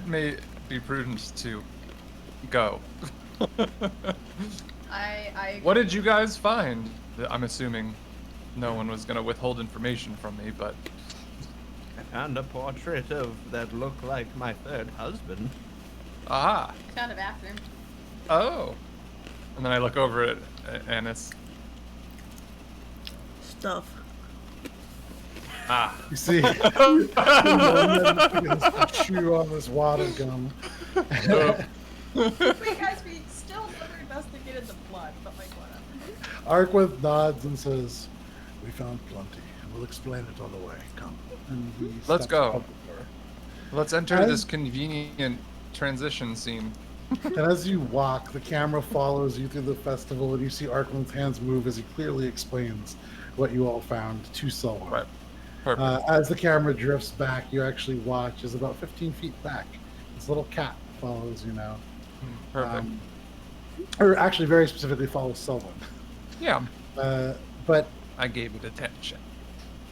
may be prudent to go. I What did you guys find? I'm assuming no one was gonna withhold information from me, but I found a portrait of that looked like my third husband. aha. I found a bathroom. Oh. And then I look over at Annis. Stuff. Ah. You see, begins to chew on this wad of gum. Oh. Wait, guys, we still never investigated the blood, but like whatever. Arkworth nods and says, "We found plenty, and we'll explain it on the way. Come." And he Let's steps go. out the door. Let's enter As- this convenient transition scene. And as you walk, the camera follows you through the festival, and you see Arkland's hands move as he clearly explains what you all found to Selwyn. Right. Perfect. As the camera drifts back, you actually watch as about 15 feet back, this little cat follows you now. Perfect. Or actually, very specifically, follows Selwyn. Yeah. But I gave it attention.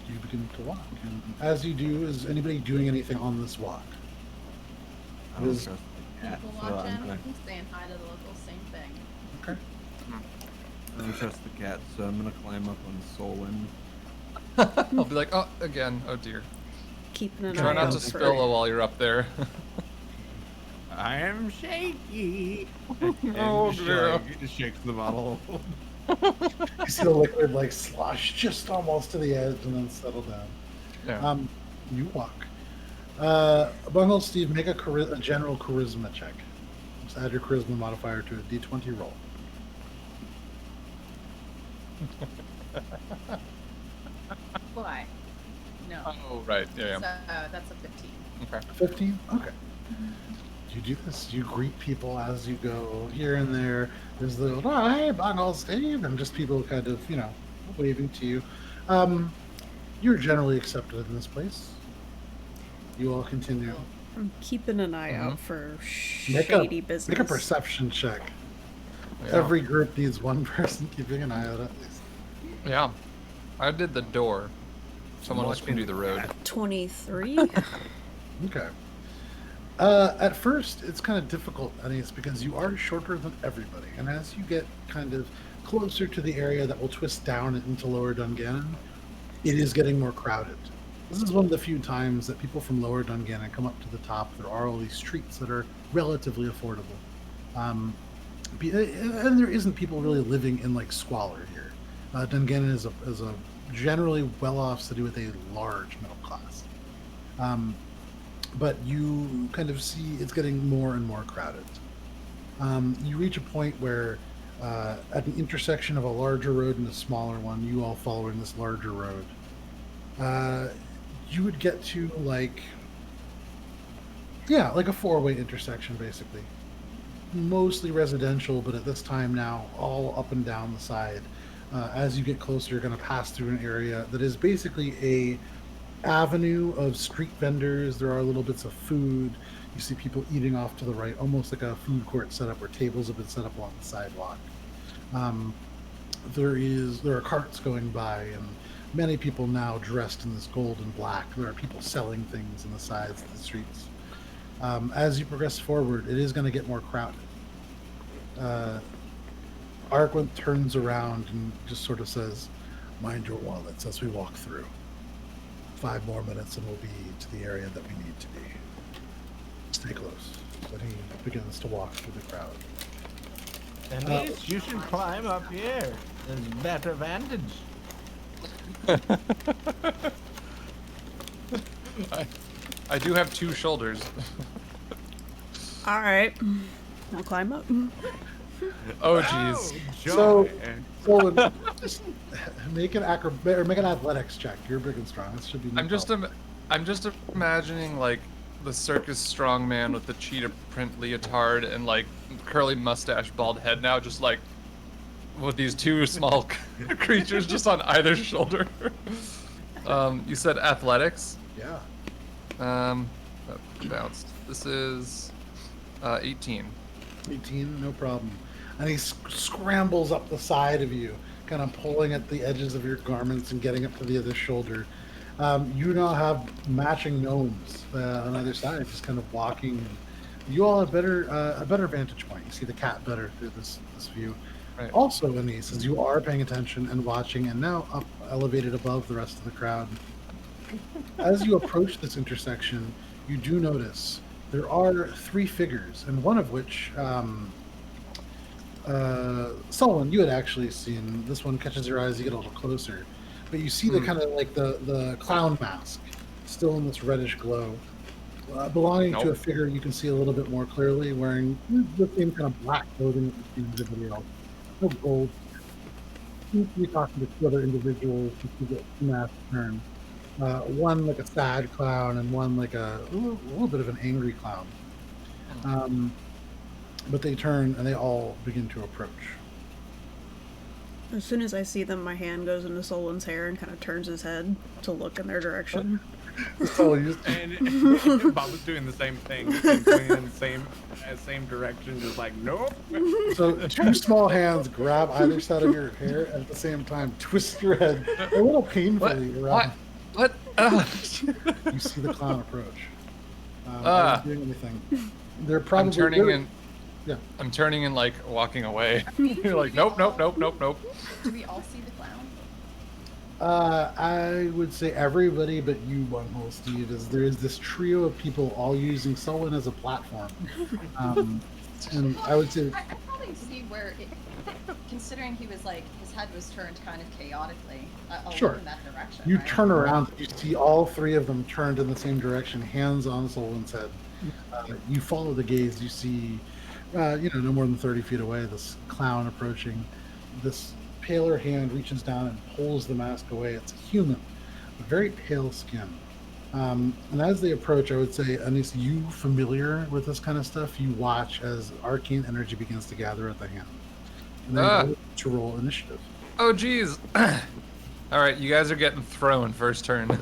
you begin to walk. And as you do, is anybody doing anything on this walk? I don't Is- trust the cat, People so I'm watching, gonna, I'm saying hi to the locals, same thing. Okay. I don't trust the cat, so I'm gonna climb up on Solon. I'll be like, oh, again. Oh dear. keeping an Try eye not out to for... spill while you're up there. I am shaky. Oh, And dear. he just shakes the bottle. You see the liquid like slosh just almost to the edge and then settle down. Yeah. You walk. Bungle Steve, make a general charisma check. Just add your charisma modifier to a d20 roll. Why? No. Oh, right. Yeah. So that's a 15. Okay. 15? Okay. You do this. You greet people as you go here and there. There's the, oh, hey, Bungle Steve, and just people kind of, waving to you. You're generally accepted in this place. You all continue. I'm keeping an eye Mhm. out for Make shady a, business. Make a perception check. Yeah. Every group needs one person keeping an eye out at least. Yeah. I did the door. Someone else can do the road. 23. Okay. At first, it's kind of difficult, Anise, because you are shorter than everybody. And as you get kind of closer to the area that will twist down into Lower Dungannon, it is getting more crowded. This is one of the few times that people from Lower Dungannon come up to the top. There are all these streets that are relatively affordable. And there isn't people really living in, like, squalor here. Dungannon is a generally well-off city with a large middle class. But you kind of see it's getting more and more crowded. You reach a point where at an intersection of a larger road and a smaller one, you all following this larger road, you would get to like a four-way intersection basically. Mostly residential, but at this time now all up and down the side. As you get closer, you're going to pass through an area that is basically a avenue of street vendors. There are little bits of food. You see people eating off to the right, almost like a food court setup where tables have been set up along the sidewalk. There are carts going by, and many people now dressed in this gold and black. There are people selling things in the sides of the streets. As you progress forward, it is going to get more crowded. Arquin turns around and just sort of says, "Mind your wallets as we walk through. 5 more minutes and we'll be to the area that we need to be. Stay close." But he begins to walk through the crowd. Denise, you should climb up here. There's better vantage. I do have 2 shoulders. All right. I'll climb up. Oh, jeez. So, just make an athletics check. You're big and strong. This should be. No problem. I'm just imagining like the circus strongman with the cheetah print leotard and like curly mustache, bald head now, just like with these 2 small creatures just on either shoulder. You said athletics? Yeah. That bounced. This is 18. 18, no problem. And he scrambles up the side of you, kind of pulling at the edges of your garments and getting up to the other shoulder. You now have matching gnomes on either side, just kind of walking. You all have a better vantage point. You see the cat better through this view. Right. Also, Anise, as you are paying attention and watching, and now up elevated above the rest of the crowd, as you approach this intersection, you do notice there are 3 figures, and one of which, Sullivan, you had actually seen. This one catches your eyes. You get a little closer, but you see the kind of like the clown mask still in this reddish glow, belonging to a figure you can see a little bit more clearly, wearing the same kind of black clothing that you see everybody else. No gold. You seem to be talking to 2 other individuals who see the mask turn. One like a sad clown, and one like a little bit of an angry clown. But they turn and they all begin to approach. As soon as I see them, my hand goes into Solon's hair and kind of turns his head to look in their direction. So you And Bob was doing the same thing, going in the same direction, just like, nope. So 2 small hands grab either side of your hair and at the same time twist your head a little painfully around. What? You see the clown approach. Not doing anything. They're probably I'm turning in. Yeah. I'm turning and like walking away. You're like, nope. Do we all see the clown? I would say everybody but you, Bunghole Steve, is there is this trio of people all using Sullen as a platform. And I would say, I probably see where, considering he was like, his head was turned kind of chaotically Sure. in that direction. you right? turn around, you see all three of them turned in the same direction, hands on Sullen's head. You follow the gaze, you see, no more than 30 feet away, this clown approaching. This paler hand reaches down and pulls the mask away. It's a human, with very pale skin. And as they approach, I would say, Anis, you familiar with this kind of stuff, you watch as arcane energy begins to gather at the hand. And then go to roll initiative. Oh, geez. All right, you guys are getting thrown first turn.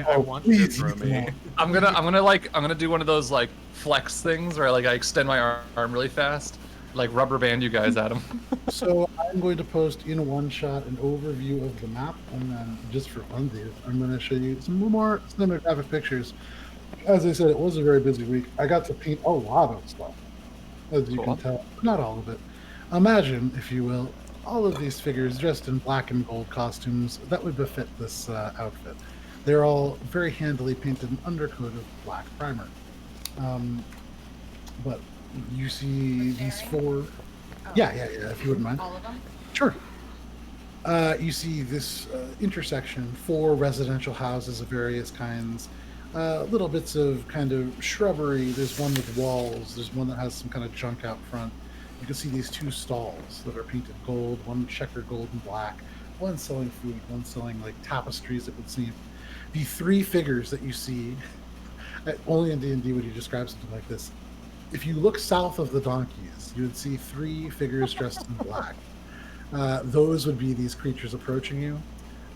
I want you to throw me. I'm gonna do one of those like flex things where like I extend my arm really fast, like rubber band you guys at him. So I'm going to post in one shot an overview of the map, and then just for fun, I'm going to show you some more cinematographic pictures. As I said, it was a very busy week. I got to paint a lot of stuff, as you can tell. Not all of it. Imagine, if you will, all of these figures dressed in black and gold costumes that would befit this outfit. They're all very handily painted an undercoat of black primer. But you see these four. Oh. Yeah, if you wouldn't mind. All of them? Sure. You see this intersection, 4 residential houses of various kinds, little bits of kind of shrubbery. There's one with walls. There's one that has some kind of junk out front. You can see these 2 stalls that are painted gold, one checkered gold and black, one selling food, one selling like tapestries, it would seem. The 3 figures that you see, only in D&D would you describe something like this. If you look south of the donkeys, you would see 3 figures dressed in black. Those would be these creatures approaching you.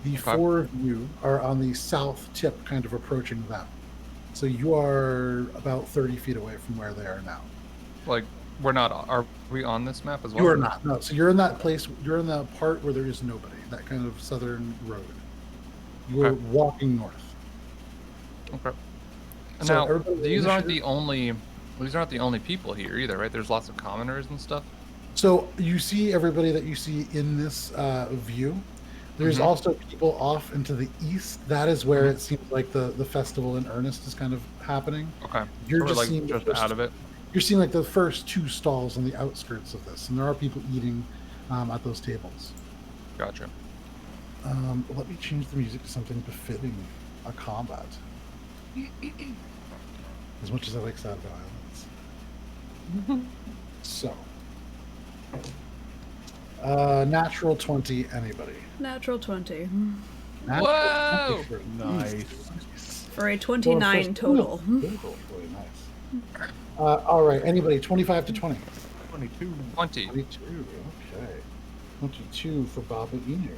The 4 of you are on the south tip, kind of approaching them. So you are about 30 feet away from where they are now. Like, are we on this map as well? You are not, no. So you're in that place, you're in the part where there is nobody, that kind of southern road. You're walking north. Okay. So Now, these aren't the only people here either, right? There's lots of commoners and stuff. So you see everybody that you see in this view. There's also people off into the east. That is where it seems like the festival in earnest is kind of happening. Okay. You're So just we're, like, seeing just out of it. You're seeing like the first 2 stalls on the outskirts of this, and there are people eating at those tables. Gotcha. Let me change the music to something befitting a combat. As much as I like sad violence. So, natural 20, anybody? Natural 20. Natural Whoa! 20 for Nice. For a 29 total. Really nice. All right, anybody? 25 to 20. 22. 20. 22. Okay. 22 for Baba Inu.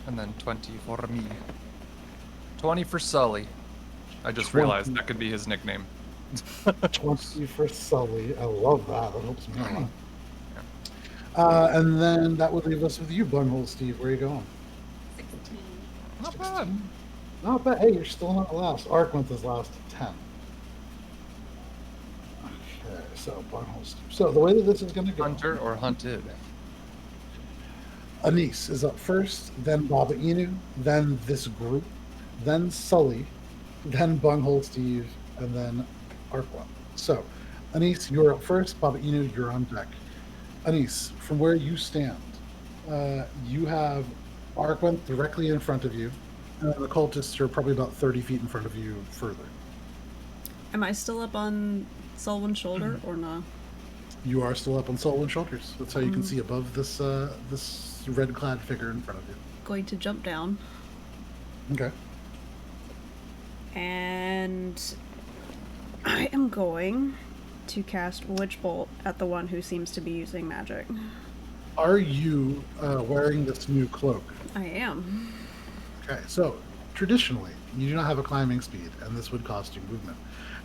And then 20 for me. 20 for Sully. I just 20. realized that could be his nickname. 20 for Sully. I love that. That helps me a lot. And then that would leave us with you, Bunghole Steve. Where are you going? 16. Not bad. Not bad. Hey, you're still not last. Arkwinth is last at 10. Okay, so Bunghole Steve. So the way that this is going to go. Hunter or hunted? Anis is up first, then Baba Inu, then this group, then Sully, then Bunghole Steve, and then Arkwinth. So, Anis, you're up first. Baba Inu, you're on deck. Anis, from where you stand, you have Arkwinth directly in front of you, and the cultists are probably about 30 feet in front of you further. Am I still up on Sullivan's shoulder or not? You are still up on Sullivan's shoulders. That's how you can see above this this red-clad figure in front of you. Going to jump down. Okay. And I am going to cast Witch Bolt at the one who seems to be using magic. Are you wearing this new cloak? I am. Okay, so traditionally, you do not have a climbing speed, and this would cost you movement.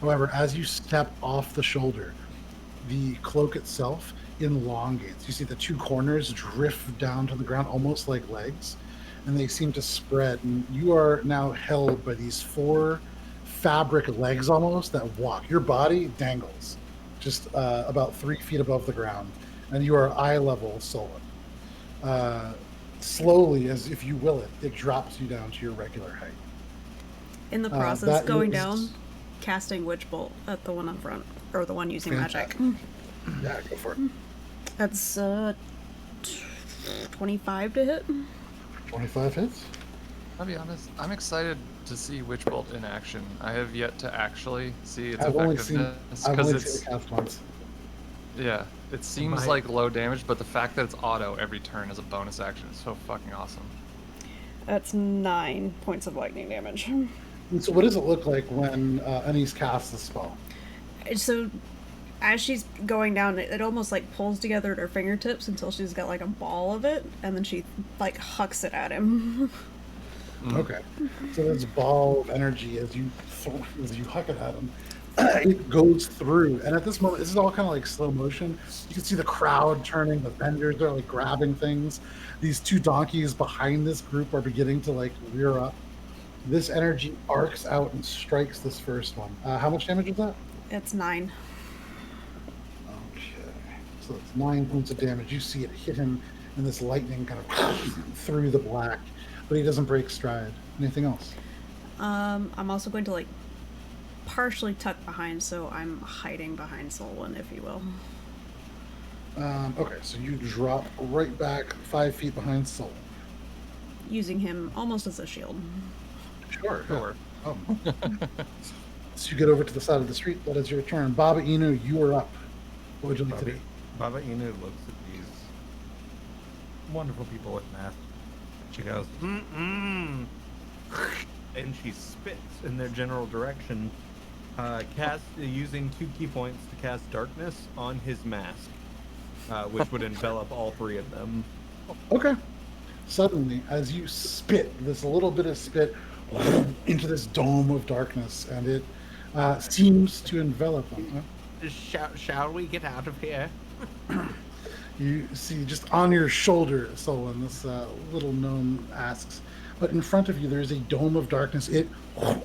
However, as you step off the shoulder, the cloak itself elongates. You see the 2 corners drift down to the ground almost like legs, and they seem to spread. And you are now held by these 4 fabric legs almost that walk. Your body dangles just about 3 feet above the ground, and you are eye level Sullen. slowly, as if you will it drops you down to your regular height. In the process, that going is- down, casting Witch Bolt at the one up front, or the one using magic. Fantastic. Yeah, go for it. That's 25 to hit. 25 hits. I'll be honest, I'm excited to see Witch Bolt in action. I have yet to actually see its I've only seen effectiveness I've because only seen it's it cast once. yeah, it seems like low damage, but the fact that it's auto every turn as a bonus action is so fucking awesome. That's 9 points of lightning damage. And so, what does it look like when Anise casts the spell? So, as she's going down, it almost like pulls together at her fingertips until she's got like a ball of it, and then she like hucks it at him. Okay, so this ball of energy, as you huck it at him, it goes through. And at this moment, this is all kind of like slow motion. You can see the crowd turning. The vendors are like grabbing things. These two donkeys behind this group are beginning to like rear up. This energy arcs out and strikes this first one. How much damage is that? It's 9. Okay, so it's 9 points of damage. You see it hit him, and this lightning kind of through the black, but he doesn't break stride. Anything else? I'm also going to like partially tuck behind, so I'm hiding behind Solon, if you will. Okay, so you drop right back 5 feet behind Soul. Using him almost as a shield. Sure. Sure. So you get over to the side of the street. That is your turn. Baba Inu, you are up. What would you like to do? Baba Inu looks at these wonderful people with masks. She goes, mm-mm. And she spits in their general direction, using 2 key points to cast darkness on his mask, which would envelop all 3 of them. Okay. Suddenly, as you spit, this little bit of spit into this dome of darkness, and it seems to envelop them. Shall we get out of here? You see, just on your shoulder, Solon, this little gnome asks, but in front of you, there's a dome of darkness. It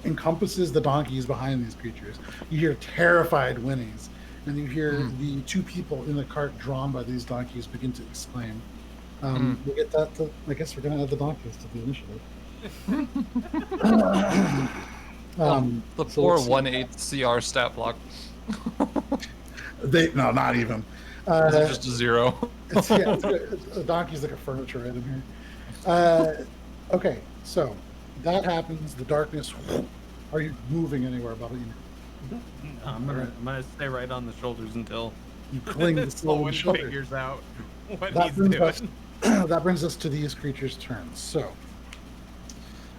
encompasses the donkeys behind these creatures. You hear terrified whinnies, and you hear the 2 people in the cart drawn by these donkeys begin to exclaim. We'll get that. I guess we're going to add the donkeys to the initiative. The so poor let's see. 1/8 CR stat block. No, not even. Is it just a 0? It's a donkey's like a furniture item here. Okay, so that happens. The darkness. Are you moving anywhere, Bubba? I'm gonna stay right on the shoulders until You cling to Sloan Sloan shoulder. figures out what That he's brings doing. us. That brings us to these creatures' turns. So,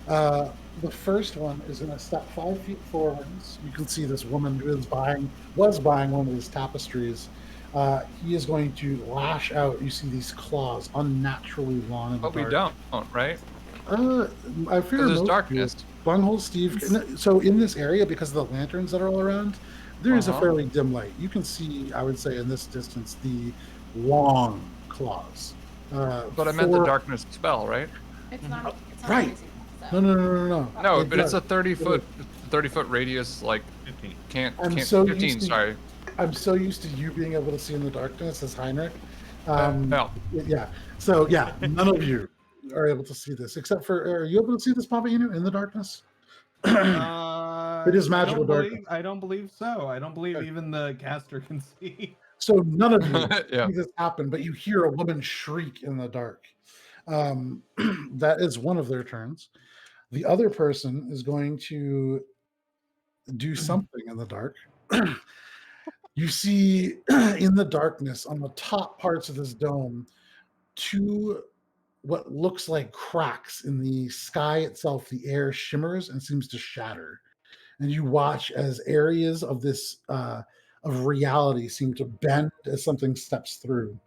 the first one is going to step 5 feet forwards. You can see this woman who was buying one of these tapestries. He is going to lash out. You see these claws, unnaturally long in the But we dark. don't, right? I fear There's most darkness. do. Bunghole Steve. So in this area, because of the lanterns that are all around, there is a fairly dim light. You can see, I would say, in this distance, the long claws. But I meant the darkness spell, right? It's not. It's not Right. crazy, so. No. No, It but it's does. a 30-foot radius. Like 15. I'm so 15. used to- Sorry. I'm so used to you being able to see in the darkness as Heinrich. No. Yeah. So yeah, none of you are able to see this, except for are you able to see this, Papa Inu, in the darkness? It is magical darkness. I don't believe so. I don't believe Okay. even the caster can see. So none of you Yeah. see this happen, but you hear a woman shriek in the dark. That is one of their turns. The other person is going to do something in the dark. You see in the darkness on the top parts of this dome 2 what looks like cracks in the sky itself. The air shimmers and seems to shatter, and you watch as areas of this of reality seem to bend as something steps through.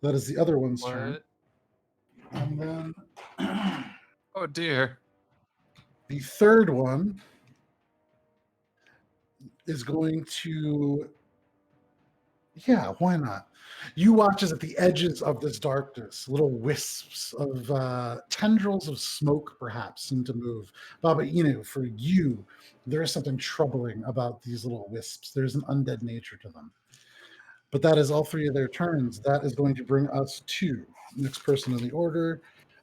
That is the other one's turn. What? And then Oh dear. the third one is going to, yeah, why not? You watch as at the edges of this darkness, little wisps of tendrils of smoke perhaps seem to move. Baba Inu, for you, there is something troubling about these little wisps. There's an undead nature to them. But that is all 3 of their turns. That is going to bring us to next person in the order.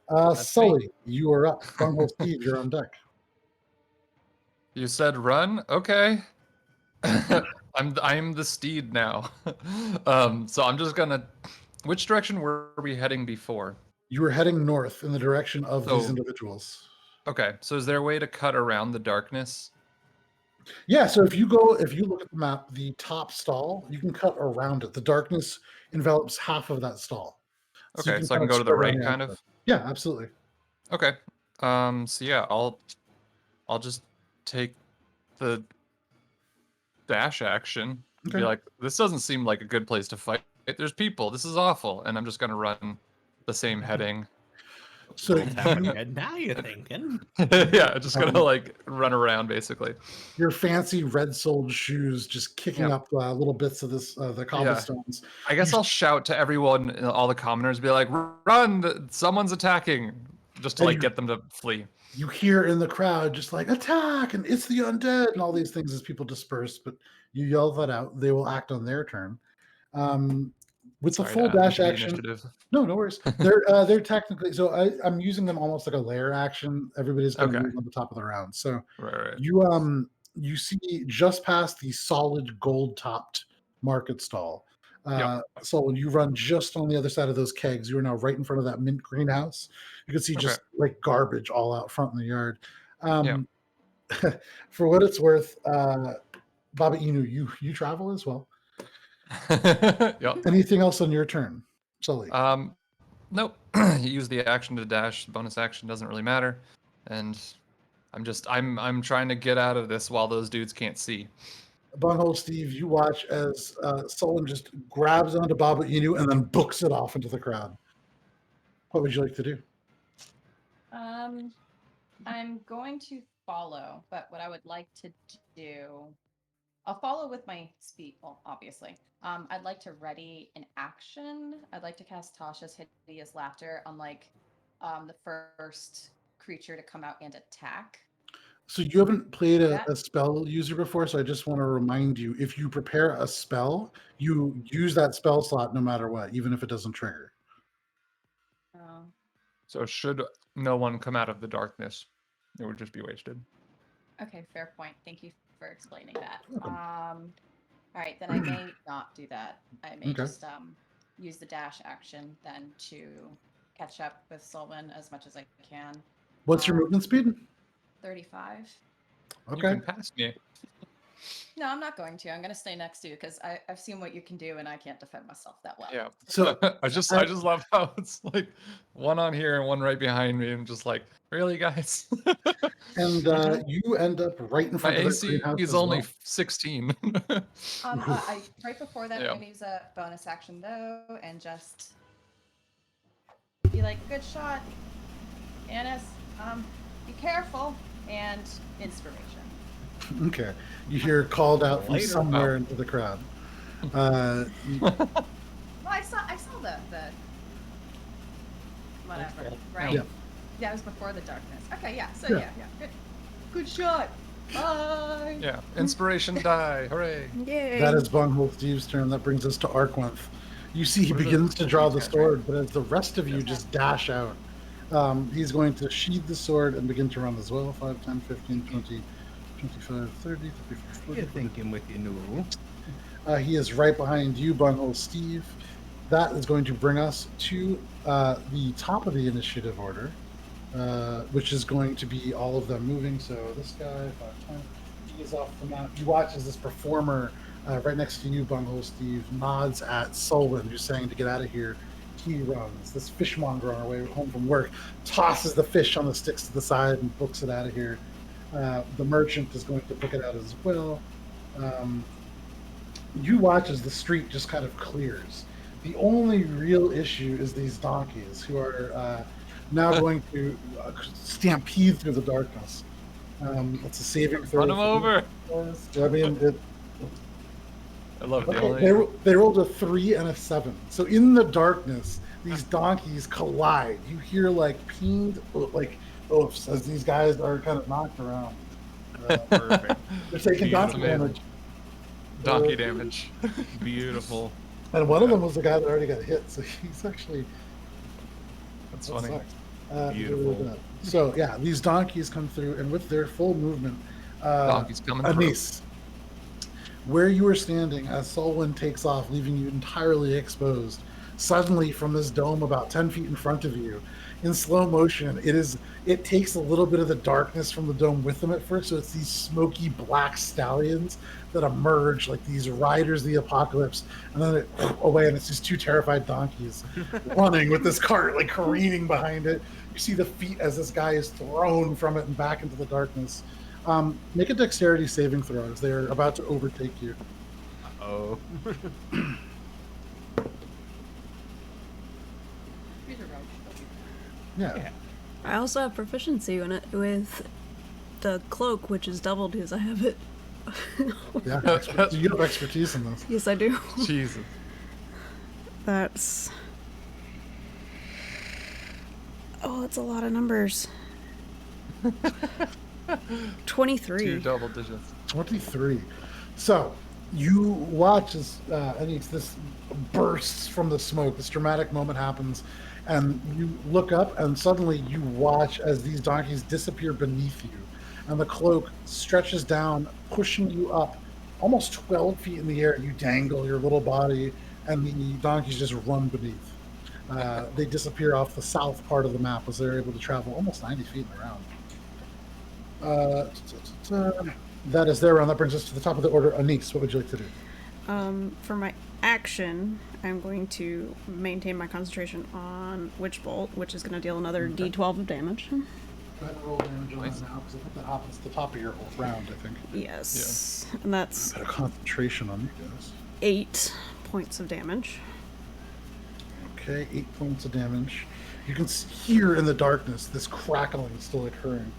That's me. Sully, you are up. Bunghole Steve, you're on deck. You said run? Okay. I'm the steed now. So I'm just gonna. Which direction were we heading before? You were heading north in the direction of these So- individuals. Okay, so is there a way to cut around the darkness? Yeah, so if you look at the map, the top stall, you can cut around it. The darkness envelops half of that stall. you Okay, so I kind can of go to the spread around right, the kind outside. of. Yeah, absolutely. Okay. So yeah, I'll just take the dash action and be Okay. like, this doesn't seem like a good place to fight. There's people. This is awful, and I'm just gonna run the same heading. So Little tap on you, the head. Now you're thinking. Yeah, just gonna like run around basically. your fancy red-soled shoes just kicking Yep. up little bits of this the cobblestones. I guess I'll shout to everyone, all the commoners, be like, "Run! Someone's attacking!" Just to And like you- get them to flee. You hear in the crowd just like attack and it's the undead and all these things as people disperse, but you yell that out. They will act on their turn. With Sorry the full to add dash to the action, initiative. no worries. They're technically so I'm using them almost like a layer action. Everybody's going to Okay. move on the top of the round. So Right. you see just past the solid gold topped market stall. So when you run just on the other side of those kegs, you are now right in front of that mint greenhouse. You can see just like garbage all out front in the yard. For what it's worth, Baba Inu, you travel as well. Yep. Anything else on your turn, Sully? Nope. You use the action to dash. Bonus action doesn't really matter, and I'm trying to get out of this while those dudes can't see. Bunghole Steve, you watch as Sullen just grabs onto Baba Inu and then books it off into the crowd. What would you like to do? I'm going to follow, but what I would like to do, I'll follow with my speed. Well, obviously, I'd like to ready an action. I'd like to cast Tasha's Hideous Laughter on like the first creature to come out and attack. So you haven't played a spell user before, so I just want to remind you, if you prepare a spell, you use that spell slot no matter what, even if it doesn't trigger. Oh. So should no one come out of the darkness, it would just be wasted. Okay, fair point. Thank you for explaining that. Welcome. All right, then I may not do that. I may just use the dash action then to catch up with Solvin as much as I can. What's your movement speed? 35. You Okay. can pass me. No, I'm not going to. I'm going to stay next to you because I've seen what you can do and I can't defend myself that well. Yeah. So I just love how it's like one on here and one right behind me, and just like, really, guys? and you end up right in My front of the AC greenhouse is as only well. 16. I right before that, Yeah. I'm gonna use a bonus action though, and just be like, "Good shot, Annis. Be careful." And inspiration. Okay. You hear called out from Later. somewhere into the crowd. Well, I saw the whatever, That's right? Yeah. Yeah, it was before the darkness. Okay, yeah. So Yeah. yeah. Good shot. Bye. Yeah. Inspiration die. Hooray. Yay. That is Bunghole Steve's turn. That brings us to Arkwinth. You see he What is it? begins to draw the Okay. sword, but as the rest of you just dash out, he's going to sheathe the sword and begin to run as well. 5, 10, 15, 20, 25, 30, 34, What are 40. you thinking with your new? He is right behind you, Bunghole Steve. That is going to bring us to the top of the initiative order, which is going to be all of them moving. So this guy, 5, 10, he is off the map. You watch as this performer right next to you, Bunghole Steve, nods at Solwyn, who's saying to get out of here. He runs. This fishmonger on our way home from work tosses the fish on the sticks to the side and books it out of here. The merchant is going to book it out as well. You watch as the street just kind of clears. The only real issue is these donkeys who are now going to stampede through the darkness. It's a saving throw. Run them over. I mean, I love it. okay, they rolled a 3 and a 7. So in the darkness, these donkeys collide. You hear like pinged, like oofs as these guys are kind of knocked around. Perfect. They're taking donkey Beautiful. damage. Donkey damage. Beautiful. And one of them was the guy that already got hit, so he's actually That's that funny. sucks. Beautiful. So yeah, these donkeys come through, and with their full movement, Donkey's coming through. Anise, where you were standing as Solwyn takes off, leaving you entirely exposed, suddenly from this dome about 10 feet in front of you, in slow motion, it takes a little bit of the darkness from the dome with them at first, so it's these smoky black stallions that emerge like these riders of the apocalypse, and then it away, and it's these two terrified donkeys running with this cart like careening behind it. You see the feet as this guy is thrown from it and back into the darkness. Make a dexterity saving throw as they're about to overtake you. Oh. He's a roach. Yeah. I also have proficiency in it with the cloak, which is doubled because I have it. Yeah. You have expertise in this. Yes, I do. Jesus. That's... Oh, that's a lot of numbers. 23. 2 double digits. 23. So you watch as this bursts from the smoke. This dramatic moment happens, and you look up, and suddenly you watch as these donkeys disappear beneath you, and the cloak stretches down, pushing you up almost 12 feet in the air. You dangle your little body, and the donkeys just run beneath. They disappear off the south part of the map as they're able to travel almost 90 feet in the round. That is their round. That brings us to the top of the order. Anise, what would you like to do? For my action, I'm going to maintain my concentration on Witch Bolt, which is going to deal another d12 of damage. Go ahead and roll damage on that now, because I think that happens at the top of your round, I think. Yes. And that's Better concentration on you guys. 8 points of damage. Okay, 8 points of damage. You can hear in the darkness this crackling still occurring.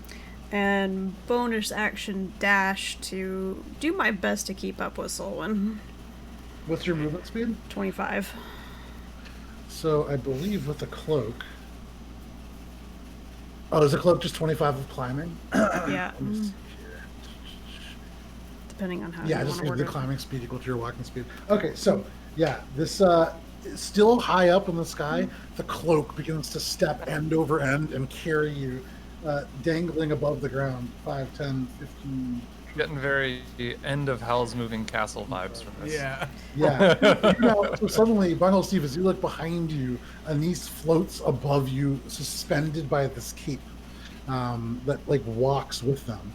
And bonus action dash to do my best to keep up with Solwyn. What's your movement speed? 25. So I believe with the cloak. Oh, is the cloak just 25 of climbing? Yeah. Let me see here. Depending on how Yeah, you just want to give word the it. climbing speed equal to your walking speed. Okay, so yeah, this still high up in the sky, the cloak begins to step end over end and carry you, dangling above the ground. 5, 10, 15. Getting very end of Hell's Moving Castle vibes from this. Yeah. Yeah. So suddenly, Bundle Steve, as you look behind you, Anise floats above you, suspended by this cape that like walks with them.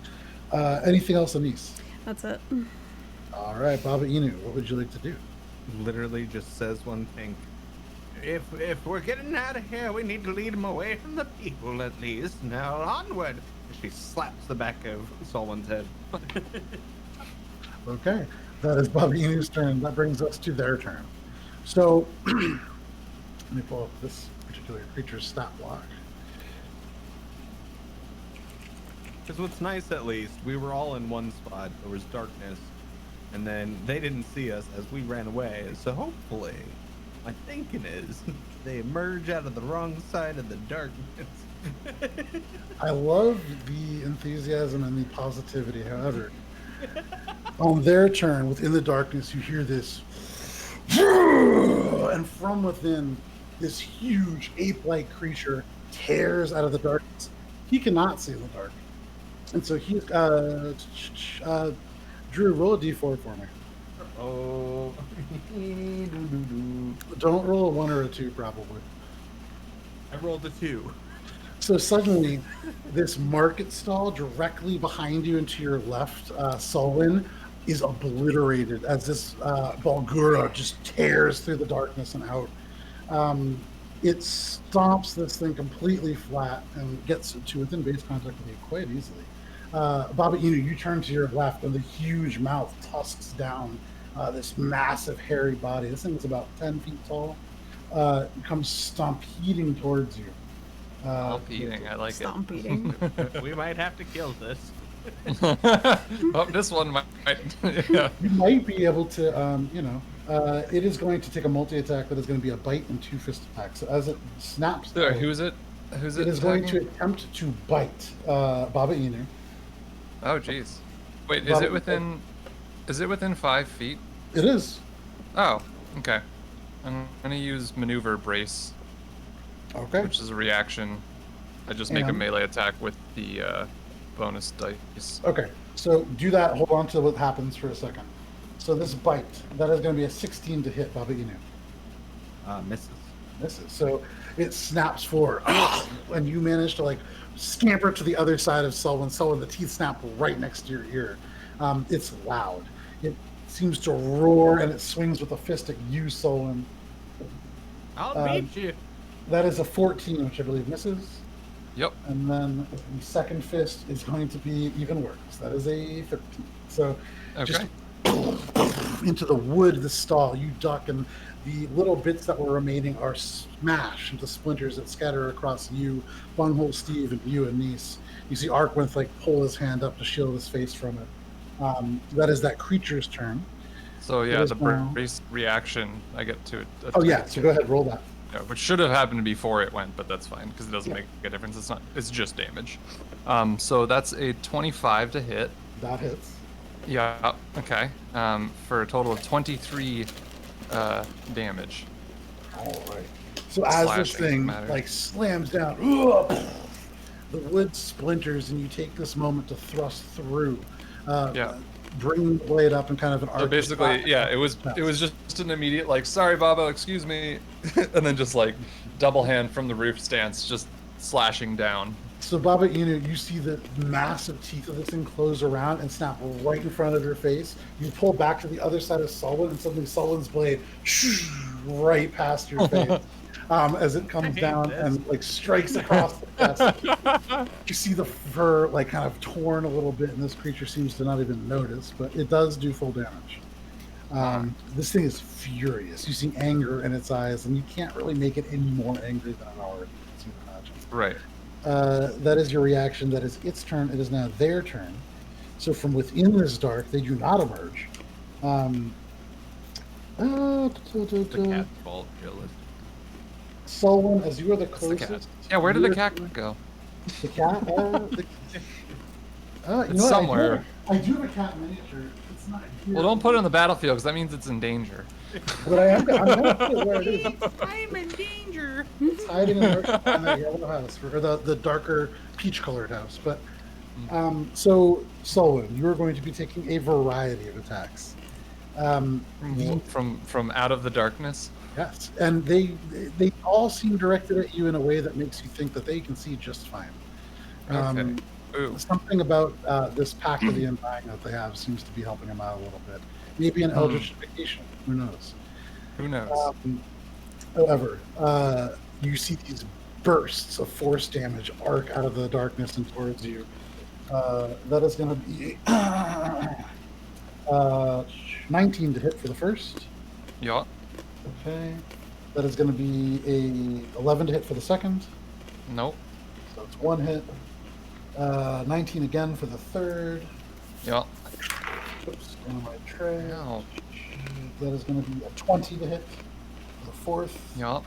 Anything else, Anise? That's it. All right, Baba Inu, what would you like to do? Literally just says one thing. If we're getting out of here, we need to lead them away from the people at least. Now onward. She slaps the back of Solon's head. Okay, that is Baba Inu's turn. That brings us to their turn. So, let me pull up this particular creature's stat block. Because what's nice, at least, we were all in one spot. There was darkness, and then they didn't see us as we ran away. So hopefully, my thinking is they emerge out of the wrong side of the darkness. I love the enthusiasm and the positivity. However, on their turn, within the darkness, you hear this, and from within, this huge ape-like creature tears out of the darkness. He cannot see in the dark, and so he's Drew, roll a d4 for me. Oh. Don't roll a 1 or a 2, probably. I rolled a 2. So suddenly, this market stall directly behind you and to your left, Solwyn, is obliterated as this Balgura just tears through the darkness and out. It stomps this thing completely flat and gets to within base contact with you quite easily. Baba Inu, you turn to your left, and the huge mouth tusks down this massive hairy body. This thing is about 10 feet tall. Comes stampeding towards you. Stomp eating, I like Stomp eating. We might have to kill this. it. Oh, this one might. Yeah. You might be able to, it is going to take a multi-attack that is going to be a bite and 2 fist attacks. So as it snaps, There, who's it? Who's it? it is going to attacking? attempt to bite Baba Inu. Oh, jeez. Wait, is Baba- it within? Is it within 5 feet? It is. Oh, okay. I'm gonna use maneuver brace, Okay. which is a reaction. I just make a And- melee attack with the bonus dice. Okay, so do that. Hold on to what happens for a second. So this bite, that is going to be a 16 to hit, Baba Inu. Misses. Misses. So it snaps forward, and you manage to like scamper to the other side of Selwyn. Selwyn, the teeth snap right next to your ear. It's loud. It seems to roar, and it swings with a fist at you, Selwyn. I'll beat you. That is a 14, which I believe misses. Yep. And then the second fist is going to be even worse. That is a 13. So just Okay. into the wood, the stall, you duck, and the little bits that were remaining are smashed into splinters that scatter across you, Bunghole Steve, and you and Nice. You see Arkwith like pull his hand up to shield his face from it. That is that creature's turn. So It yeah, is the now- brace reaction, I get to. Oh yeah, so go ahead, roll that. Yeah, which should have happened before it went, but that's fine because it doesn't Yeah. make a difference. It's not. It's just damage. So that's a 25 to hit. That hits. Yeah. Okay. For a total of 23 damage. All right. So as this Slashing thing matters. like slams down, the wood splinters, and you take this moment to thrust through. Yeah. Bring the blade up and kind of an So arc. basically, yeah, it was just an immediate like, sorry, Baba, excuse me, and then just like double hand from the roof stance, just slashing down. So Baba Inu, you see the massive teeth of this thing close around and snap right in front of your face. You pull back to the other side of Selwyn, and suddenly Selwyn's blade right past your face as it comes hate down this. and like strikes across the chest. You see the fur like kind of torn a little bit, and this creature seems to not even notice, but it does do full damage. This thing is furious. You see anger in its eyes, and you can't really make it any more angry than it already is, you can imagine. Right. That is your reaction. That is its turn. It is now their turn. So from within this dark, they do not emerge. The cat fault, realistic. Selwyn, as you are the That's the cat. closest. Yeah. Where did the you're- cat go? The cat? You know It's what, somewhere. I do have a cat miniature. It's not here. Well, don't put it on the battlefield because that means it's in danger. But I'm gonna put it where it is. I'm in danger. It's hiding in the yellow house, or the darker peach-colored house. But so Selwyn, you are going to be taking a variety of attacks. From out of the darkness. Yes, and they all seem directed at you in a way that makes you think that they can see just fine. Okay. Ooh. Something about this pact of the Undying that they have seems to be helping them out a little bit. Maybe an Eldritch vacation. Who knows? Who knows? However, you see these bursts of force damage arc out of the darkness and towards you. That is going to be 19 to hit for the first. Yeah. Okay. That is going to be a 11 to hit for the second. Nope. So it's one hit. 19 again for the third. Yeah. Oops, on my tray. No. That is going to be a 20 to hit for the fourth. Yeah.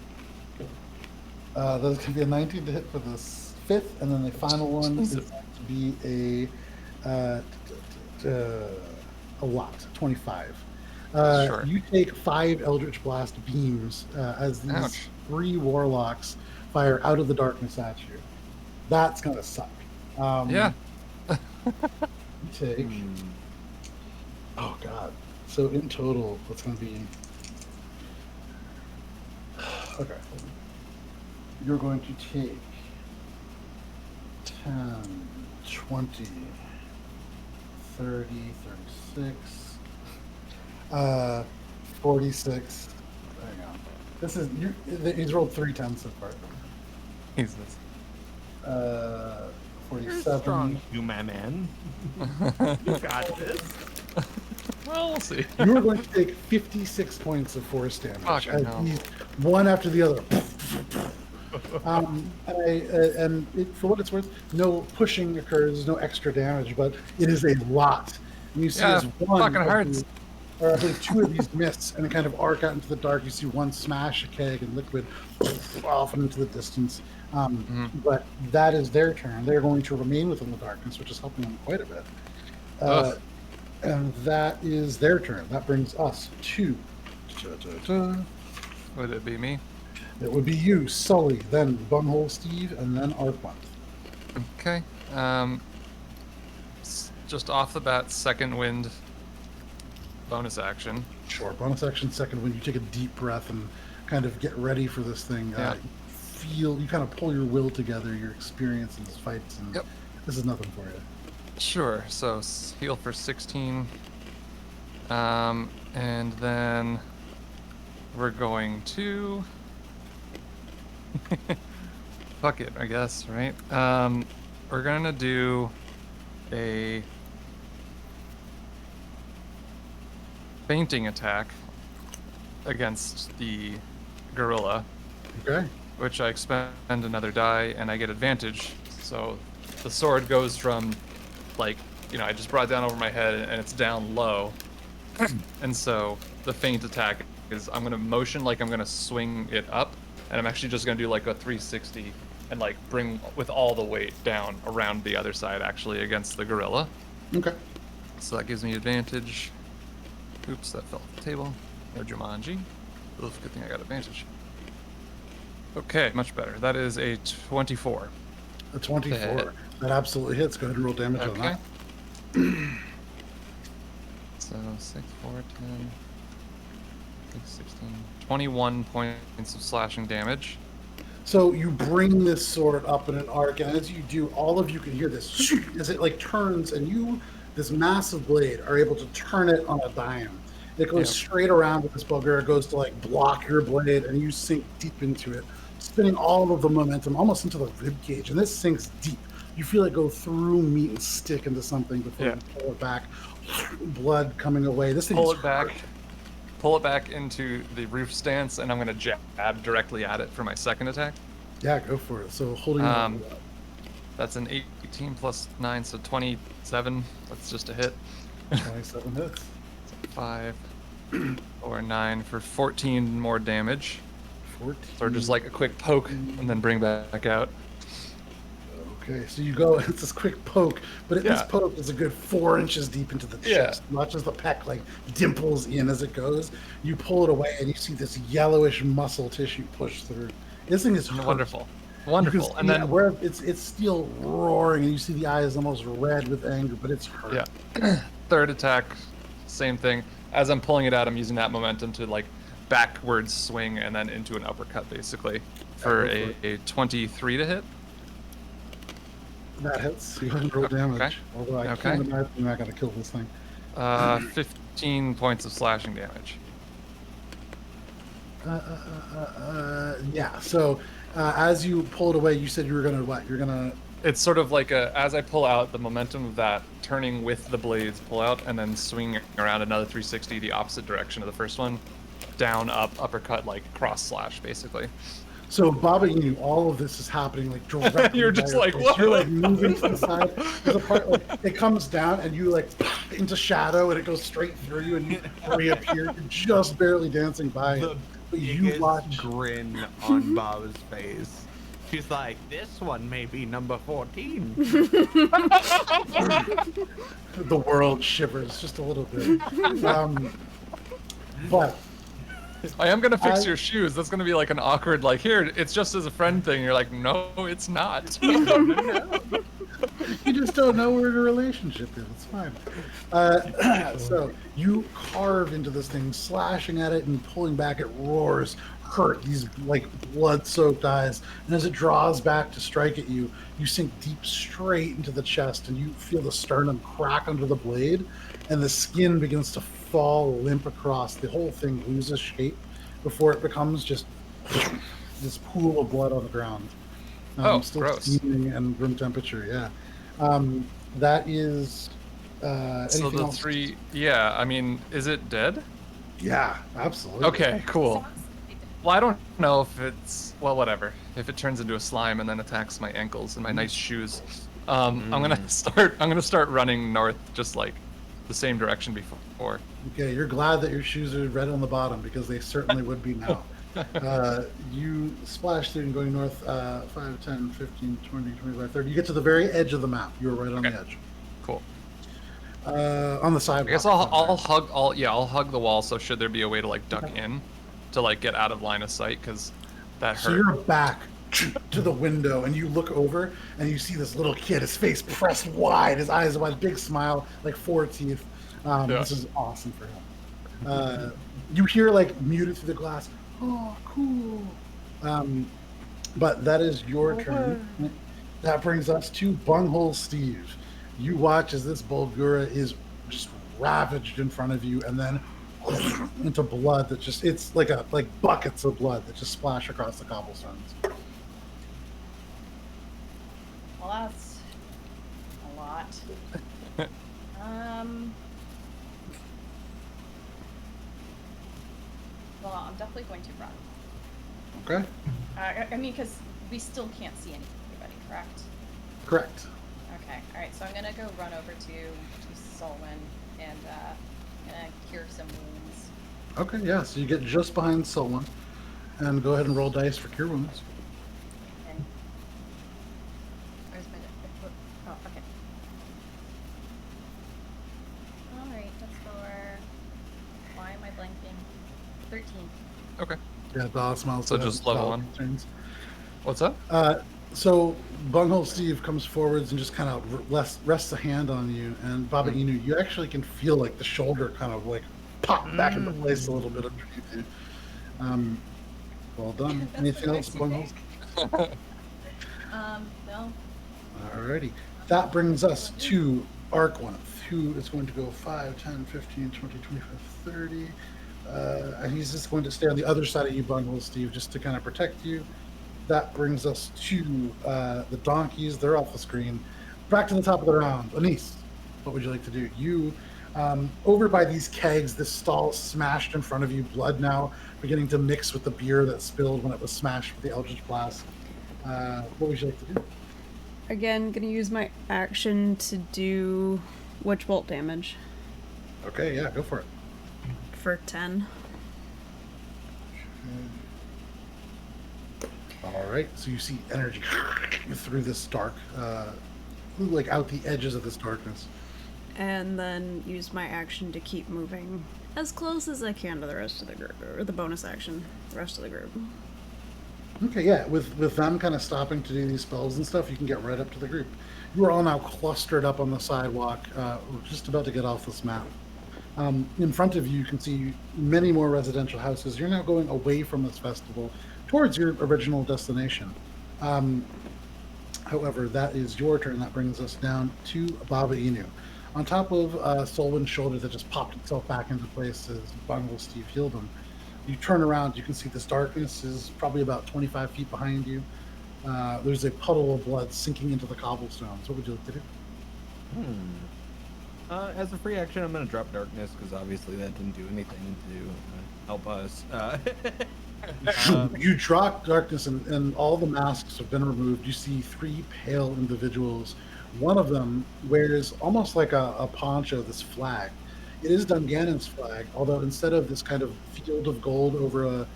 That is going to be a 19 to hit for the fifth, and then the final one is Jesus. going to be a lot, 25. Sure. You take 5 Eldritch Blast beams as these Ouch. 3 warlocks fire out of the darkness at you. That's going to suck. Yeah. You take. Oh god. So in total, what's going to be? Okay. You're going to take 10, 20, 30, 36, 46. Hang on. This is he's rolled 3 10s so far. Jesus. 47. You, my man. You got this. Well, we'll see. You are going to take 56 points of force damage Fucking as hell. these one after the other. For what it's worth, no pushing occurs, no extra damage, but it is a lot. And you see Yeah, as one fucking of hurts. these- or I believe 2 of these miss and kind of arc out into the dark. You see one smash a keg and liquid off and into the distance. But that is their turn. They're going to remain within the darkness, which is helping them quite a bit. Ugh. And that is their turn. That brings us to Would it be me? It would be you, Sully, then Bunghole Steve, and then Arquant. Okay. Just off the bat, second wind, bonus action. Sure. Bonus action, second when you take a deep breath and kind of get ready for this thing. Yeah. You kind of pull your will together, your experience in these fights, and Yep. this is nothing for you. Sure. So heal for 16. And then we're going to fuck it, I guess, right? We're gonna do a fainting attack against the gorilla, Okay. which I expend another die and I get advantage. So the sword goes from, like, I just brought it down over my head and it's down low. And so the feint attack is I'm gonna motion like I'm gonna swing it up, and I'm actually just gonna do like a 360 and like bring with all the weight down around the other side actually against the gorilla. Okay. So that gives me advantage. Oops, that fell off the table. No Jumanji. Oof, good thing I got advantage. Okay, much better. That is a 24. A 24. hit. That absolutely hits. Go ahead and roll damage on Okay. that. So 6, 4, 10, 16, 21 points of slashing damage. So you bring this sword up in an arc, and as you do, all of you can hear this as it like turns, and you, this massive blade, are able to turn it on a dime. It goes straight around with this bugger. It goes to like block your blade, and you sink deep into it, spinning all of the momentum almost into the rib cage, and this sinks deep. You feel it go through meat and stick into something before you pull it back. Blood coming away. This thing Pull is it back. hurt. Pull it back into the roof stance, and I'm gonna jab directly at it for my second attack. Yeah, go for it. So holding it up. That's an 18 plus 9, so 27. That's just a hit. 27 hits. 5 or 9 for 14 more damage. 14. So just like a quick poke and then bring back out. Okay, so you go, it's this quick poke, but this poke is a good 4 inches deep into the chest. Much as the peck like dimples in as it goes, you pull it away and you see this yellowish muscle tissue push through. This thing is hurt. Wonderful. You Wonderful. can And see then where it's still roaring, and you see the eyes almost red with anger, but it's hurt. yeah. Third attack, same thing. As I'm pulling it out, I'm using that momentum to like backwards swing and then into an uppercut basically for a 23 to hit. That hits. You haven't rolled damage. Okay. Although I can't imagine you're not going to kill this thing. 15 points of slashing damage. Yeah. So as you pull it away, you said you were going to what? You're going to. It's sort of like as I pull out, the momentum of that turning with the blades pull out and then swing around another 360 the opposite direction of the first one. Down, up, uppercut, like cross slash basically. So Baba Inu, all of this is happening like directly. You're just like, face. what? You're like moving to the side. There's a part like it comes down and you like into shadow and it goes straight through you and you reappear. You're just barely dancing by it. But you Biggest watch. grin on Baba's face. She's like, this one may be number 14. The world shivers just a little bit. But I am gonna fix your shoes. That's gonna be like an awkward, like, here, it's just as a friend thing. You're like, no, it's not. you just don't know where the relationship is. It's fine. So you carve into this thing, slashing at it and pulling back. It roars, hurt, these like blood-soaked eyes. And as it draws back to strike at you, you sink deep straight into the chest, and you feel the sternum crack under the blade, and the skin begins to fall limp across. The whole thing loses shape before it becomes just this pool of blood on the ground. Still gross. steaming and room temperature. Yeah, that is. So Anything the else? 3, yeah. I mean, is it dead? Yeah, absolutely. Okay, cool. Well, I don't know if it's whatever. If it turns into a slime and then attacks my ankles and my nice shoes, I'm gonna start running north, just like the same direction before. Okay, you're glad that your shoes are red on the bottom because they certainly would be now. You splash through and going north 5, 10, 15, 20, 25, 30. You get to the very edge of the map. You're right on the edge. Cool. On the sidewalk. I guess I'll hug the wall. So should there be a way to like duck in, to like get out of line of sight, because That So hurt. you're back to the window, and you look over, and you see this little kid, his face pressed wide, his eyes wide, big smile, like 4 teeth. Yeah. This is awesome for him. You hear, like, muted through the glass, oh, cool. But that is your turn. That brings us to Bunghole Steve. You watch as this Bulgura is just ravaged in front of you, and then into blood that just, it's like buckets of blood that just splash across the cobblestones. Well, that's a lot. Well, I'm definitely going to run. Okay? I mean, because we still can't see anybody, correct? Correct. Okay, alright, so I'm gonna go run over to Solwyn and gonna cure some wounds. Okay, yeah, so you get just behind Solon, and go ahead and roll dice for Cure Wounds. And where's my oh, okay. Alright, that's for why am I blanking? 13. Okay. Yeah, Dawes smiles. So just level one. Turns. What's up? So Bunghole Steve comes forwards and just kind of rests a hand on you, and Baba Inu, you actually can feel like the shoulder kind of like pop back into place a little bit underneath you. Well done. Anything else, Bunghole? No. Alrighty. That brings us to Arkwanath, who is going to go 5, 10, 15, 20, 25, 30. And he's just going to stay on the other side of you, Bunghole Steve, just to kind of protect you. That brings us to the donkeys. They're off the screen. Back to the top of the round. Anise, what would you like to do? You, over by these kegs, this stall smashed in front of you, blood now beginning to mix with the beer that spilled when it was smashed with the Eldritch Blast. What would you like to do? Again, gonna use my action to do Witch Bolt damage Okay, yeah, go for it. for 10. All right, so you see energy through this dark, like out the edges of this darkness. And then use my action to keep moving as close as I can to the rest of the group, or the bonus action, the rest of the group. Okay, yeah, with them kind of stopping to do these spells and stuff, you can get right up to the group. You are all now clustered up on the sidewalk, just about to get off this map. In front of you, you can see many more residential houses. You're now going away from this festival towards your original destination. However, that is your turn. That brings us down to Baba Inu. On top of Solwyn's shoulder that just popped itself back into place as Bungle Steve healed him, you turn around, you can see this darkness is probably about 25 feet behind you. There's a puddle of blood sinking into the cobblestones. What would you like to do? As a free action, I'm going to drop darkness because obviously that didn't do anything to help us. You drop darkness, and all the masks have been removed. You see 3 pale individuals. One of them wears almost like a poncho, this flag. It is Dungannon's flag, although instead of this kind of field of gold over a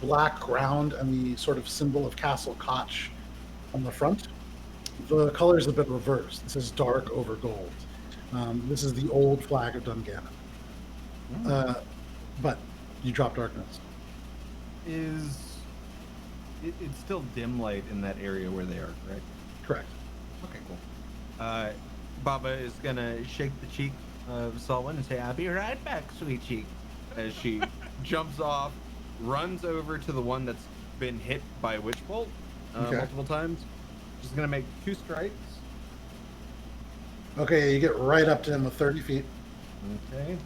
black ground and the sort of symbol of Castle Koch on the front, the colors have been reversed. This is dark over gold. This is the old flag of Dungannon. But you drop darkness. It's still dim light in that area where they are, correct? Correct. Okay, cool. Baba is gonna shake the cheek of Solwyn and say, "I'll be right back, sweet cheek," as she jumps off, runs over to the one that's been hit by Witch Bolt multiple times. She's gonna make 2 strikes. Okay, you get right up to him with 30 feet. Okay.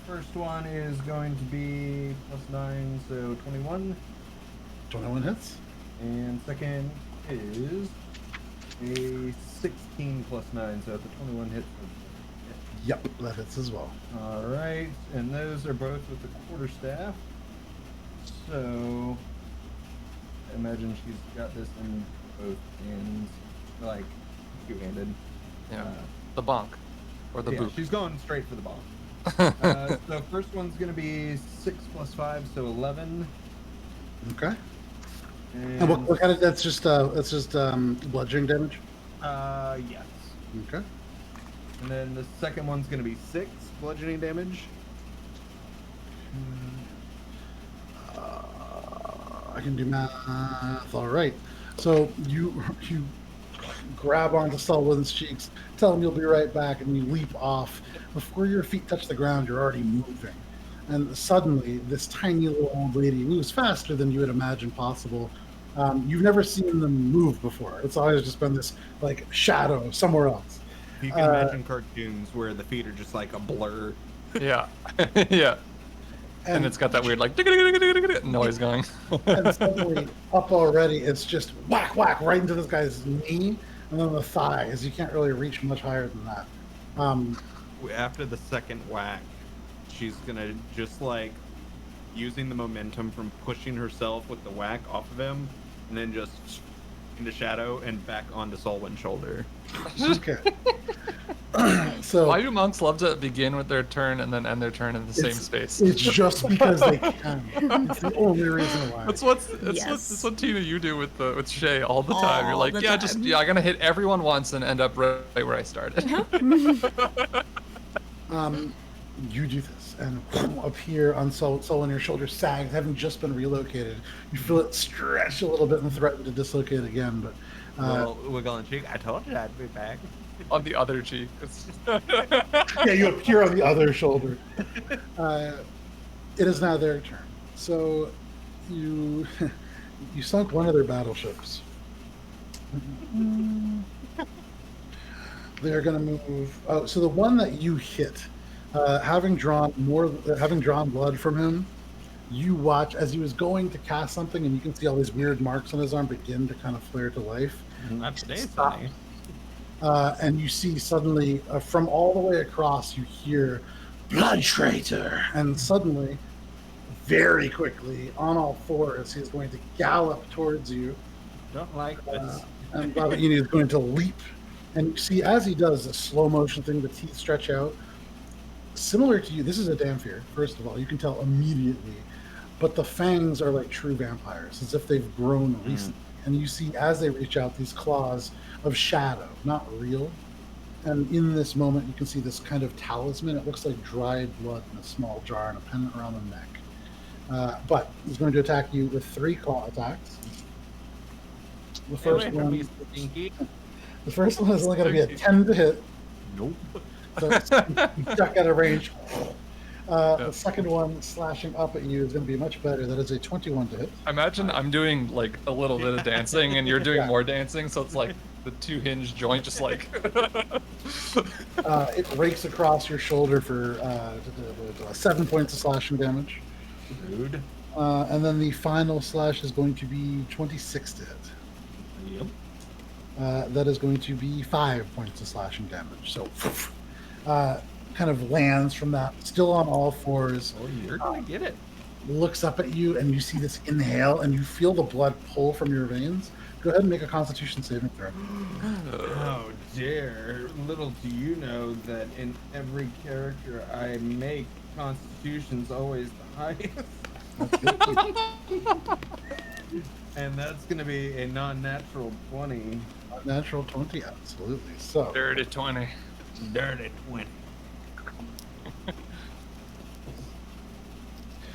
First one is going to be +9, so 21. 21 hits. And second is a 16 +9, so it's a 21 hit. Yep, that hits as well. All right, and those are both with the quarterstaff. So I imagine she's got this in both hands, like 2-handed. Yeah. The bonk. Or the yeah, boop. she's going straight for the ball. So first one's gonna be 6 + 5, so 11. Okay. And what kind of? That's just bludgeoning damage. Yes. Okay. And then the second one's gonna be 6 bludgeoning damage. can do math. All right. So you grab onto Sullivan's cheeks, tell him you'll be right back, and you leap off. Before your feet touch the ground, you're already moving. And suddenly, this tiny little old lady moves faster than you would imagine possible. You've never seen them move before. It's always just been this like shadow somewhere else. You can imagine cartoons where the feet are just like a blur. Yeah. Yeah. And it's got that weird like noise going. And suddenly, up already, it's just whack, whack, right into this guy's knee, and then the thigh, as you can't really reach much higher than that. After the second whack, she's gonna just like using the momentum from pushing herself with the whack off of him, and then just into shadow and back onto Solwyn's shoulder. Okay. So Why do monks love to begin with their turn and then end their turn in the same space? It's just because they can. It's the only reason why. That's what Tina you do with Shay all the time. You're All like, the yeah, time. I'm gonna hit everyone once and end up right where I started. You do this and appear on Solon, your shoulder sags, having just been relocated. You feel it stretch a little bit and threaten to dislocate again, but Well, wiggle and cheek. I told you I'd be back. On the other cheek. yeah, you appear on the other shoulder. It is now their turn. So you you sunk one of their battleships. They're going to move. So the one that you hit, having drawn blood from him, you watch as he was going to cast something, and you can see all these weird marks on his arm begin to kind of flare to life. Not today, Stop. Sonny. And you see suddenly from all the way across, you hear "Blood Traitor," and suddenly, very quickly, on all fours, he's going to gallop towards you. Don't like this. And Babaini is going to leap. And you see, as he does, a slow motion thing, the teeth stretch out. Similar to you, this is a Damphir, first of all. You can tell immediately. But the fangs are like true vampires, as if they've grown recently. And you see, as they reach out, these claws of shadow, not real. And in this moment, you can see this kind of talisman. It looks like dried blood in a small jar and a pendant around the neck. But he's going to attack you with 3 claw attacks. The Stay away first from one, me, Stinky. the first one is only going to be a 10 to hit. Nope. So you duck out of range. The second one slashing up at you is going to be much better. That is a 21 to hit. Imagine I'm doing like a little bit of dancing and you're doing Yeah. more dancing, so it's like the 2 hinge joint just like It rakes across your shoulder for 7 points of slashing damage. Rude. And then the final slash is going to be 26 to hit. Yep. That is going to be 5 points of slashing damage. So, kind of lands from that, still on all fours, Oh, you're gonna get it. looks up at you, and you see this inhale, and you feel the blood pull from your veins. Go ahead and make a Constitution saving throw. Oh dear. Little do you know that in every character I make, Constitution's always the highest. And that's gonna be a non-natural 20. Natural 20, absolutely. So, dirty 20. Dirty 20.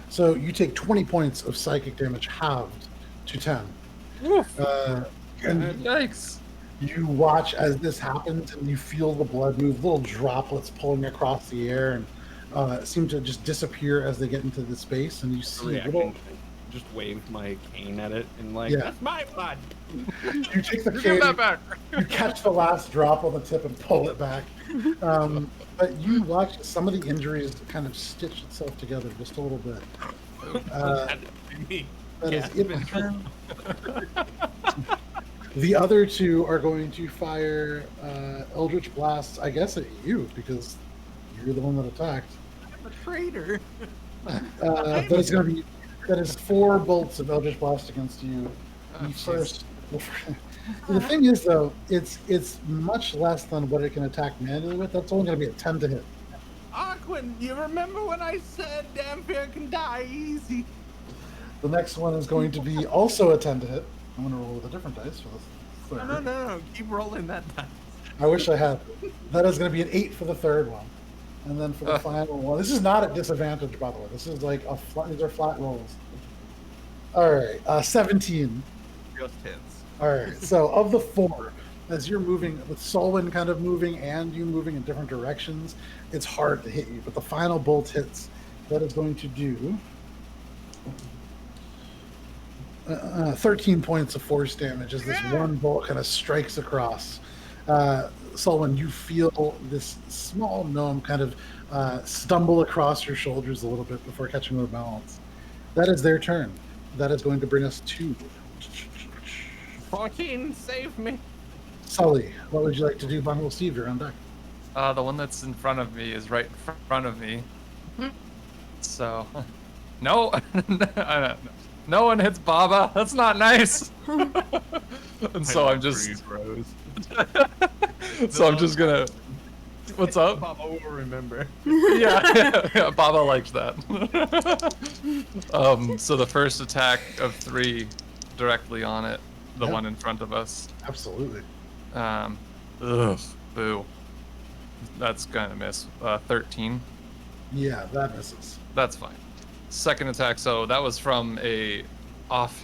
so you take 20 points of psychic damage, halved to 10. And Yikes. you watch as this happens, and you feel the blood move, little droplets pulling across the air, and seem to just disappear as they get into the space. And you see Reaction. little. Just wave my cane at it and like, Yeah. that's my blood. You take the Give cane, that back. you catch the last drop on the tip and pull it back. But you watch some of the injuries kind of stitch itself together just a little bit. That'd be me. That is Yeah. it in turn. The other 2 are going to fire Eldritch Blasts, I guess, at you, because you're the one that attacked. I'm a traitor. That is going to be 4 bolts of Eldritch Blast against you. Oh, The jeez. first. The thing is, though, it's much less than what it can attack manually with. That's only going to be a 10 to hit. Aquin, you remember when I said Damphir can die easy? The next one is going to be also a 10 to hit. I'm going to roll with a different dice for this third. No. Keep rolling that dice. I wish I had. That is going to be an 8 for the third one. And then for the final one, this is not at disadvantage, by the way. This is like these are flat rolls. All right, 17. Just hits. All right, so of the 4, as you're moving, with Solwyn kind of moving and you moving in different directions, it's hard to hit you. But the final bolt hits. That is going to do 13 points of force damage as this one bolt kind of strikes across. Solwyn, you feel this small gnome kind of stumble across your shoulders a little bit before catching the balance. That is their turn. That is going to bring us to 14, save me. Sully. What would you like to do, Bungle Steve? You're on deck. The one that's in front of me is right in front of me. So, no, no one hits Baba. That's not nice. And so I'm just, so I'm just gonna. What's up? Papa will remember. Yeah, Baba likes that. So the first attack of 3 directly on it, the Yep. one in front of us. Absolutely. Ugh, boo. That's gonna miss. 13. Yeah, that misses. That's fine. Second attack, so that was from a off.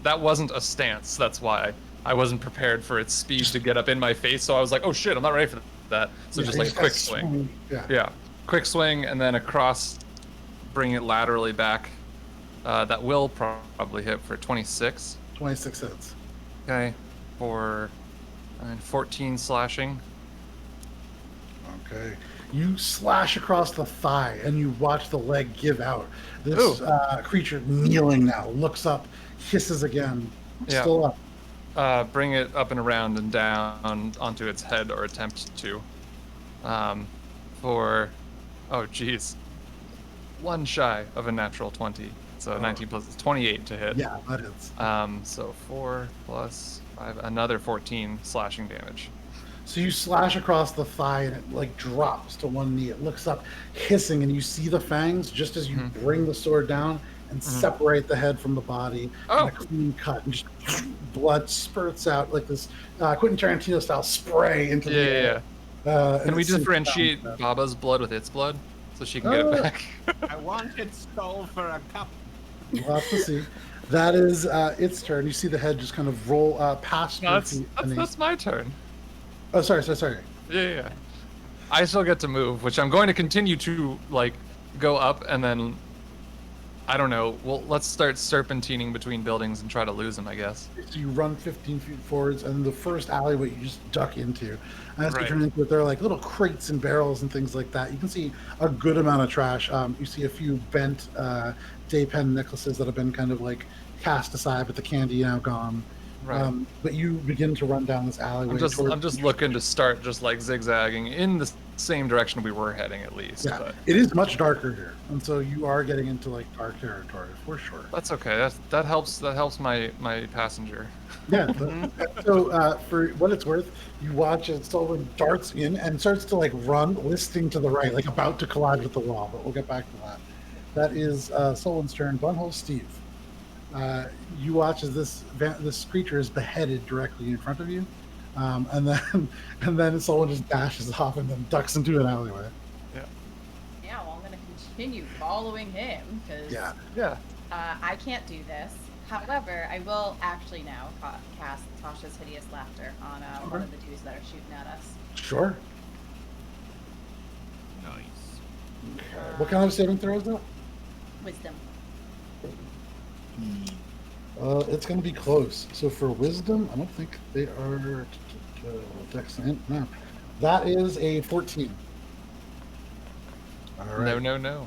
That wasn't a stance. That's why I wasn't prepared for its speed to get up in my face. So I was like, oh shit, I'm not ready for that. So Yeah, just you like a quick gotta swing. Yeah. Yeah, quick swing and then across, bring it laterally back. That will probably hit for 26. 26 hits. Okay, for 14 slashing. Okay. You slash across the thigh and you watch the leg give out. This creature kneeling now looks up, hisses again, Yeah. still up. Bring it up and around and down onto its head, or attempt to. For, oh geez, 1 shy of a natural 20. So 19 plus 28 to hit. Yeah, that is. So 4 plus 5, another 14 slashing damage. So you slash across the thigh and it like drops to one knee. It looks up, hissing, and you see the fangs just as you bring the sword down and separate the head from the body. Oh. And a clean cut, and just blood spurts out like this Quentin Tarantino style spray into the air. Can and we it sinks differentiate down. Baba's blood with its blood so she can get it back? I want it stole for a cup. We'll have to see. That is its turn. You see the head just kind of roll past No, your that's, feet. that's, and that's my turn. Oh, sorry. Yeah. I still get to move, which I'm going to continue to like go up and then I don't know. Well, let's start serpentining between buildings and try to lose them, I guess. So you run 15 feet forwards, and the first alleyway you just duck into. And as you Right. turn into it, there are like little crates and barrels and things like that. You can see a good amount of trash. You see a few bent day pen necklaces that have been kind of like cast aside, but the candy now gone. Right. But you begin to run down this alleyway. I'm just looking to start just like zigzagging in the same direction we were heading at least. Yeah, But it is much darker here, and so you are getting into like dark territory for sure. that's okay. That helps my passenger. Yeah. So for what it's worth, you watch as Sullivan darts in and starts to like run, listing to the right, like about to collide with the wall. But we'll get back to that. That is Sullivan's turn. Bunhole Steve. You watch as this creature is beheaded directly in front of you, and then Sullivan just dashes off and then ducks into an alleyway. Yeah, well, I'm gonna continue following him because Yeah. I can't do this. However, I will actually now cast Tasha's Hideous Laughter on one of the dudes that are shooting at us. Sure. Nice. Okay. What kind of saving throw is that? Wisdom. It's going to be close. So for wisdom, I don't think they are dex. No, that is a 14. All right. No.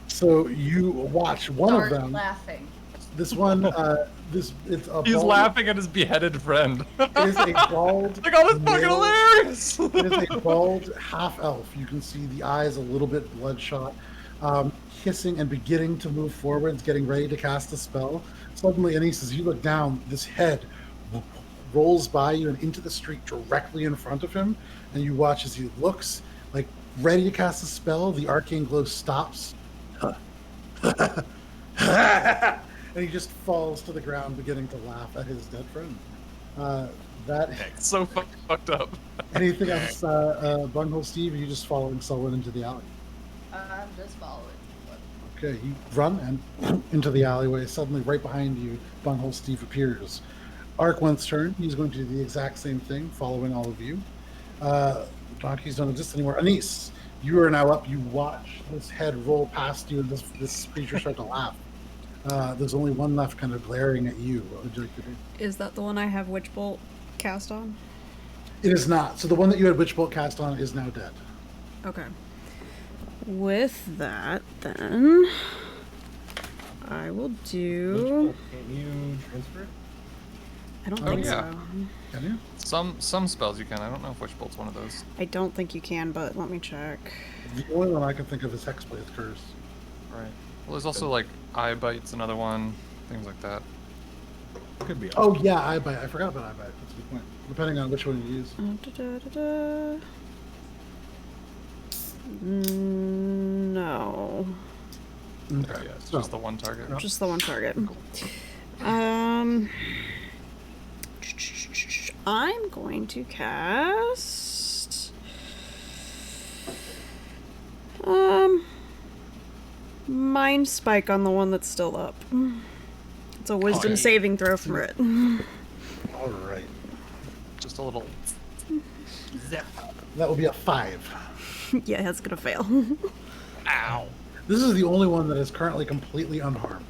So you watch one Start of them. laughing. This one, it's a. He's bald, laughing at his beheaded friend. It is a bald. Like, oh, that's fucking male- hilarious! It is a bald half elf. You can see the eyes a little bit bloodshot, hissing and beginning to move forwards, getting ready to cast a spell. Suddenly, Anise, as you look down, this head rolls by you and into the street directly in front of him, and you watch as he looks like ready to cast a spell. The arcane glow stops. And he just falls to the ground, beginning to laugh at his dead friend. That So fucked up. anything else, Bunghole Steve? Or are you just following Sullivan into the alley? I'm just following. Okay, you run and into the alleyway. Suddenly, right behind you, Bunghole Steve appears. Arkwent's turn. He's going to do the exact same thing, following all of you. Donkeys don't exist anymore. Anise, you are now up. You watch this head roll past you, and this creature start to laugh. There's only one left, kind of glaring at you. What would you like to do? Is that the one I have Witch Bolt cast on? It is not. So the one that you had Witch Bolt cast on is now dead. Okay. With that, then I will do. Can't you transfer? I don't Oh, think yeah. so. Can you? Some spells you can. I don't know if Witch Bolt's one of those. I don't think you can, but let me check. The only one I can think of is Hexblade Curse. Right. Well, there's also like Eye Bite's another one, things like that. Could be. Oh yeah, I bite. I forgot about I bite. That's a good point. Depending on which one you use. No. Okay. Yeah, it's So, just the one target. Just the one target. I'm going to cast Mind Spike on the one that's still up. It's a wisdom Okay. saving throw for it. all right. Just a little. That will be a 5. Yeah, that's gonna fail. Ow. This is the only one that is currently completely unharmed.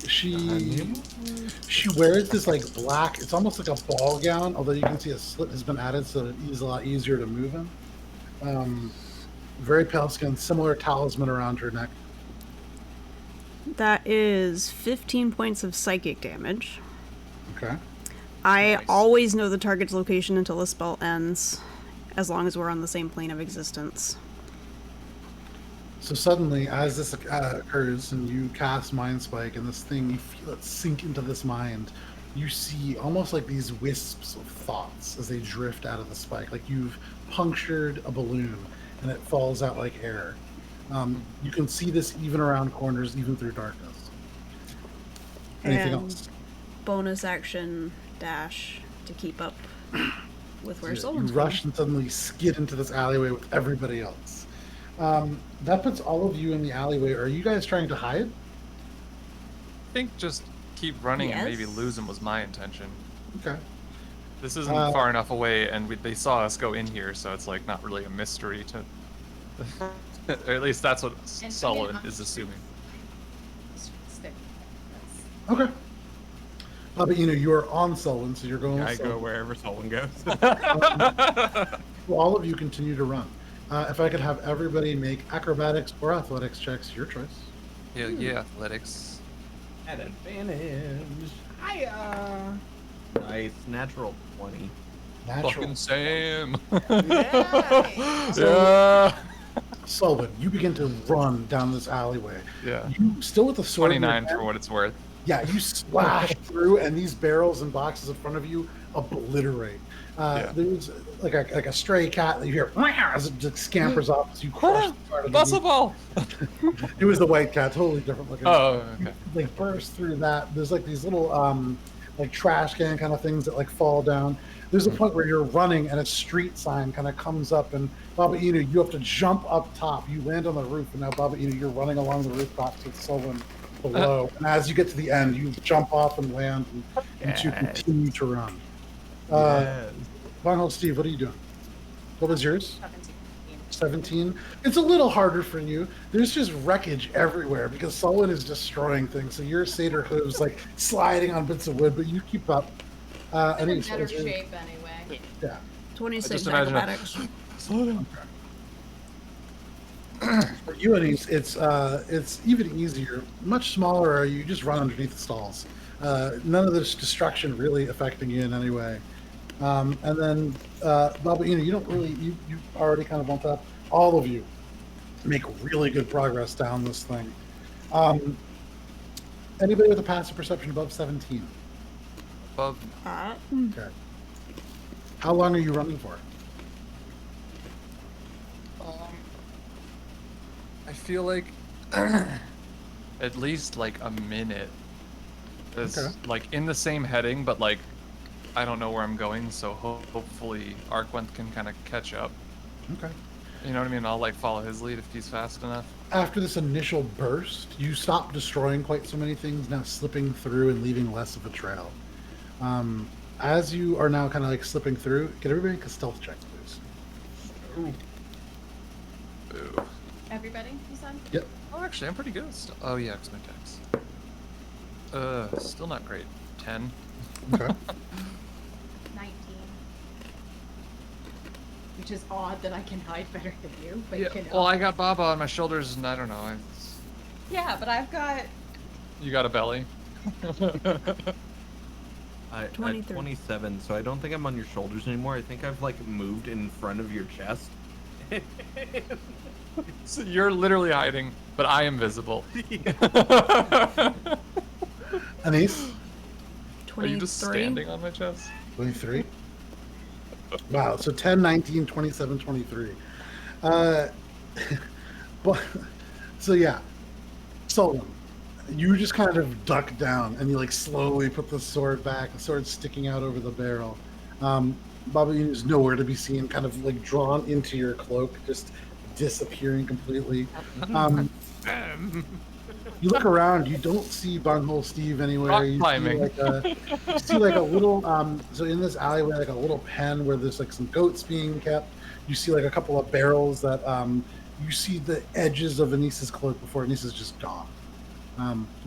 She wears this like black. It's almost like a ball gown, although you can see a slit has been added, so it is a lot easier to move in. Very pale skin, similar talisman around her neck. That is 15 points of psychic damage. Okay. I Nice. always know the target's location until the spell ends, as long as we're on the same plane of existence. So suddenly, as this occurs, and you cast Mind Spike, and this thing, you feel it sink into this mind, you see almost like these wisps of thoughts as they drift out of the spike, like you've punctured a balloon, and it falls out like air. You can see this even around corners, even through darkness. Anything And else? Bonus action dash to keep up with where You Solon's rush and suddenly skid into this alleyway with everybody else. That puts all of you in the alleyway. Are you guys trying to hide? I think just keep running and maybe Yes. lose them was my intention. Okay. This isn't far enough away, and they saw us go in here, so it's like not really a mystery to. Or at least that's what And Sullivan again, is assuming. Stick. Okay. But you are on Sullivan, so you're going with I go Sullivan. wherever someone goes. Well, all of you continue to run. If I could have everybody make acrobatics or athletics checks, your choice. Yeah, athletics. At advantage. Hiya! Nice, natural 20. Natural. Fucking Sam. Nice. Yeah. Sullivan, you begin to run down this alleyway. Yeah. You still with the sword. in your 29 for hand? what it's worth. Yeah, you splash through, and these barrels and boxes in front of you obliterate. Yeah. There's like a stray cat that you hear as it just scampers off as you crush the part of the Muscle meat. ball. It was the white cat, totally different looking. Oh, okay. They burst through that. There's like these little like trash can kind of things that like fall down. There's a point where you're running and a street sign kind of comes up, and Baba Inu, you have to jump up top. You land on the roof, and now Baba Inu, you're running along the rooftops with Sylvan below. And as you get to the end, you jump off and land, and you continue to run. Yes. Bunghole Steve, what are you doing? What was yours? 17. 17. It's a little harder for you. There's just wreckage everywhere because Sullivan is destroying things. So your satyr hooves like sliding on bits of wood, but you keep up. I'm in Anise, better what was yours? shape anyway. Yeah. 26 just imagine that. acrobatics. Slow down. For you, Anise, it's even easier. Much smaller. You just run underneath the stalls. None of this destruction really affecting you in any way. And then, Baba, you don't really. You already kind of bumped up. All of you make really good progress down this thing. Anybody with a passive perception above 17? Above. Okay. How long are you running for? I feel like at least like a minute. It's Okay. like in the same heading, but like I don't know where I'm going, so hopefully Arkwent can kind of catch up. Okay. You know what I mean? I'll like follow his lead if he's fast enough. After this initial burst, you stop destroying quite so many things, now slipping through and leaving less of a trail. As you are now kind of like slipping through, can everybody make a stealth check, please? Ooh. Everybody, you said? Yep. Oh, actually, I'm pretty good. Oh yeah, it's my dex. Still not great. 10. Okay. 19. Which is odd that I can hide better than you, but Yeah. you know. Well, I got Baba on my shoulders, and I don't know. Yeah, but I've got. You got a belly. At 23. 27, so I don't think I'm on your shoulders anymore. I think I've like moved in front of your chest. So you're literally hiding, but I am visible. Anise, 23. Are you just standing on my chest? 23. Wow, so 10, 19, 27, 23. But, so yeah, Solon, you just kind of duck down and you like slowly put the sword back, the sword sticking out over the barrel. Baba is nowhere to be seen, kind of like drawn into your cloak, just disappearing completely. You look around, you don't see Bunghole Steve anywhere. Rock You climbing. see like a little so in this alleyway, like a little pen where there's like some goats being kept. You see like a couple of barrels that you see the edges of Anisa's cloak before Anisa's just gone.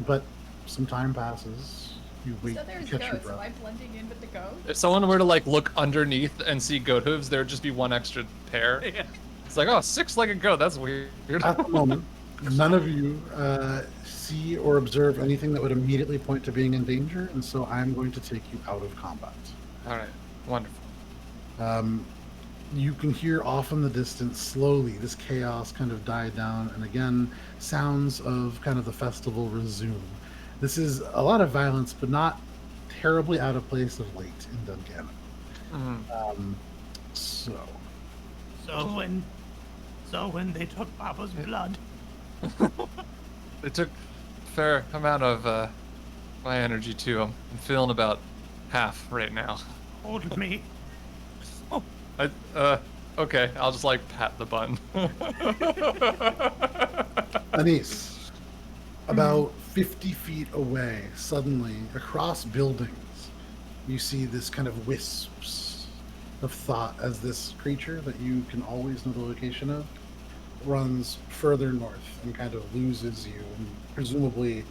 But some time passes. You wait, So you there's catch your goats. Am I breath. blending in with the goat? If someone were to like look underneath and see goat hooves, there would just be one extra pair. Yeah. It's like, oh, 6-legged goat. That's weird. At the moment, none of you see or observe anything that would immediately point to being in danger, and so I'm going to take you out of combat. All right, wonderful. You can hear off in the distance, slowly, this chaos kind of die down, and again, sounds of kind of the festival resume. This is a lot of violence, but not terribly out of place of late in Dungannon. So when they took Papa's blood. It took a fair amount of my energy too. I'm feeling about half right now. Hold me. Okay, I'll just like pat the button. Anise, about 50 feet away, suddenly, across buildings, you see this kind of wisps of thought as this creature that you can always know the location of runs further north and kind of loses you. And presumably,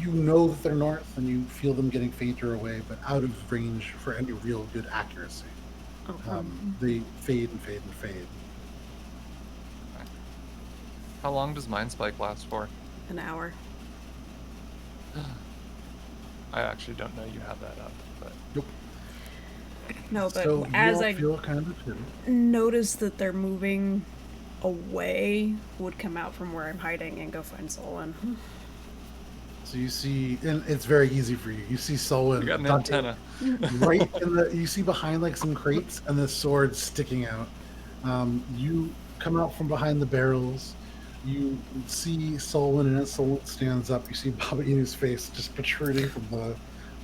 you know that they're north and you feel them getting fainter away, but out of range for any real good accuracy. They fade and fade and fade. How long does Mind Spike last for? An hour. I actually don't know you have that up, but Nope. No, but So you as all I feel kind of too. notice that they're moving away, would come out from where I'm hiding and go find Solon. So you see, and it's very easy for you. You see Solon you got an ducking antenna. right in the. You see behind like some crates and the sword sticking out. You come out from behind the barrels. You see Solon, and as Solon stands up, you see Baba Inu's face just protruding from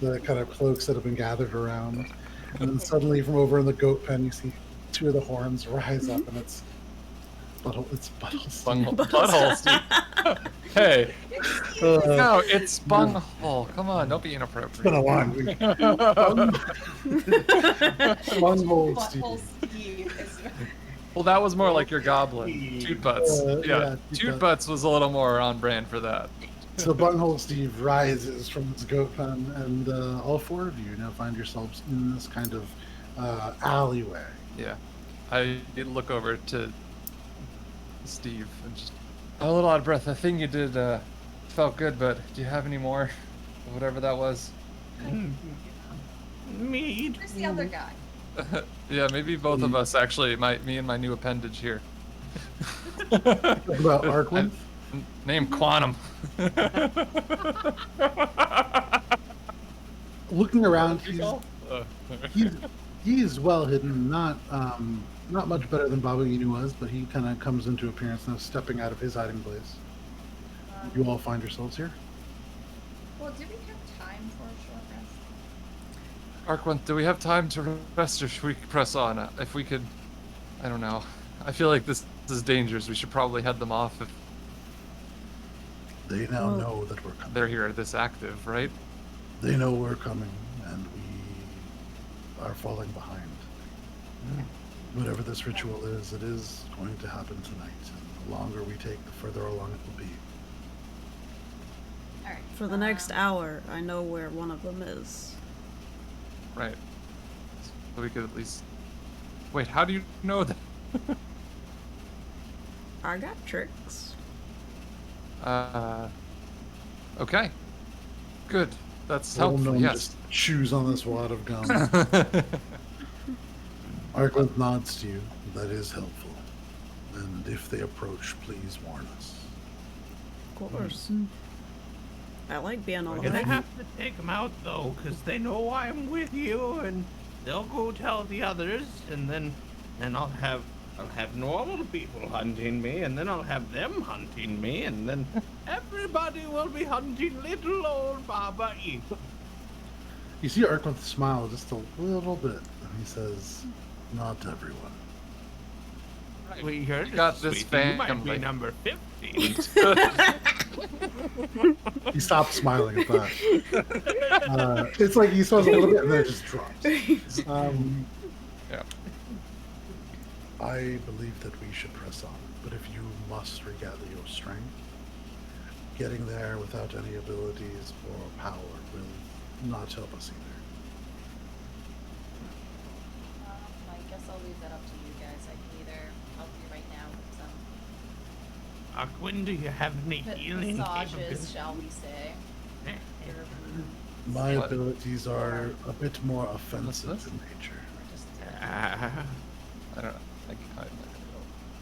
the kind of cloaks that have been gathered around. And then suddenly, from over in the goat pen, you see two of the horns rise up, and it's Butthole Steve. Butthole, Steve. Hey. No, it's bunghole. Come on, don't be inappropriate. It's been a long week. Bunghole Steve. Butthole Steve is. Well, that was more like your goblin. Toot Butts. Yeah, Toot Butts was a little more on brand for that. So Bunghole Steve rises from his goat pen, and all four of you now find yourselves in this kind of alleyway. Yeah. I did look over to Steve and just a little out of breath. The thing you did felt good, but do you have any more? Whatever that was. Me. Where's the other guy? Yeah, maybe both of us actually. Me and my new appendage here. About Arkland? Name Quantum. Looking around, Uh, he's well hidden. Not much better than Baba Inu was, but he kind of comes into appearance now, stepping out of his hiding place. You all find yourselves here. Well, do we have time for a short rest? Arkwent, do we have time to rest or should we press on? If we could, I don't know. I feel like this is dangerous. We should probably head them off if They now Well- know that we're coming. they're here this active, right? They know we're coming, and we are falling behind. Whatever this ritual is, it is going to happen tonight. And the longer we take, the further along it will be. All right. For the next hour, I know where one of them is. Right. So we could at least. Wait, how do you know that? I got tricks. Okay. Good. That's Little helpful. gnome Yes. just chews on this wad of gum. Argland nods to you. That is helpful. And if they approach, please warn us. Of course. I like being We're all gonna alone. have to take them out though, 'cause they know I'm with you, and they'll go tell the others, and then I'll have normal people hunting me, and then I'll have them hunting me, and then everybody will be hunting little old Baba Eagle. You see Argland smile just a little bit, and he says, "Not everyone." We heard You got it, this sweetie. You might be family. number 50. He stops smiling at that. It's like he smiles a little bit and then it just drops. Yeah. I believe that we should press on, but if you must regather your strength, getting there without any abilities or power will not help us either. I guess I'll leave that up to you guys. I can either help you right now with some Aquin, do you have any healing massages, capabilities? shall we say? Or My What? abilities are a bit more offensive this? in nature. just Ah, I don't know.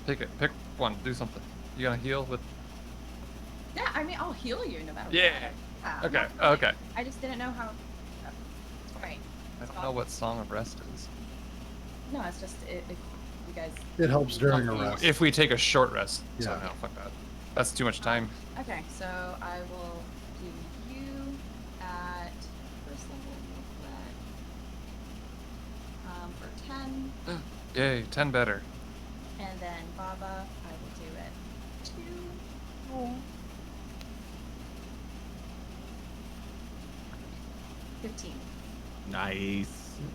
Pick it. Pick one. Do something. You gonna heal with? yeah, I mean, I'll heal you no matter Yeah. what. Yeah. Okay. no, Okay. I just didn't know how. Right. I don't know what Song of Rest is. No, it's just if you guys. It helps during a Okay. rest. If we take a short rest. Yeah. So no, fuck that. That's too much time. Okay, so I will do you at first level for 10, Yay, 10 better. and then Baba I will do at 2. 15. nice.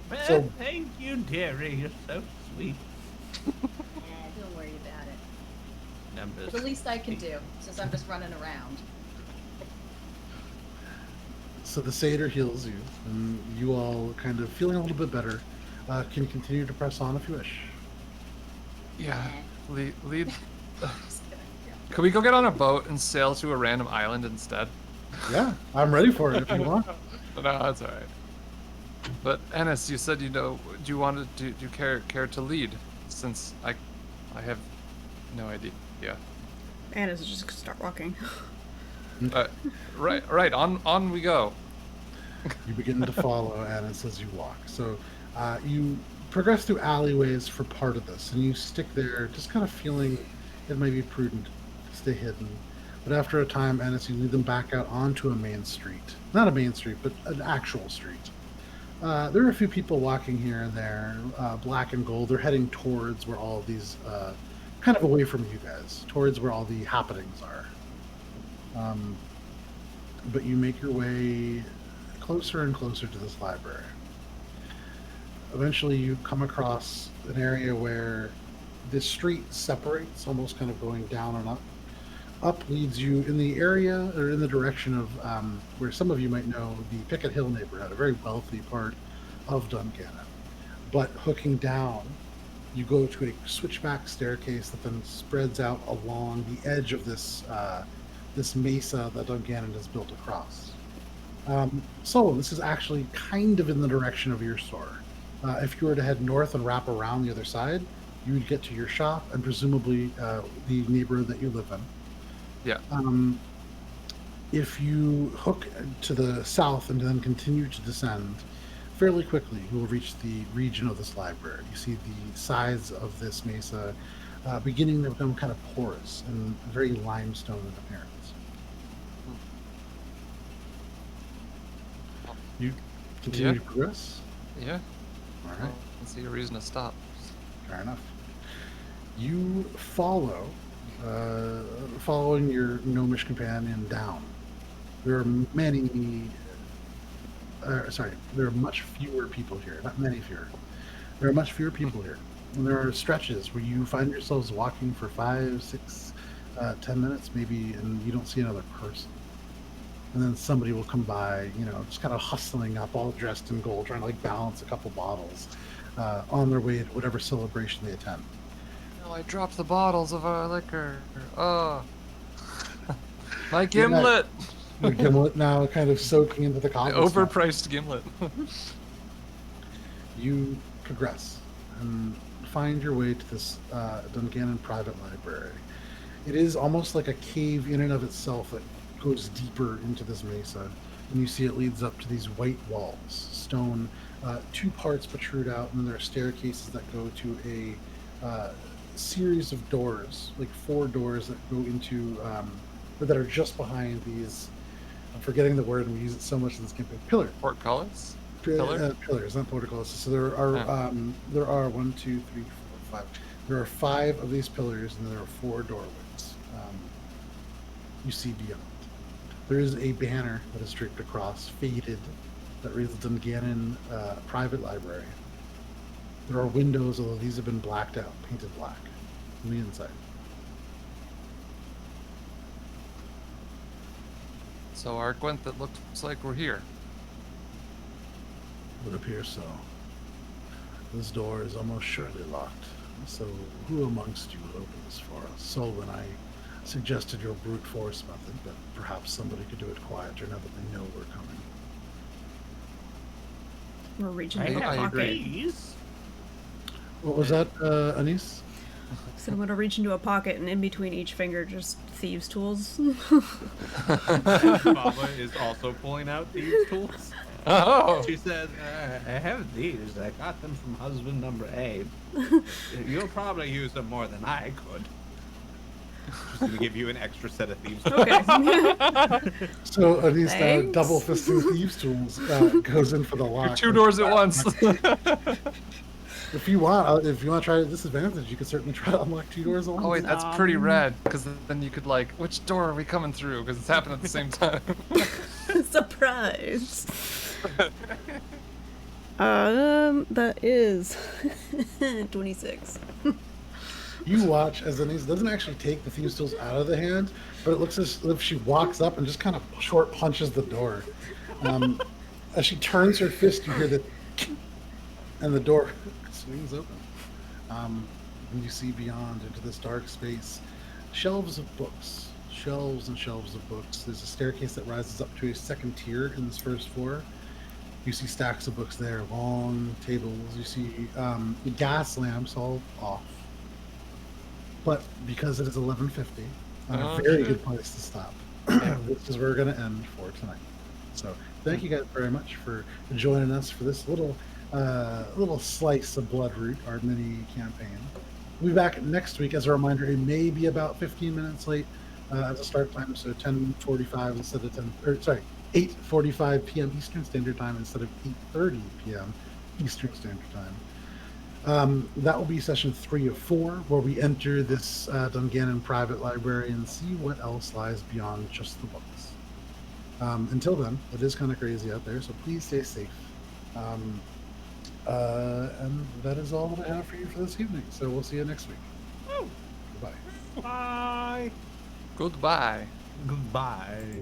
Well, So- thank you, dearie. You're so sweet. Don't worry about it. Numbers. The least I can do, since I'm just running around. So the satyr heals you, and you all kind of feeling a little bit better. Can you continue to press on if you wish? Yeah. Lead. Just kidding. Yeah. Could we go get on a boat and sail to a random island instead? Yeah, I'm ready for it if you want. No, that's all right. But Ennis, you said do you want to do you care to lead? Since I have no idea. Yeah. Anna's just gonna start walking. Right. On we go. You begin to follow Annis as you walk. So you progress through alleyways for part of this, and you stick there just kind of feeling it may be prudent to stay hidden. But after a time, Annis, you lead them back out onto a main street. Not a main street, but an actual street. There are a few people walking here and there, black and gold. They're heading towards where all of these, kind of away from you guys, towards where all the happenings are. But you make your way closer and closer to this library. Eventually, you come across an area where the street separates, almost kind of going down and up. Up leads you in the area or in the direction of where some of you might know the Picket Hill neighborhood, a very wealthy part of Dungannon. But hooking down, you go to a switchback staircase that then spreads out along the edge of this this mesa that Dungannon is built across. So this is actually kind of in the direction of your store. If you were to head north and wrap around the other side, you would get to your shop and presumably the neighborhood that you live in. Yeah. If you hook to the south and then continue to descend, fairly quickly you will reach the region of this library. You see the sides of this mesa beginning to become kind of porous and very limestone in appearance. You continue Yeah. to progress. Yeah. All I right, don't see a reason to stop. fair enough. You follow, following your gnomish companion down. There are many, there are much fewer people here. Not many fewer. There are much fewer people here. And there are stretches where you find yourselves walking for 5, 6, 10 minutes maybe, and you don't see another person. And then somebody will come by, just kind of hustling up, all dressed in gold, trying to like balance a couple bottles on their way to whatever celebration they attend. No, I dropped the bottles of our liquor. Oh. My gimlet! The gimlet now kind of soaking into the cobblestone. Overpriced gimlet. You progress and find your way to this Dungannon private library. It is almost like a cave in and of itself that goes deeper into this mesa, and you see it leads up to these white walls, stone. 2 parts protrude out, and then there are staircases that go to a series of doors, like 4 doors that go into, or that are just behind these. I'm forgetting the word, and we use it so much in this campaign. Pillar. Portcullis? Pillars, not portcullis. So there are there are 1, 2, 3, 4, 5. There are 5 of these pillars, and there are 4 doorways. You see beyond. There is a banner that is draped across, faded, that reads Dungannon Private Library. There are windows, although these have been blacked out, painted black on the inside. So Argwent, it looks like we're here. It would appear so. This door is almost surely locked. So who amongst you will open this for us? Solon, I suggested your brute force method, but perhaps somebody could do it quieter now that they know we're coming. We're reaching I into a have pocket. these. What was that, Anise? So I'm gonna reach into a pocket, and in between each finger, just thieves' tools. Baba is also pulling out these tools. Oh! She said, I have these. I got them from husband number 8. You'll probably use them more than I could. She's going to give you an extra set of thieves tools. Okay. So Anise Thanks. double fisting thieves tools goes in for the lock. 2 doors at once. If you want to try a disadvantage, you can certainly try to unlock 2 doors at once. Oh wait, that's pretty rad, because then you could like, which door are we coming through? Because it's happening at the same time. Surprise. That is 26. You watch as Anise doesn't actually take the thieves tools out of the hand, but it looks as if she walks up and just kind of short punches the door. As she turns her fist, you hear the and the door swings open. And you see beyond into this dark space shelves of books, shelves and shelves of books. There's a staircase that rises up to a second tier in this first floor. You see stacks of books there, long tables. You see the gas lamps all off. But because it is 11:50, a very good place to stop. This is where we're going to end for tonight. So thank you guys very much for joining us for this little slice of Bloodroot, our mini campaign. We'll be back next week. As a reminder, it may be about 15 minutes late as a start time, so 10:45 instead of 8:45 p.m. Eastern Standard Time instead of 8:30 p.m. Eastern Standard Time. That will be session 3 of 4, where we enter this Dungannon private library and see what else lies beyond just the books. Until then, it is kind of crazy out there, so please stay safe. And that is all that I have for you for this evening. So we'll see you next week. Goodbye. Bye. Goodbye. Goodbye.